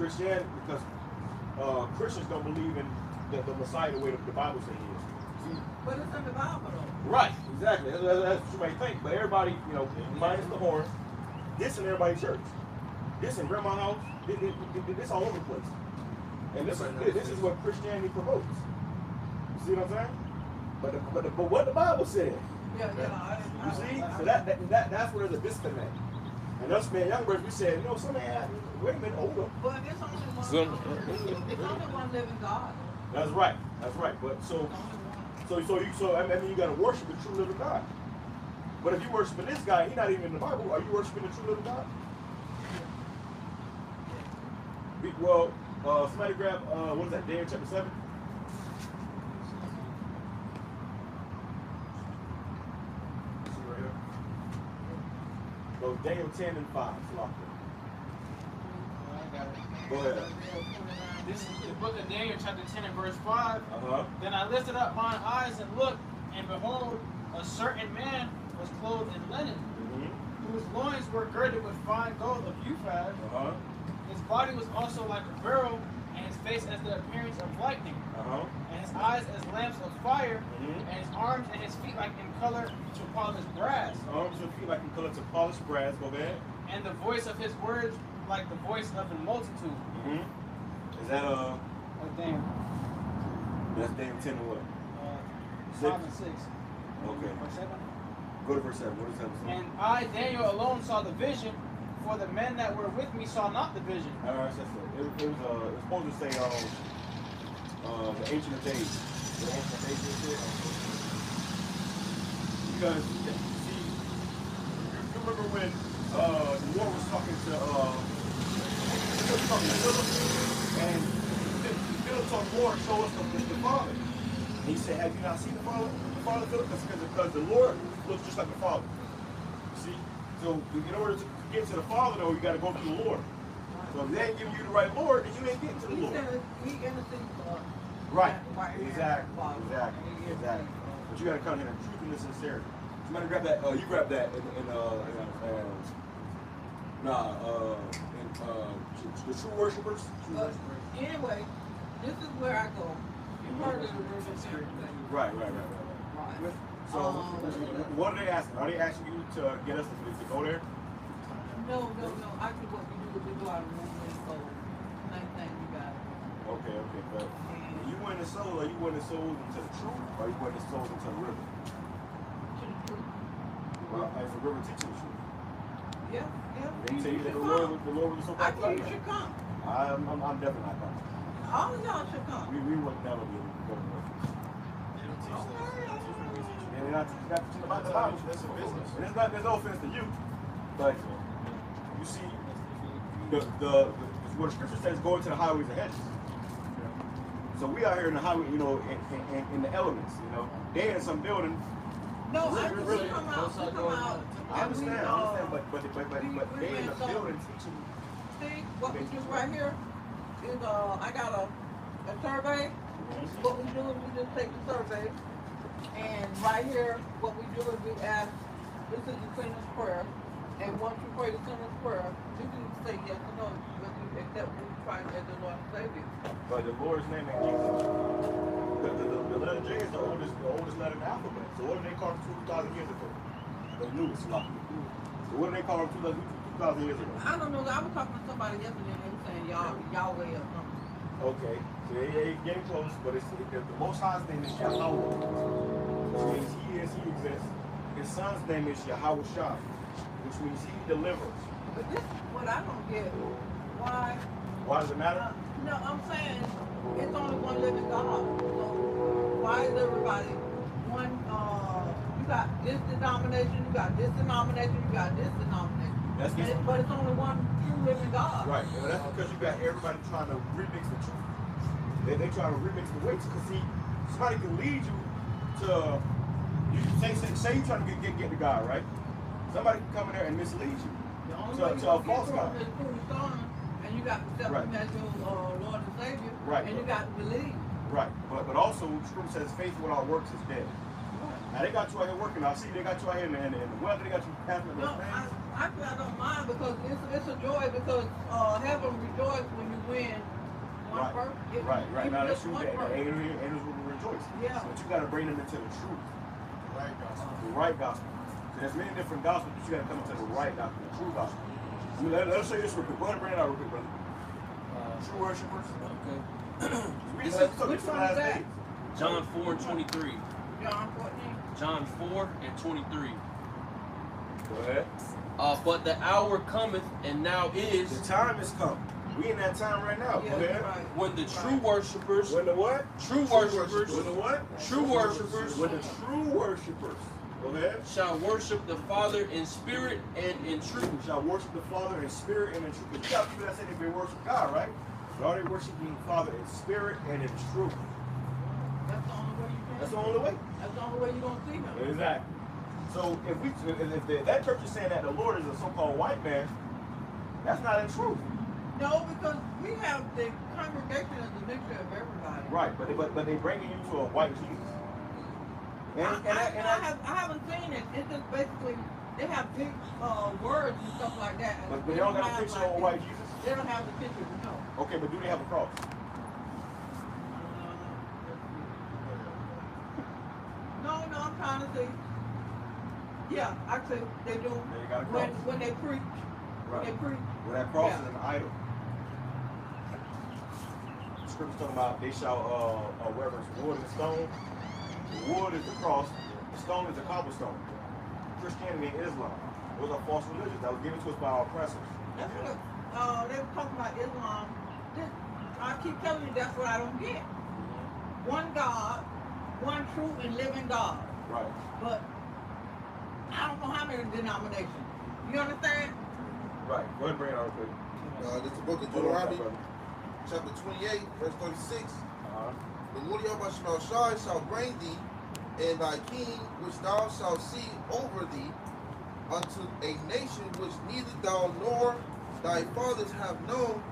Christians don't believe in the Messiah the way the Bible says he is. See? But it's in the Bible though. Right, exactly. That's what you may think. But everybody, you know, minus the horn, this in everybody's church. This in grandma's house, this all over the place. And this is what Christianity promotes. You see what I'm saying? But what the Bible said. Yeah. You see? So that's where there's a disconnect. And us being young brothers, we said, you know, some man, wait a minute, older. But it's only one living God. That's right. But I mean, you gotta worship the true living God. But if you worshiping this guy, he's not even in the Bible. Are you worshiping the true living God? Well, somebody grab what is that? Daniel chapter 7. So Daniel 10 and 5. Go ahead. This is the book of Daniel, chapter 10 and verse 5. Uh-huh. Then I lifted up mine eyes and looked, and behold, a certain man was clothed in linen, whose loins were girded with fine gold of Uphaz. Uh-huh. His body was also like a beryl, and his face as the appearance of lightning, and his eyes as lamps of fire, and his arms and his feet like in color to polished brass. Arms and feet like in color to polished brass. Go ahead. And the voice of his words like the voice of a multitude. Is that Daniel. That's Daniel 10 and what? 5 and 6. Okay. Verse 7. Go to verse 7. What is that? And I, Daniel, alone saw the vision, for the men that were with me saw not the vision. All right, that's it. It was supposed to say the Ancient of Days. The Ancient of Days is it? Because see, you remember when the Lord was talking to Philip, and Philip told the Lord, show us the Father. And he said, have you not seen the Father? The Father, Philip? Because the Lord looks just like the Father. See? So in order to get to the Father, though, you got to go through the Lord. So if they ain't giving you the right Lord, then you ain't getting to the Lord. Right. Exactly. But you got to come here in truth and sincerity. Somebody grab that. You grab that the true worshipers. Anyway, this is where I go. You heard of the river spirit. Right. So what are they asking? Are they asking you to get us to go there? No. Actually, what we do is we go out and move and so same thing you got. Okay. But you win the soul, or you win the souls into the truth, or you win the souls into the river? To the truth. Well, as the river teaches the truth. Yeah. They tell you that the Lord was so I think you should come. I'm definitely not coming. All of y'all should come. We would never be able to go to the river. They they're not teaching about the Bible. That's a business. And there's no offense to you, but you see, what the scripture says, go into the highways and hedges. So we out here in the highway, you know, in the elements, you know. They in some building. No, Really, I just really, come out. I understand, but they in the building teaching. See, what we do right here is I got a survey. What we do is we just take the survey, and right here, what we do is we ask, this is the sinner's prayer, and once you pray the sinner's prayer, you can say yes or no, whether you accept Jesus Christ as the Lord and Savior. But the Lord's name ain't Jesus. The letter J is the oldest letter in the alphabet. So what did they call him 2,000 years ago? The newest law. So what did they call him 2,000 years ago? I don't know. I was talking to somebody yesterday and they were saying Yahweh or something. Okay, so they getting close, but the Most High's name is Yahweh, which means he exists. His son's name is Yahweh Shai, which means he delivers. But this is what I don't get. Why? Why does it matter? No, I'm saying it's only one living God. So why is everybody one? You got this denomination, you got this denomination, you got this denomination. But it's only one true living God. Right. And that's because you got everybody trying to remix the truth. They trying to remix the weights. Because see, somebody can lead you to say you're trying to get to God, right? Somebody can come in there and mislead you to a false God. Is through the Son, and you got to accept him as your Lord and Savior, right. And you got to believe. Right. But also, Scripture says faith without works is dead. Now they got you out here working. I see they got you out here in the weather. They got you passing those things. Actually, I don't mind because it's a joy because heaven rejoices when you win one person. Right. Now that's true. Angels will rejoice. Yeah. But you got to bring them into the truth. The right gospel. The right gospel. So there's many different gospels, but you got to come into the right gospel, the true gospel. I mean, let's show you this real quick. Go ahead and bring it out real quick, brother. True worshipers. Okay. Which one is that? John 4:23. John 14. John 4:23. Go ahead. But the hour cometh, and now is The time has come. We in that time right now. Yeah, Go ahead. right. when the true worshipers, When the what? true worshipers, When the what? true worshipers When the true worshipers. Go ahead. shall worship the Father in spirit and in truth. We shall worship the Father in spirit and in truth. Because you got people that say they worship God, right? But are they worshiping the Father in spirit and in truth? That's the only way you can. That's the only way. That's the only way you don't see him. Exactly. So if that church is saying that the Lord is a so-called white man, that's not in truth. No, because we have the congregation as a mixture of everybody. Right, but they bringing you to a white Jesus. I haven't seen it. It's just basically they have big words and stuff like that. But they don't have a picture of a white Jesus. They don't have the picture, no. Okay, but do they have a cross? No, I'm trying to see. Yeah, actually they do. They got a cross. When they preach. Right. When they preach. Well, that cross Yeah. is an idol. The scripture's talking about they shall reverence wood and stone. The wood is the cross. The stone is the cobblestone. Christianity and Islam. Those are false religions that was given to us by our oppressors. That's what they were talking about Islam. I keep telling you that's what I don't get. One God, one true and living God. Right. But I don't know how many denominations. You understand? Right. Go ahead and bring it out real quick. This is the book of Hold on, Deuteronomy, brother. chapter 28, verse 36. Uh-huh. The Lord Yahweh Shai shall bring thee and thy king, which thou shalt see over thee, unto a nation which neither thou nor thy fathers have known,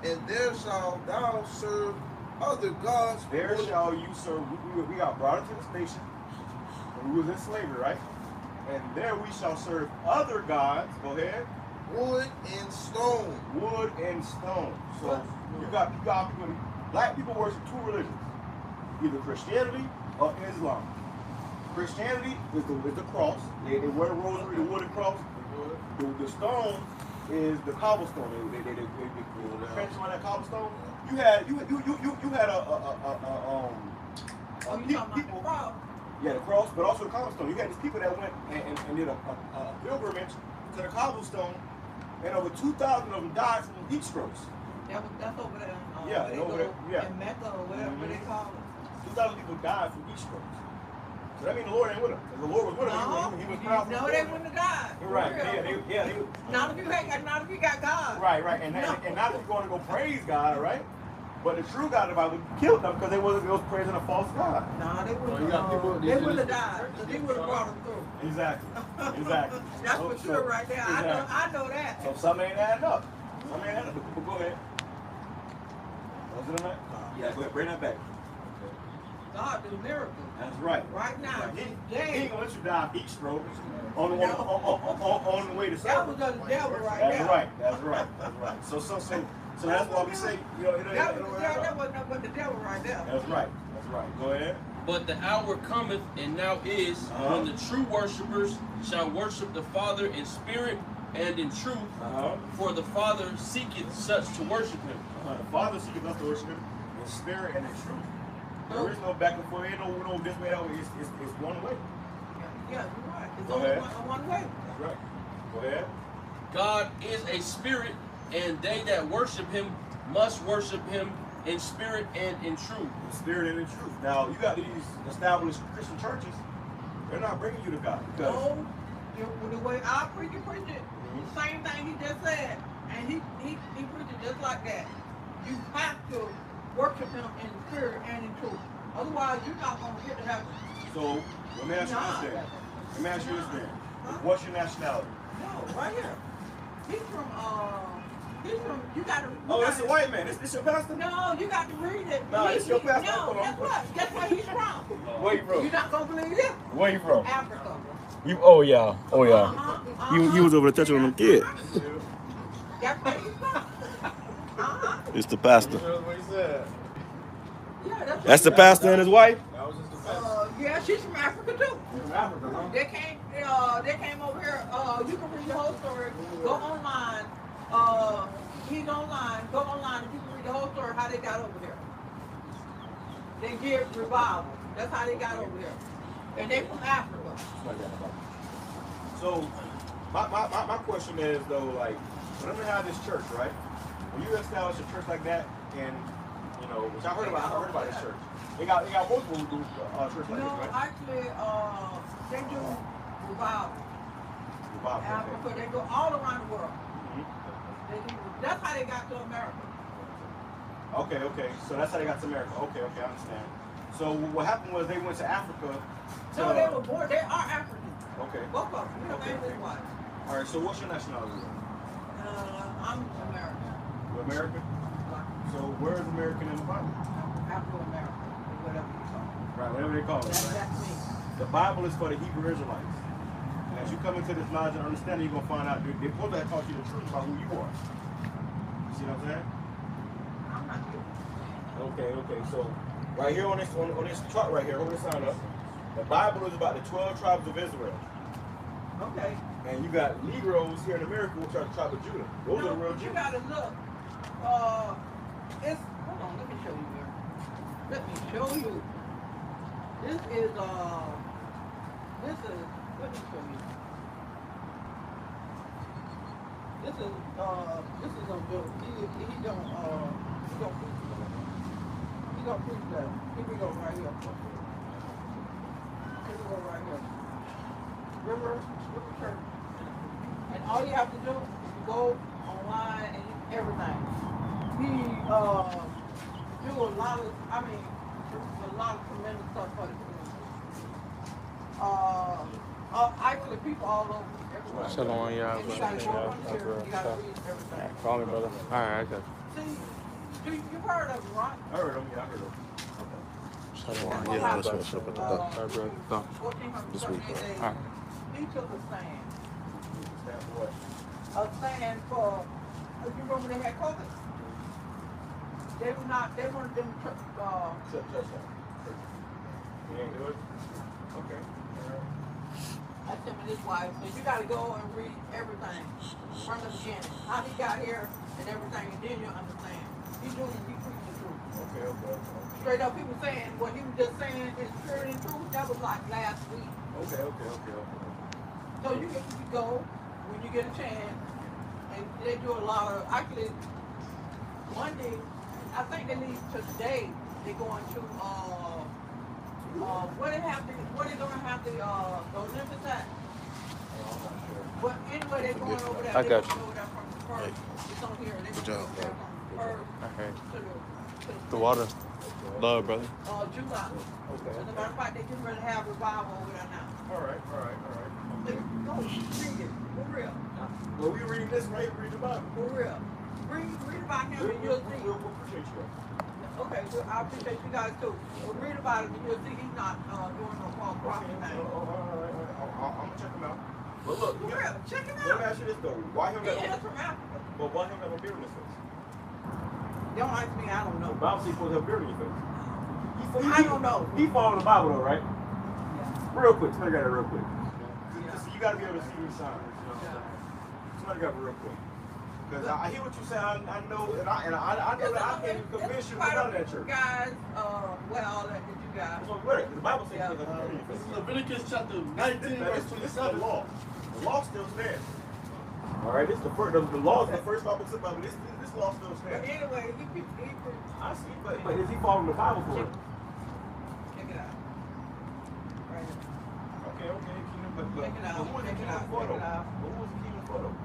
and there shalt thou serve other gods. There shall you serve. We got brought into this nation, and we was in slavery, right? And there we shall serve other gods. Go ahead. Wood and stone. Wood and stone. So you got people. Black people worship two religions, either Christianity or Islam. Christianity is the cross. They wear the rosary, the wooden cross. The stone is the cobblestone. They fence around that cobblestone. You had people. Yeah, the cross, but also the cobblestone. You had these people that went and did a pilgrimage to the cobblestone, and over 2,000 of them died from heat strokes. That's over there. Yeah, over there. Yeah. In Mecca or whatever they call it. 2,000 people died from heat strokes. So that means the Lord ain't with him. If the Lord was with him, he was proud. No, they wouldn't have died. You're right. Yeah, they not if you got God. Right. And not if you're going to go praise God, right? But the true God of the Bible killed them because they was praising a false God. No, they wouldn't have died. So they would have brought them through. Exactly. That's for sure right there. Exactly. I know that. So some ain't adding up. Go ahead. Was it on that? Yeah, go ahead. Bring that back. God do miracles. That's right. Right now. He ain't gonna let you die of heat stroke on the way to service. That was the devil right there. That's right. So that's why we say, that was nothing but the devil right there. That's right. Go ahead. But the hour cometh, and now is, when the true worshipers shall worship the Father in spirit and in truth, for the Father seeketh such to worship him. The Father seeketh us to worship him in spirit and in truth. There is no back and forth. Ain't no this way, that way. It's one way. Yeah, you're right. It's Go only ahead. one way. That's right. Go ahead. God is a spirit, and they that worship him must worship him in spirit and in truth. In spirit and in truth. Now, you got these established Christian churches. They're not bringing you to God. No, the way I preach it, the same thing he just said. And he preached it just like that. You have to worship him in spirit and in truth. Otherwise, you're not going to get to heaven. So, let me ask you this then. What's your nationality? No, right here. He's from, you got to. That's a white man. This your pastor? No, you got to read it. No, it's your pastor. No, guess what? Guess where he's from? Where you from? You're not going to believe it? Where you from? Africa. Oh yeah. You was over there touching on them kids. That's where he's from. It's the pastor. What he said. Yeah, That's the pastor and his wife? That was just the pastor. Yeah, she's from Africa too. From Africa, huh? They came over here. You can read the whole story. Go online. He's online. Go online and you can read the whole story how they got over here. They give revival. That's how they got over here. And they from Africa. So my question is though, like, when they have this church, right? When you establish a church like that, and which I heard about this church. They got multiple who do church like this, No, right? actually, they do revival. Africa, Okay. they go all around the world. Mm-hmm. That's how they got to America. Okay. So that's how they got to America. Okay, I understand. So what happened was they went to Africa. No, they were born. They are African. Okay. Both of them. You know, Okay. they white. All right. So what's your nationality? I'm American. You American? So where is American in the Bible? Afro-American, whatever you call it. Right, whatever they call it. Right? That's me. The Bible is for the Hebrew Israelites. And as you come into this knowledge and understanding, you're gonna find out they're supposed to have taught you the truth about who you are. You see what I'm saying? I'm not you. Okay. So right here on this chart right here, hold this sign up. The Bible is about the 12 tribes of Israel. Okay. And you got Negroes here in America, which are the tribe of Judah. Those are the real You Jews. gotta look. Hold on, let me show you here. Let me show you. This is let me show you. This is on Joe. He don't preach that. Here we go right here. River Church. And all you have to do is go online and everything. He do a lot of tremendous stuff for the community. Actually, people all over everywhere. Shalom, y'all. And you gotta go on here, you gotta read everything. Call me, brother. All right, I got you. See, you've heard of him, right? I heard them, yeah, I heard them. Shalom, Yeah, yeah. that's what's up at the top. All right, brother. Go. 1438 days. All right. He took a stand. Stand for what? A stand for, you remember they had COVID? They weren't them, Touch that. You ain't do it? Okay. that's him and his wife, so you gotta go and read everything from the beginning, how he got here and everything, and then you'll understand. He preaching the truth. Okay. Straight up, he was saying, what he was just saying is spirit and truth, that was like last week. Okay. So you go, when you get a chance, and they do a lot of, actually, Monday, I think they leave to today, they're going to Where they gonna have the Olympics at? But anyway, they're going over there. I They're got going you. over there from first. It's on here. They're Good going job, over there from first Okay. to The water. Love, brother. July. Okay. As a matter of fact, they getting ready to have revival over there now. All right. Go read it. For real. Well, we read this, right? Read the Bible. For real. Read about him and you'll see. We'll appreciate you. Okay, well, I appreciate you guys too. Well, read about him and you'll see he's not doing no false prophet Okay. thing. All right. I'm gonna check him out. But look, For real, check him let me out. ask you this though. Why him He is got from Africa. but why him got no beard in his face? Don't ask me, I don't The know. Bible says you're supposed to have beard in your face. I don't know. He following the Bible though, right? Yeah. Real quick, somebody got it real quick. Yeah. So you gotta be able to see these signs. You know what I'm saying? Somebody got it real quick. Because I hear what you say, I know, and I know that I can't convince you to go to that church. Guys, well, that you guys. So what? The Bible says Yeah. you have beard in your This face. is Leviticus chapter 19, Now, verse this is 27. the law. The law still stands. All right, this is the first. The law is the first Bible book of the Bible. This law still But stands. anyway, he I see, but is he following the Bible for it? check it out. Right here. Okay, Kingdom, but Check it out, who was the check it Kingdom out, for check though? it out. Who was the Kingdom for though?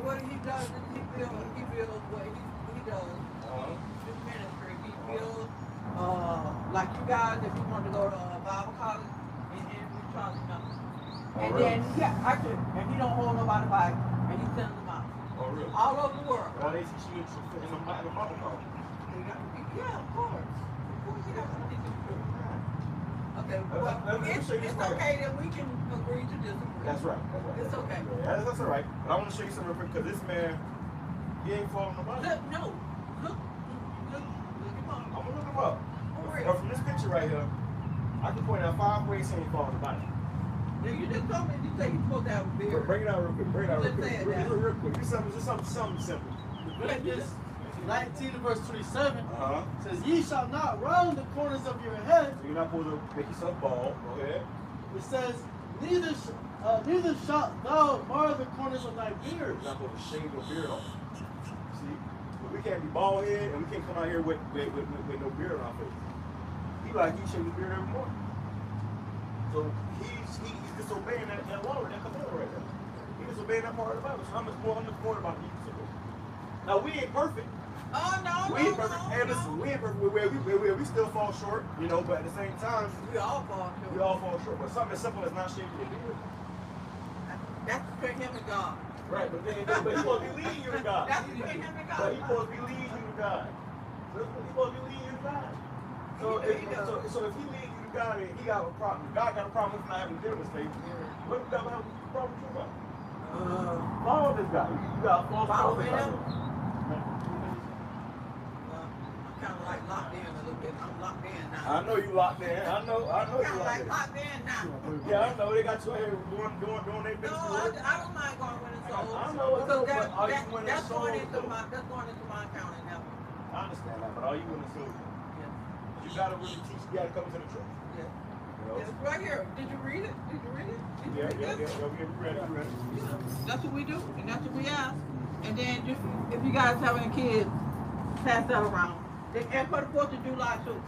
What he does is he builds what he does. His ministry. He builds, like you guys, if you want to go to Bible college, and we charge nothing. And then, and he don't hold nobody back, and he sends them out. Oh, really? All over the world. Well, they teach you in the Bible college. Yeah, of course. Of course, you got to teach them. Okay, well, Let me it's show you something. okay that we can agree to disagree. That's right. It's okay. Yeah, that's all right. But I want to show you something real quick because this man, he ain't following the Bible. Look, no. Look him up. I'm gonna look him up. For But real. from this picture right here, I can point out 5 ways he ain't following the Bible. Now, you just told me you say you're supposed to have a beard. Bring it out real quick. Just say it now. Real quick. Just something simple. Leviticus 19, verse 27 Uh-huh. says, Ye shall not round the corners of your head. So you're not supposed to make yourself bald. Go ahead. It says, neither shalt thou mar the corners of thy beard. You're not supposed to shave your beard off. See? But we can't be bald head and we can't come out here with no beard on our face. He shave his beard every morning. So he's disobeying that law, that commandment right there. He's disobeying that part of the Bible. So I'm just more about he disobeying. Now we ain't perfect. Oh, no, We ain't perfect. Hey, listen, we ain't perfect. We still fall short, you know, but at the same time, We all fall short. we all fall short. But something as simple as not shaving your beard. That's between him and God. Right, but he's supposed to be leading you to God. That's between him and But God. he's supposed to be leading you to God. He's supposed to be leading you to God. So if he leads you to God and he got a problem, God got a problem with not having beard in his face, what the devil have a problem with you about? Follow this guy. You got a false Follow prophet him? out there. I'm kind of like locked in a little bit. I'm locked in now. I know you locked in. I know I'm you kind of locked like in. locked in now. Yeah, I know. They got you out here doing their No, business. I don't mind going winning souls. I know, Because but are you winning that's going souls, into though? that's going into my account and never. I understand that, but all you want to do, you gotta really teach. You gotta come to the truth. Yeah. You know? It's right here. Did you read it? Did you read it? Did you read this? We ready. That's what we do, and that's what we ask. And then just, if you guys have any kids, pass that around. And for the 4th of July too.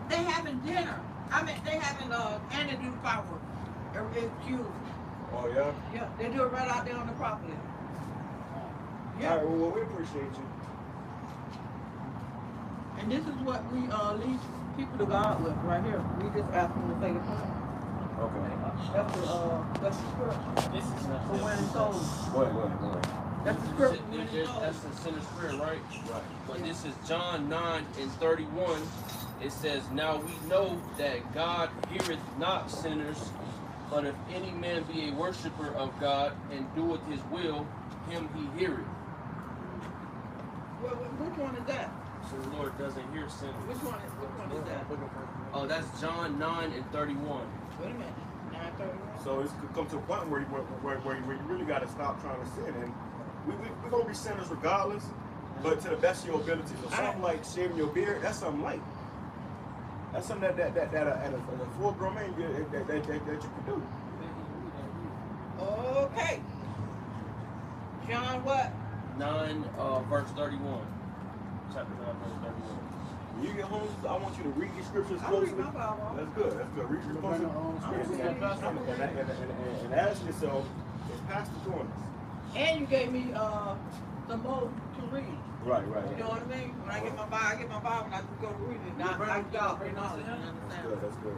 They having dinner. I mean, they having and they do fireworks. It's huge. Oh yeah. Yeah, they do it right out there on the property. All right. Well, we appreciate you. And this is what we lead people to God with right here. We just ask them to say the prayer. Okay. That's the script. This is For winning souls. Go ahead. That's the script. That's the sinner's prayer, right? Right. But this is John 9:31. It says, Now we know that God heareth not sinners, but if any man be a worshiper of God and doeth his will, him he heareth. Which one is that? So the Lord doesn't hear sinners. Which one is that? Oh, that's John 9:31. Wait a minute. 9:31. So it's come to a point where you really got to stop trying to sin, and we're gonna be sinners regardless, but to the best of your ability. So something like shaving your beard, that's something light. That's something that at a full grown man that you can do. Okay. John what? 9 verse 31. Chapter 9 verse 31. When you get home, I want you to read your scriptures I read closely. my Bible. That's good. That's good. Read your Bring scriptures. your own scriptures. And ask yourself, is Pastor doing this? And you gave me some more to read. Right. You know what I mean? When I get my Bible, and I just go to read it. Not like y'all, you know. That's good. That's good.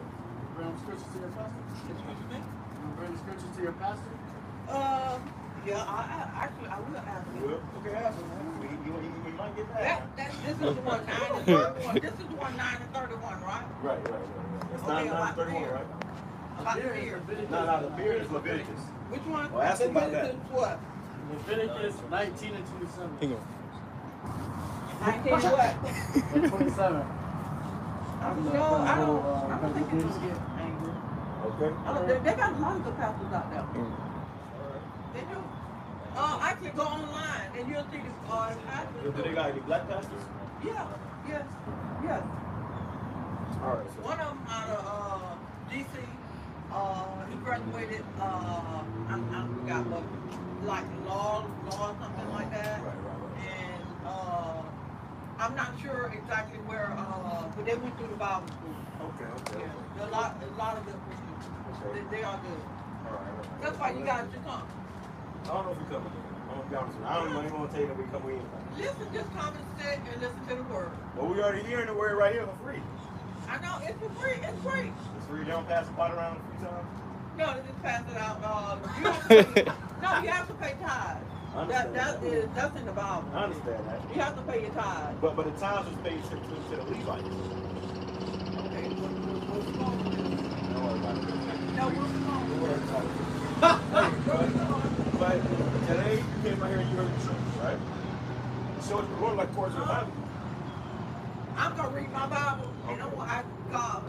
Bring the scriptures to your pastor. Excuse me? You bring the scriptures to your pastor. Yeah, actually, I will ask You you. will? Okay, ask him. He might get mad. This is the one 9 and 31. This is the one 9 and 31, right? Right. It's Okay, 9:31, right? About the beard. No, the beard is Leviticus. Which one? Well, ask him about that. Leviticus what? Leviticus 19 and 27. 19 what? And 27. I don't think it's gonna get angry. Okay. They got a lot of good pastors out there. They do. Actually, go online and you'll see the pastors. Do they got any black pastors? Yeah, yes. All right. So. One of them out of DC, he graduated, I forgot what, like law or something like that. Right. And I'm not sure exactly where, but they went through the Bible school. Okay. Yeah, a lot of good Christians. Okay. They are good. All right. That's why you guys should come. I don't know if we come again. I'm gonna be honest with you. I don't even want to tell you that we come in. Listen, just come and sit and listen to the word. Well, we already hearing the word right here for free. I know, it's for free. It's free. It's free. You don't pass the pot around free time. No, they just pass it out. You have to pay, no, you have to pay tithes. That's in the Bible. I understand that. You have to pay your tithes. But the tithes was paid to the Levites. Okay, what's wrong with this? Don't worry about it. No, what's wrong Don't with worry this? about it. But today you came out here and you heard the truth, right? So it's going like towards your Bible. I'm gonna read my Bible and I'm gonna ask God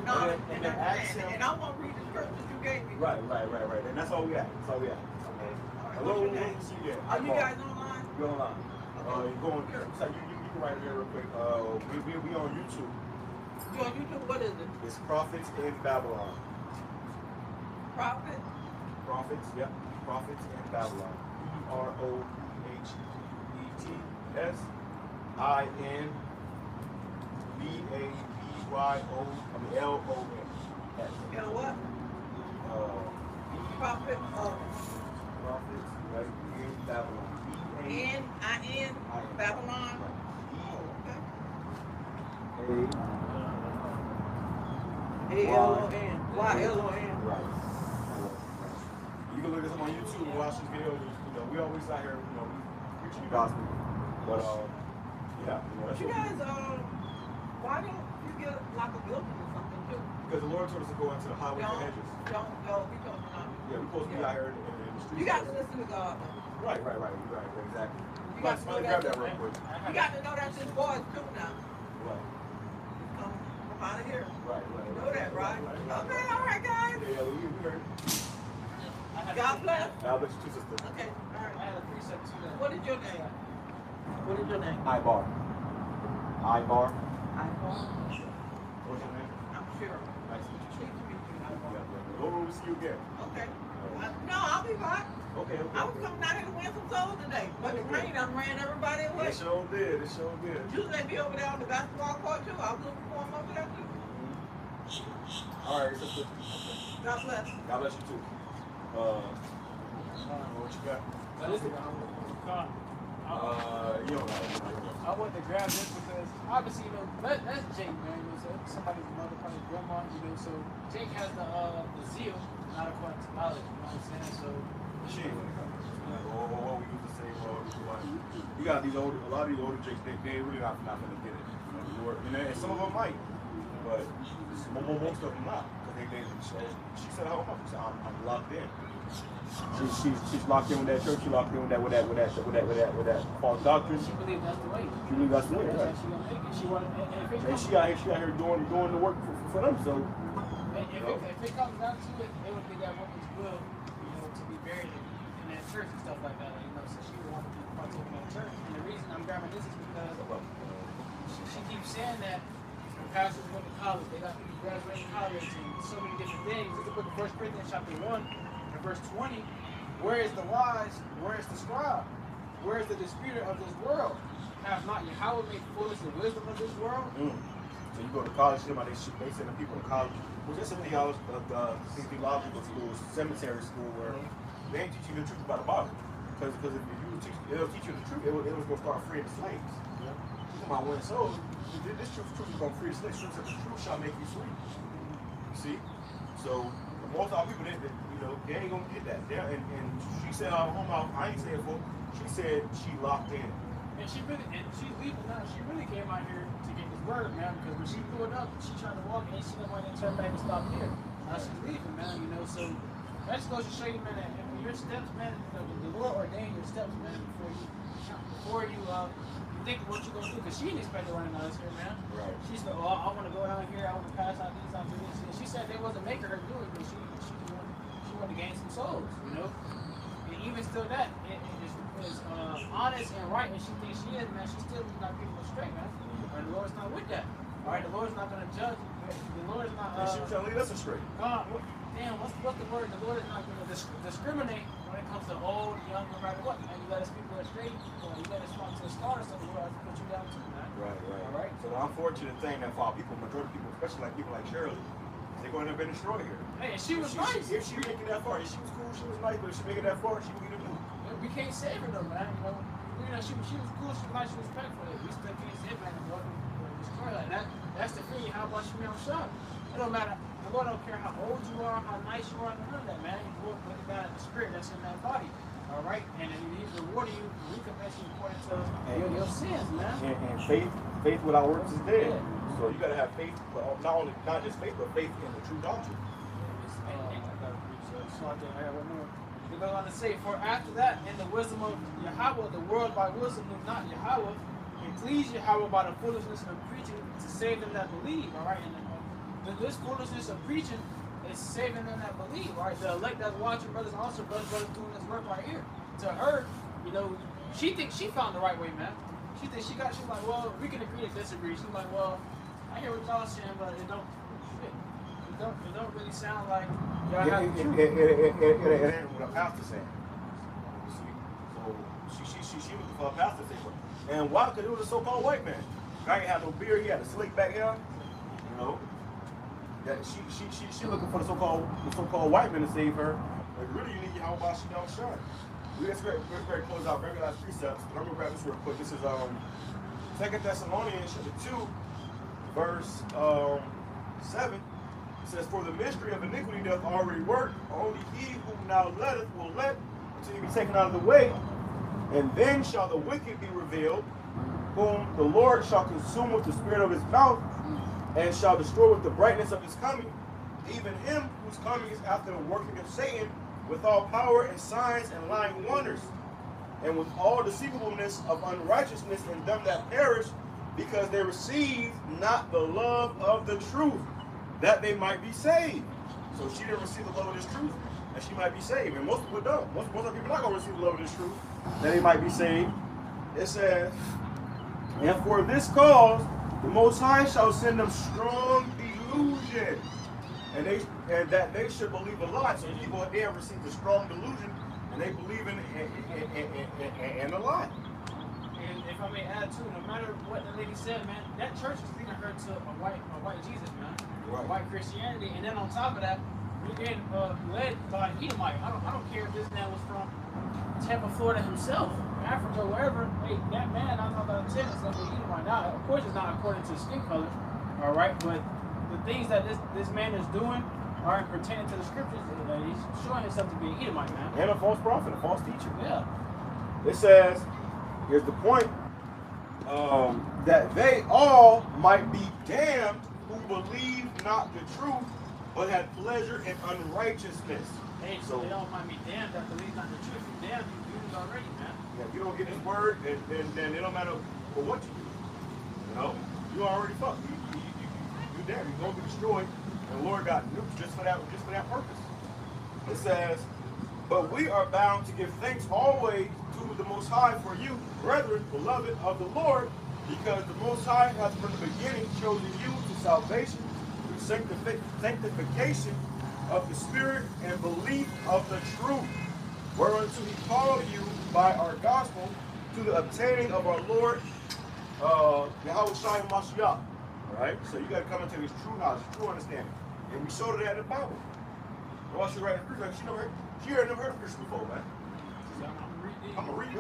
knowledge and understanding. And I'm gonna read the scriptures you gave me. Right. And that's all we got. That's all we got. Okay. All right, Hello, what's your name? see you. Are you guys online? You're online. You go on. So you can write it there real quick. We on YouTube. You on YouTube? What is it? It's Prophets in Babylon. Prophet? Prophets, yep. Prophets in Babylon. PROPHETSINBABYOLON. You know what? Prophet Prophets, right? In Babylon. N-I-N Babylon. Okay. A-L-O-N. Y-L-O-N. Right. You can look at them on YouTube and watch these videos. You know, we always out here, you know, preaching the gospel. But yeah, you know, that's You what guys, why don't you get like a building or something too? because the Lord told us to go into the highways and hedges. Don't go. He told me not to. Yeah, we're supposed to be out here in the streets. You got to listen to God. Right, exactly. You But got to somebody know grab that. that real quick. You got to know that's his voice too now. Right. Come out of here. Right. You know that, right? Okay, all right, guys. Yeah, we heard. God bless. God bless you too, sister. Okay, all I right. had a 372. What is your name? What is your name? Ibar. Ivar. What's your name? I'm sure. Nice to meet you. Pleased to meet you, Ivar. Yeah, Lord, we'll see you again. Okay. No, I'll be back. Okay. I was coming out here to win some souls today, but the rain done ran everybody away. It sure did. Usually they be over there on the basketball court too. I was looking for them over there too. All right, sister. God bless. God bless you too. What you got? Now listen, You don't know. I want to grab this because obviously, you know, that's Jake, man. You know, so somebody's mother, probably grandma, you know. So Jake has the zeal, not according to knowledge. You know what I'm saying? So Shit. What we used to say, you got a lot of these older Jakes, they really not gonna get it. You know, and some of them might, but most of them not. Because she said, "Hold on," she said, "I'm locked in." She's locked in with that church. She's locked in with that false doctrine. she believes that's the way. She believes that's the way, That's right? how she gonna make it. She wanted, and if it And comes, she out here doing the work for them. So if it comes down to it, it would be that woman's will, you know, to be buried in that church and stuff like that. You know, so she would want to be partaking in the church. And the reason I'm grabbing this is because she keeps saying that when pastors go to college, they got people graduating college and so many different things. Look at the book of 1 Corinthians chapter 1 and verse 20. Where is the wise? Where is the scribe? Where is the disputer of this world? have not Yahweh made foolish the wisdom of this world? So you go to college, they send the people to college. Well, just some theological schools, seminary school, where they ain't teaching you the truth about the Bible. Because if they'll teach you the truth, it was going to start freeing the slaves. Yeah. Talking about winning souls, this truth is going to free the slaves. The truth shall make you free. You see? So most of our people, they ain't going to get that. And she said out of her mouth, I ain't saying for, she said she locked in. And she's leaving now. She really came out here to get this word, man, because when she grew up, she tried to walk and she didn't want to turn back and stop here. Now she's leaving, man, so that just goes to show you, man, that your steps, man, the Lord ordained your steps, man, before you think of what you're going to do, because she didn't expect to run out here, man. Right. She said, oh, I want to go down here, I want to pass out these, out to this. And she said they wasn't making her do it, but she wanted to gain some souls, you know? And even still that, it is honest and right, and she thinks she is, man, she still not people straight, man. And the Lord's not with that. All right, the Lord's not going to judge. The Lord's not. She was trying to lead us astray. Damn, what's the word? The Lord is not going to discriminate when it comes to old, young, no matter what. Man, you let us people astray, you let us walk to the slaughter, so the Lord has to put you down too, man. Right. All right. So the unfortunate thing that for our people, majority of people, especially like people like Shirley, they're going to have been destroyed here. Hey, and she was nice. If she make it that far, if she was cool, she was nice, but if she make it that far, she would get a new. We can't save her though, man. You know, she was cool, she was nice, she was respectful. We still can't save her, and destroy her like that. That's the thing. How about you, man? Shot. It don't matter. The Lord don't care how old you are, how nice you are, none of that, man. The Lord put it down in the spirit that's in that body. All right, and He's rewarding you, recompense you according to your sins, man. And faith without works is dead. Yeah. So you got to have faith, but not just faith, but faith in the true doctrine. He goes on to say, for after that, in the wisdom of Yahweh, the world by wisdom knew not Yahweh, and pleased Yahweh by the foolishness of preaching to save them that believe. All right, and this foolishness of preaching is saving them that believe. Right, the elect that's watching, brothers doing this work right here. To her, she thinks she found the right way, man. She thinks she's like, well, we can agree to disagree. She's like, well, I hear what y'all saying, but it don't really sound like y'all have the truth. It ain't what a pastor saying. You see? So she looking for a pastor to say what. And why? Because it was a so-called white man. Guy ain't had no beard, he had a slick back hair. That she looking for the so-called white man to save her. Like really you need how about she don't shine. Let's close out very last precepts. But I'm gonna grab this real quick. This is 2 Thessalonians chapter 2, verse 7. It says, for the mystery of iniquity doth already work. Only he whom now letteth will let until he be taken out of the way. And then shall the wicked be revealed, whom the Lord shall consume with the spirit of his mouth, and shall destroy with the brightness of his coming. Even him whose coming is after the working of Satan, with all power and signs and lying wonders, and with all deceivableness of unrighteousness in them that perish, because they receive not the love of the truth, that they might be saved. So she didn't receive the love of this truth, and she might be saved. And most people don't. Most of the people are not going to receive the love of this truth, that they might be saved. It says, and for this cause, the Most High shall send them strong delusion, and that they should believe a lie. So people there receive the strong delusion, and they believe in a lie. And if I may add too, no matter what the lady said, man, that church is leading her to a white Jesus, man, right. White Christianity, and then on top of that, we're getting led by Edomite. I don't care if this man was from Tampa, Florida himself, Africa, wherever. Hey, that man, I'm not gonna tell you something Edomite. Now, of course, it's not according to skin color, all right, but the things that this man is doing aren't pertaining to the scriptures. He's showing himself to be an Edomite, man, and a false prophet, a false teacher. Yeah. It says, here's the point, that they all might be damned who believe not the truth, but had pleasure in unrighteousness. Hey, so they all might be damned that believe not the truth. You're damned, you do it already, man. Yeah, if you don't get his word, then it don't matter what you do. You already fucked. You damned. You're gonna be destroyed. And the Lord got nuked just for that purpose. It says, but we are bound to give thanks always to the Most High for you, brethren, beloved of the Lord, because the Most High has from the beginning chosen you to salvation through sanctification of the Spirit and belief of the truth, whereunto he called you by our gospel to the obtaining of our Lord Yahweh Shai Mashiach. Alright? So you got to come into this true knowledge, true understanding. And we showed her that in the Bible. While she writing the scripture, she had never heard of Christian before, man. I'm gonna read it.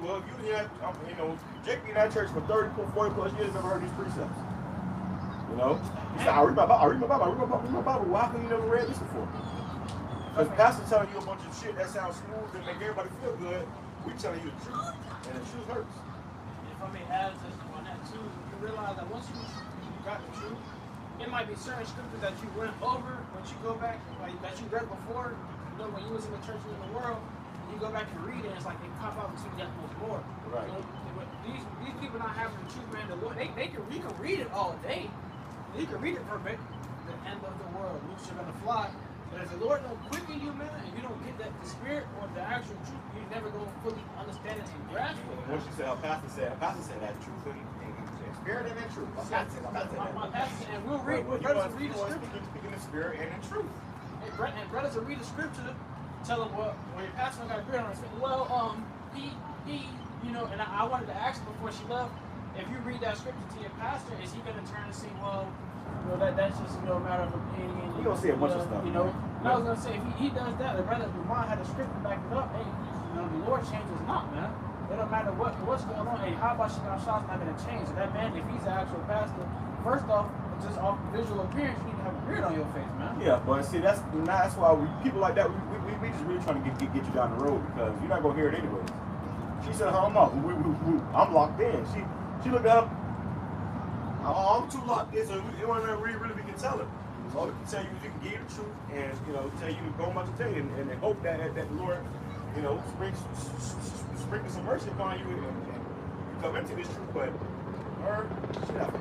Well, you had, you know, Jake been in that church for 30, 40 plus years, never heard these precepts. You know? He said, I read my Bible. Why couldn't you never read this before? Because pastor telling you a bunch of shit that sounds smooth and make everybody feel good, we telling you the truth. And the truth hurts. If I may add on that too, you realize that once you got the truth, it might be certain scriptures that you went over, once you go back, like that you read before, you know, when you was in the church in the world, you go back and read it, it's like they pop out to that much more. Right. You know, these people not having the truth, man, the Lord, you can read it all day. You can read it verbatim. The end of the world, loose are gonna fly. But if the Lord don't quicken you, man, and you don't get that the spirit or the actual truth, you never gonna fully understand it and grasp it. What you said, how pastor said that truth and spirit and in truth. My pastor said, and we'll read, brothers will read the scripture. Speaking the spirit and in truth. And brothers will read the scripture, tell them, well, your pastor got a beard on his face. Well, he, you know, and I wanted to ask her before she left, if you read that scripture to your pastor, is he gonna turn and say, well, you know, that's just, you know, a matter of opinion. He gonna say a bunch of stuff. You know, and I was gonna say, if he does that, the brother Lamont had a scripture back it up. Hey, you know, the Lord changes not, man. It don't matter what's going on. Hey, how about Shadal Shah's not gonna change? So that man, if he's an actual pastor, first off, just off visual appearance, you need to have a beard on your face, man. Yeah, but see, that's why people like that, we just really trying to get you down the road because you're not gonna hear it anyways. She said, I'm up. I'm locked in. She looked up. I'm too locked in, so it wasn't really we can tell her. So all we can tell you is we can give you the truth and, you know, tell you to go about your day and hope that the Lord, you know, sprinkle some mercy upon you and you come into this truth. But her, she not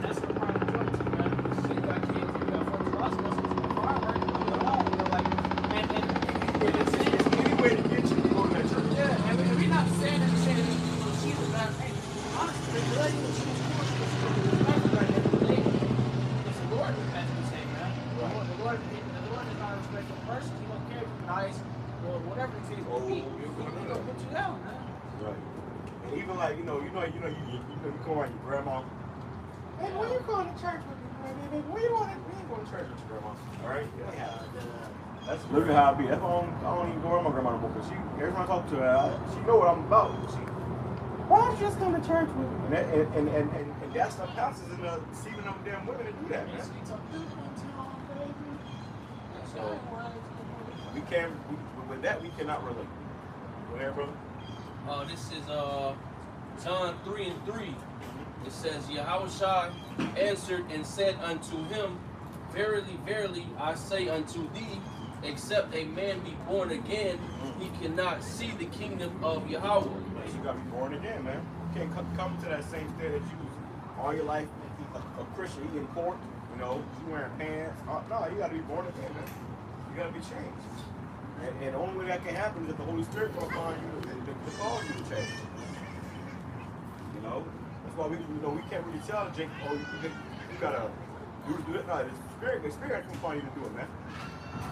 that's the part of the joy too, man. She got kids, you got folks lost, most of them are hard work, you know, like, and it's any way to get you to go to that church. Yeah, and we're not saying that she's a bad thing. Honestly, the lady, she was cool, she was right at the lady. It's the Lord that's the same, man. The Lord is not a respectful person. He don't care if you're nice or whatever the case may be. He's gonna put you down, man. Right. And even like, you go around your grandma. Hey, when you going to church with me, man? When you going to church with your grandma? All right? Yeah. That's literally how I be. That's why I don't even go around my grandma no more. Because every time I talk to her, she know what I'm about. Why don't you just come to church with me? And that's the pastors and the deceiving them damn women to do that, man. So with that we cannot relate. Go ahead, brother. This is John 3:3. It says, Yahushua answered and said unto him, Verily, verily, I say unto thee, except a man be born again, he cannot see the kingdom of Yahweh. You gotta be born again, man. You can't come to that same state that you was all your life, a Christian eating pork, you know, you wearing pants. No, you gotta be born again, man. You gotta be changed. And the only way that can happen is if the Holy Spirit will find you to call you to change. You know? That's why we can't really tell Jake, you gotta do it. No, the Spirit can find you to do it, man.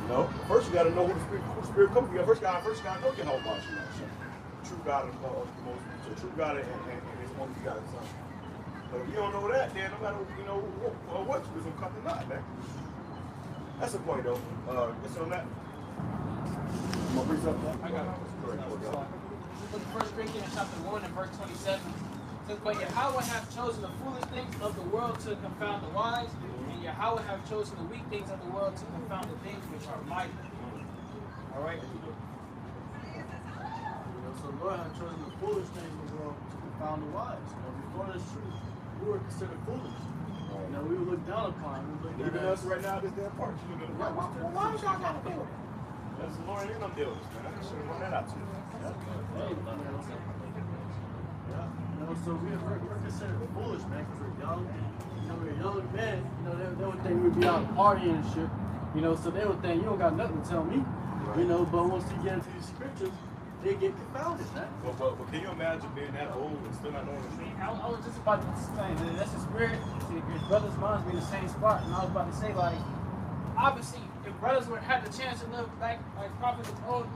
You know? First you gotta know who the Spirit comes from. First you gotta know your whole body. True God and the true God and his only begotten Son. But if you don't know that, then no matter what you was gonna come to naught, man. That's the point though. Listen on that. I'm gonna bring something up. I got it. Look at 1 Corinthians chapter 1 and verse 27. It says, But Yahweh hath chosen the foolish things of the world to confound the wise, and Yahweh hath chosen the weak things of the world to confound the things which are mighty. Alright? So the Lord has chosen the foolish things of the world to confound the wise. Before this truth, we were considered foolish. We were looked down upon. Even us right now, this damn part, you look at the why would y'all gotta do it? That's the Lord ain't gonna deal with us, man. I should have run that out to you. So we're considered foolish, man, because we're young. We're young men. They would think we'd be out partying and shit. So they would think you don't got nothing to tell me. But once you get into these scriptures, they get confounded, man. But can you imagine being that old and still not knowing the truth? I was just about to say that's the spirit. See, if your brother's minds be in the same spot, and I was about to say, like, obviously, if brothers had the chance to live back like prophets of old,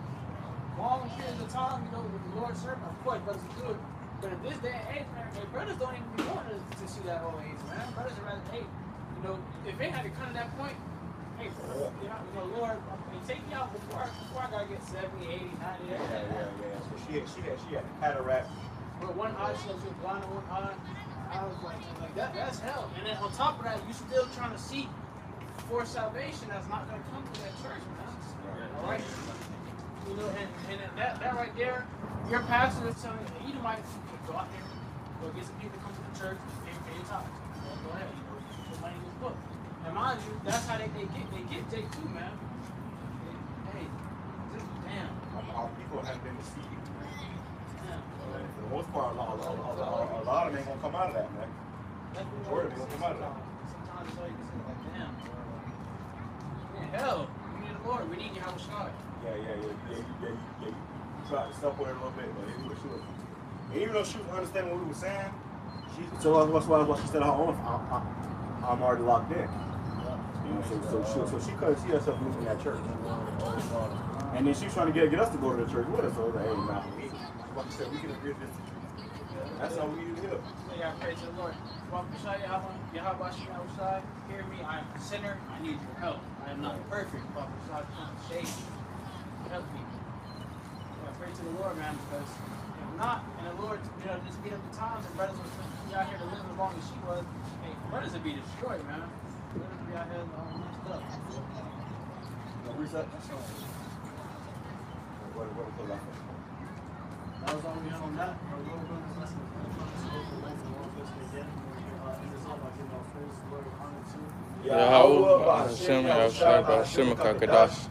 long periods of time, with the Lord's servant, of course, brothers would do it. But in this day and age, man, hey, brothers don't even be wanting to see that old age, man. Brothers are rather, hey, you know, if they had to come to that point, hey, you know, Lord, take me out before I gotta get 70, 80, 90. Yeah. So she had a cataract. But one eye, she was blind in one eye. I was like that's hell. And then on top of that, you still trying to seek for salvation that's not gonna come to that church, man. All right. You know, and that right there, your pastor is telling you, you might go out there, go get some people to come to the church, pay your tithes. Go ahead, you know, put money in this book. And mind you, that's how they get Jake too, man. Hey, just damn. Our people have been deceived. Damn. For the most part, a lot of them ain't gonna come out of that, man. Majority ain't gonna come out of that. Sometimes it's like, damn. Man, hell, we need the Lord. We need you, how much God. You tried to step with her a little bit, but even though she was understanding what we were saying, so that's why she said, I'm already locked in. You know, so she couldn't see herself moving that church. And then she was trying to get us to go to the church with her. So I was like, hey, man, like I said, we can agree to this. That's all we need to hear. Yeah, praise the Lord. Hear me, I am a sinner. I need your help. I am not perfect. Help me. Yeah, pray to the Lord, man, because if not, and the Lord, you know, just beat up the times, and brothers would be out here to live as long as she was. Hey, brothers would be destroyed, man. Brothers would be out here messed up. Reset. That's all. What was that? That was all we had on that. Our Lord brothers, listen. Yahweh, Hashem, Yahshua, Hashem, Kakadash.